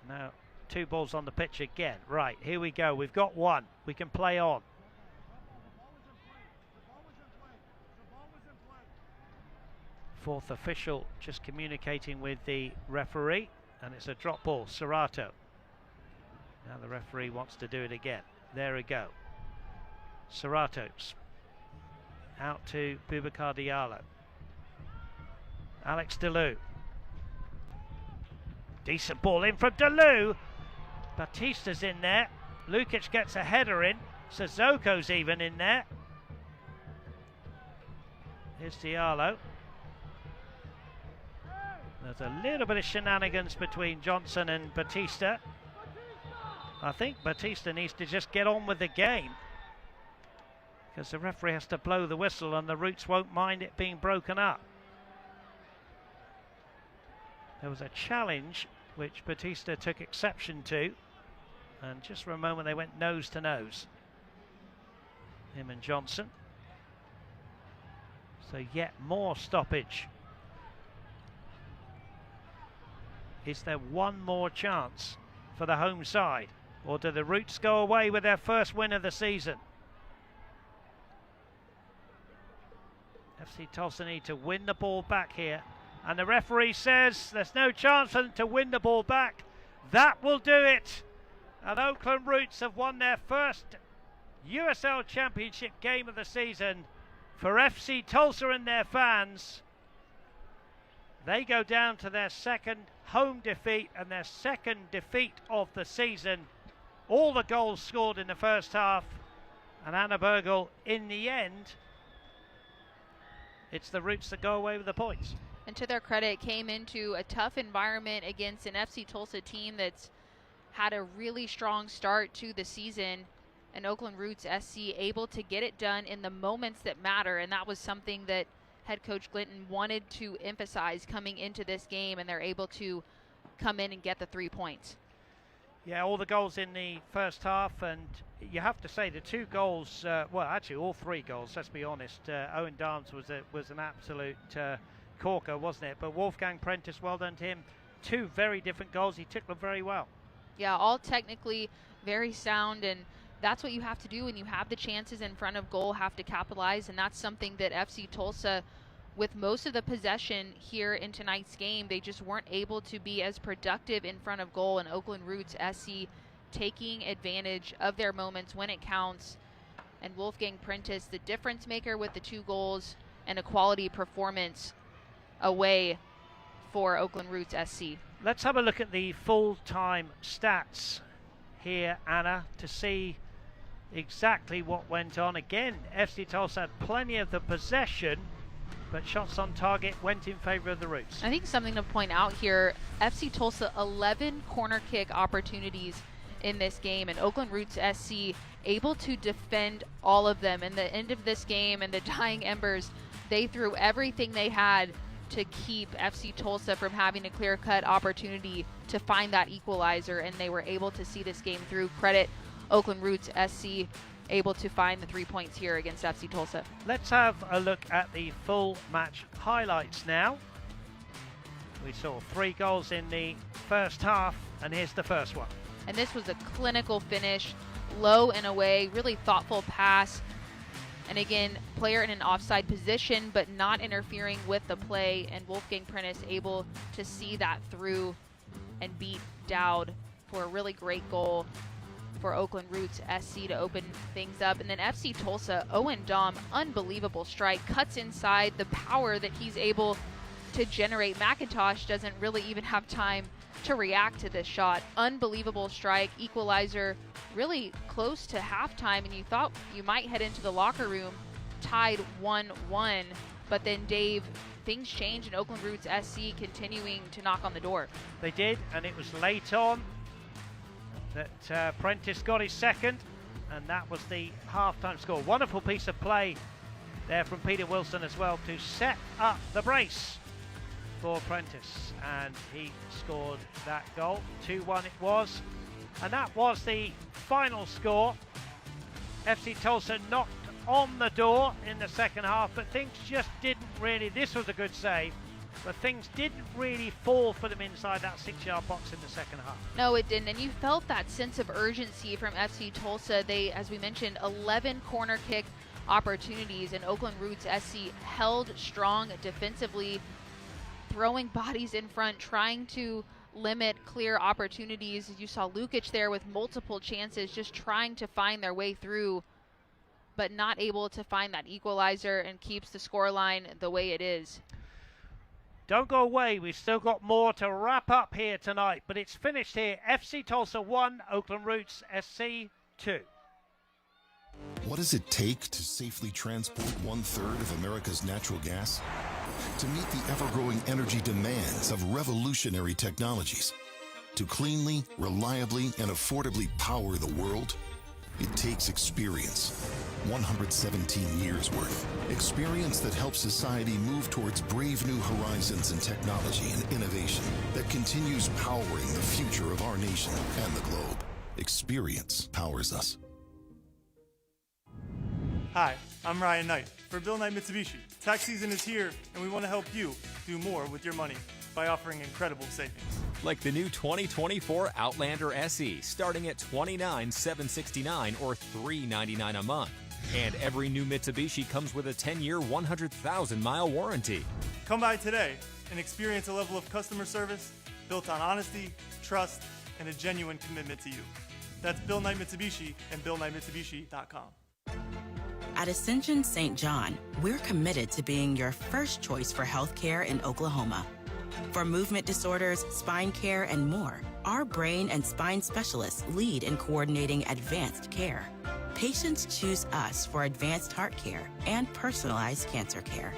Now, 2 balls on the pitch again. Right, here we go. We've got 1. We can play on. Fourth official just communicating with the referee, and it's a drop ball. Serato. Now the referee wants to do it again. There we go. Serato's out to Boubacar Diallo. Alex Delou. Decent ball in from Delou. Batista's in there. Lukic gets a header in. Sissoko's even in there. Here's Diallo. There's a little bit of shenanigans between Johnson and Batista. I think Batista needs to just get on with the game, because the referee has to blow the whistle and the Roots won't mind it being broken up. There was a challenge which Batista took exception to, and just for a moment they went nose to nose, him and Johnson. So yet more stoppage. Is there one more chance for the home side, or do the Roots go away with their first win of the season? FC Tulsa need to win the ball back here, and the referee says there's no chance for them to win the ball back. That will do it, and Oakland Roots have won their first USL Championship game of the season. For FC Tulsa and their fans, they go down to their second home defeat and their second defeat of the season. All the goals scored in the first half, and Anna Bergel, in the end, it's the Roots that go away with the points. And to their credit, came into a tough environment against an FC Tulsa team that's had a really strong start to the season, and Oakland Roots SC able to get it done in the moments that matter, and that was something that head coach Clinton wanted to emphasize coming into this game, and they're able to come in and get the 3 points. Yeah, all the goals in the first half, and you have to say the 2 goals, well, actually all 3 goals, let's be honest. Owen Darms was an absolute corker, wasn't it? But Wolfgang Prentice, well done to him. 2 very different goals. He took them very well. Yeah, all technically very sound, and that's what you have to do when you have the chances in front of goal, have to capitalize, and that's something that FC Tulsa, with most of the possession here in tonight's game, they just weren't able to be as productive in front of goal, and Oakland Roots SC taking advantage of their moments when it counts, and Wolfgang Prentice, the difference maker with the 2 goals and a quality performance away for Oakland Roots SC. Let's have a look at the full-time stats here, Anna, to see exactly what went on. Again, FC Tulsa had plenty of the possession, but shots on target went in favor of the Roots. I think something to point out here, FC Tulsa 11 corner kick opportunities in this game, and Oakland Roots SC able to defend all of them. In the end of this game, and the dying embers, they threw everything they had to keep FC Tulsa from having a clear-cut opportunity to find that equalizer, and they were able to see this game through. Credit Oakland Roots SC, able to find the 3 points here against FC Tulsa. Let's have a look at the full match highlights now. We saw 3 goals in the first half, and here's the first one. And this was a clinical finish, low and away, really thoughtful pass. And again, player in an offside position, but not interfering with the play, and Wolfgang Prentice able to see that through and beat Dowd for a really great goal for Oakland Roots SC to open things up. And then FC Tulsa, Owen Dom, unbelievable strike, cuts inside, the power that he's able to generate. McIntosh doesn't really even have time to react to this shot. Unbelievable strike, equalizer, really close to halftime, and you thought you might head into the locker room tied 1-1, but then Dave, things changed, and Oakland Roots SC continuing to knock on the door. They did, and it was late on that Prentice got his second, and that was the halftime score. Wonderful piece of play there from Peter Wilson as well to set up the brace for Prentice, and he scored that goal. 2-1 it was, and that was the final score. FC Tulsa knocked on the door in the second half, but things just didn't really, this was a good save, but things didn't really fall for them inside that 6-yard box in the second half. No, it didn't, and you felt that sense of urgency from FC Tulsa. They, as we mentioned, 11 corner kick opportunities, and Oakland Roots SC held strong defensively, throwing bodies in front, trying to limit clear opportunities. You saw Lukic there with multiple chances, just trying to find their way through, but not able to find that equalizer, and keeps the scoreline the way it is. Don't go away, we've still got more to wrap up here tonight, but it's finished here. FC Tulsa 1, Oakland Roots SC 2. What does it take to safely transport 1/3 of America's natural gas? To meet the ever-growing energy demands of revolutionary technologies, to cleanly, reliably, and affordably power the world, it takes experience. 117 years worth. Experience that helps society move towards brave new horizons in technology and innovation that continues powering the future of our nation and the globe. Experience powers us. Hi, I'm Ryan Knight for Bill Knight Mitsubishi. Tax season is here, and we want to help you do more with your money by offering incredible savings. Like the new 2024 Outlander SE, starting at $29,769 or $399 a month. And every new Mitsubishi comes with a 10-year, 100,000-mile warranty. Come by today and experience a level of customer service built on honesty, trust, and a genuine commitment to you. That's Bill Knight Mitsubishi and BillKnightMitsubishi.com. At Ascension St. John, we're committed to being your first choice for healthcare in Oklahoma. For movement disorders, spine care, and more, our brain and spine specialists lead in coordinating advanced care. Patients choose us for advanced heart care and personalized cancer care.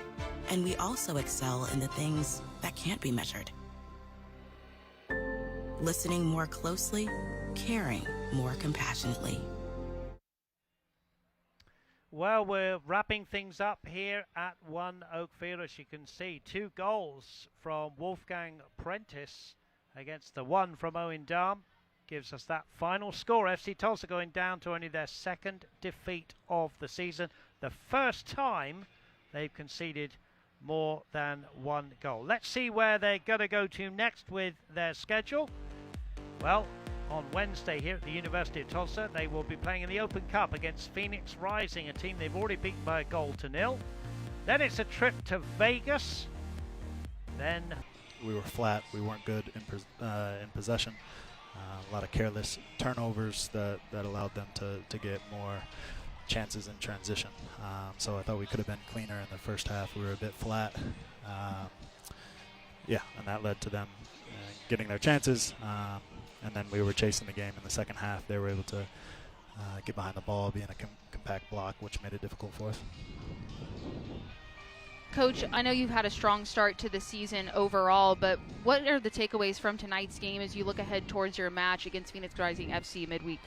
And we also excel in the things that can't be measured. Listening more closely, caring more compassionately. Well, we're wrapping things up here at One Oakfield. As you can see, 2 goals from Wolfgang Prentice against the 1 from Owen Dahm. Gives us that final score. FC Tulsa going down to only their 2nd defeat of the season. The first time they've conceded more than 1 goal. Let's see where they're going to go to next with their schedule. Well, on Wednesday here at the University of Tulsa, they will be playing in the Open Cup against Phoenix Rising, a team they've already beaten by 1-0. Then it's a trip to Vegas. Then we were flat. We weren't good in possession. A lot of careless turnovers that allowed them to get more chances in transition. So I thought we could have been cleaner in the first half. We were a bit flat. And that led to them getting their chances. And then we were chasing the game in the second half. They were able to get behind the ball, be in a compact block, which made it difficult for us. Coach, I know you've had a strong start to the season overall, but what are the takeaways from tonight's game as you look ahead towards your match against Phoenix Rising FC midweek?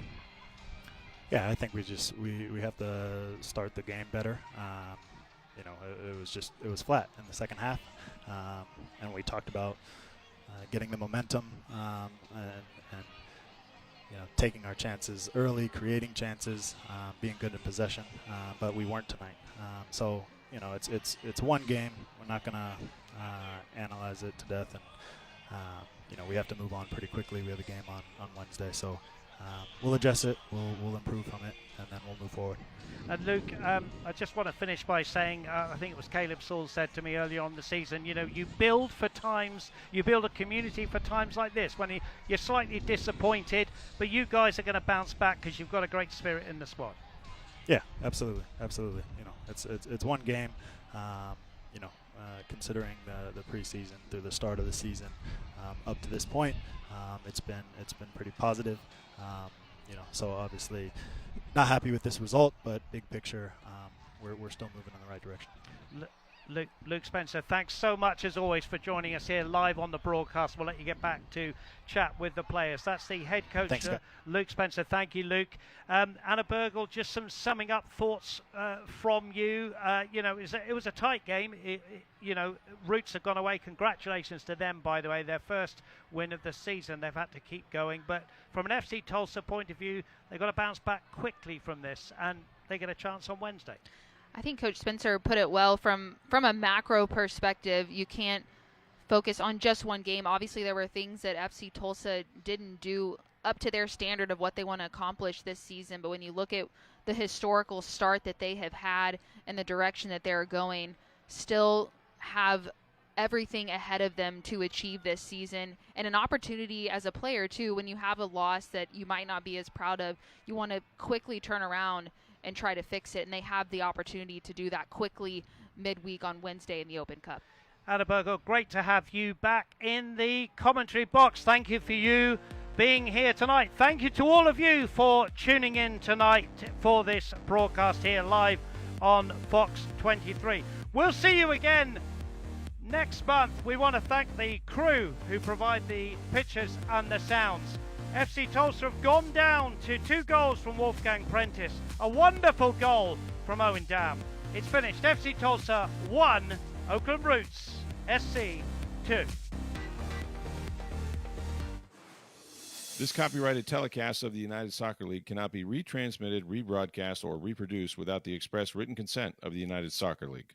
Yeah, I think we have to start the game better. It was flat in the second half, and we talked about getting the momentum and taking our chances early, creating chances, being good in possession, but we weren't tonight. So it's one game. We're not going to analyze it to death, and we have to move on pretty quickly. We have a game on Wednesday, so we'll address it. We'll improve from it, and then we'll move forward. And Luke, I just want to finish by saying, I think it was Caleb Saul said to me earlier on the season, you build a community for times like this, when you're slightly disappointed, but you guys are going to bounce back because you've got a great spirit in the squad. Yeah, absolutely. It's one game. Considering the preseason through the start of the season up to this point, it's been pretty positive. So obviously not happy with this result, but big picture, we're still moving in the right direction. Luke Spencer, thanks so much as always for joining us here live on the broadcast. We'll let you get back to chat with the players. That's the head coach, Luke Spencer. Thank you, Luke. Anna Burgle, just some summing up thoughts from you. It was a tight game. Roots have gone away. Congratulations to them, by the way. Their first win of the season. They've had to keep going. But from an FC Tulsa point of view, they've got to bounce back quickly from this, and they get a chance on Wednesday. I think Coach Spencer put it well from a macro perspective. You can't focus on just one game. Obviously, there were things that FC Tulsa didn't do up to their standard of what they want to accomplish this season. But when you look at the historical start that they have had and the direction that they're going, still have everything ahead of them to achieve this season, and an opportunity as a player too. When you have a loss that you might not be as proud of, you want to quickly turn around and try to fix it, and they have the opportunity to do that quickly midweek on Wednesday in the Open Cup. Anna Burgle, great to have you back in the commentary box. Thank you for you being here tonight. Thank you to all of you for tuning in tonight for this broadcast here live on Fox 23. We'll see you again next month. We want to thank the crew who provide the pictures and the sounds. FC Tulsa have gone down to 2 goals from Wolfgang Prentice. A wonderful goal from Owen Dam. It's finished. FC Tulsa 1, Oakland Roots SC 2. This copyrighted telecast of the United Soccer League cannot be retransmitted, rebroadcast, or reproduced without the express written consent of the United Soccer League.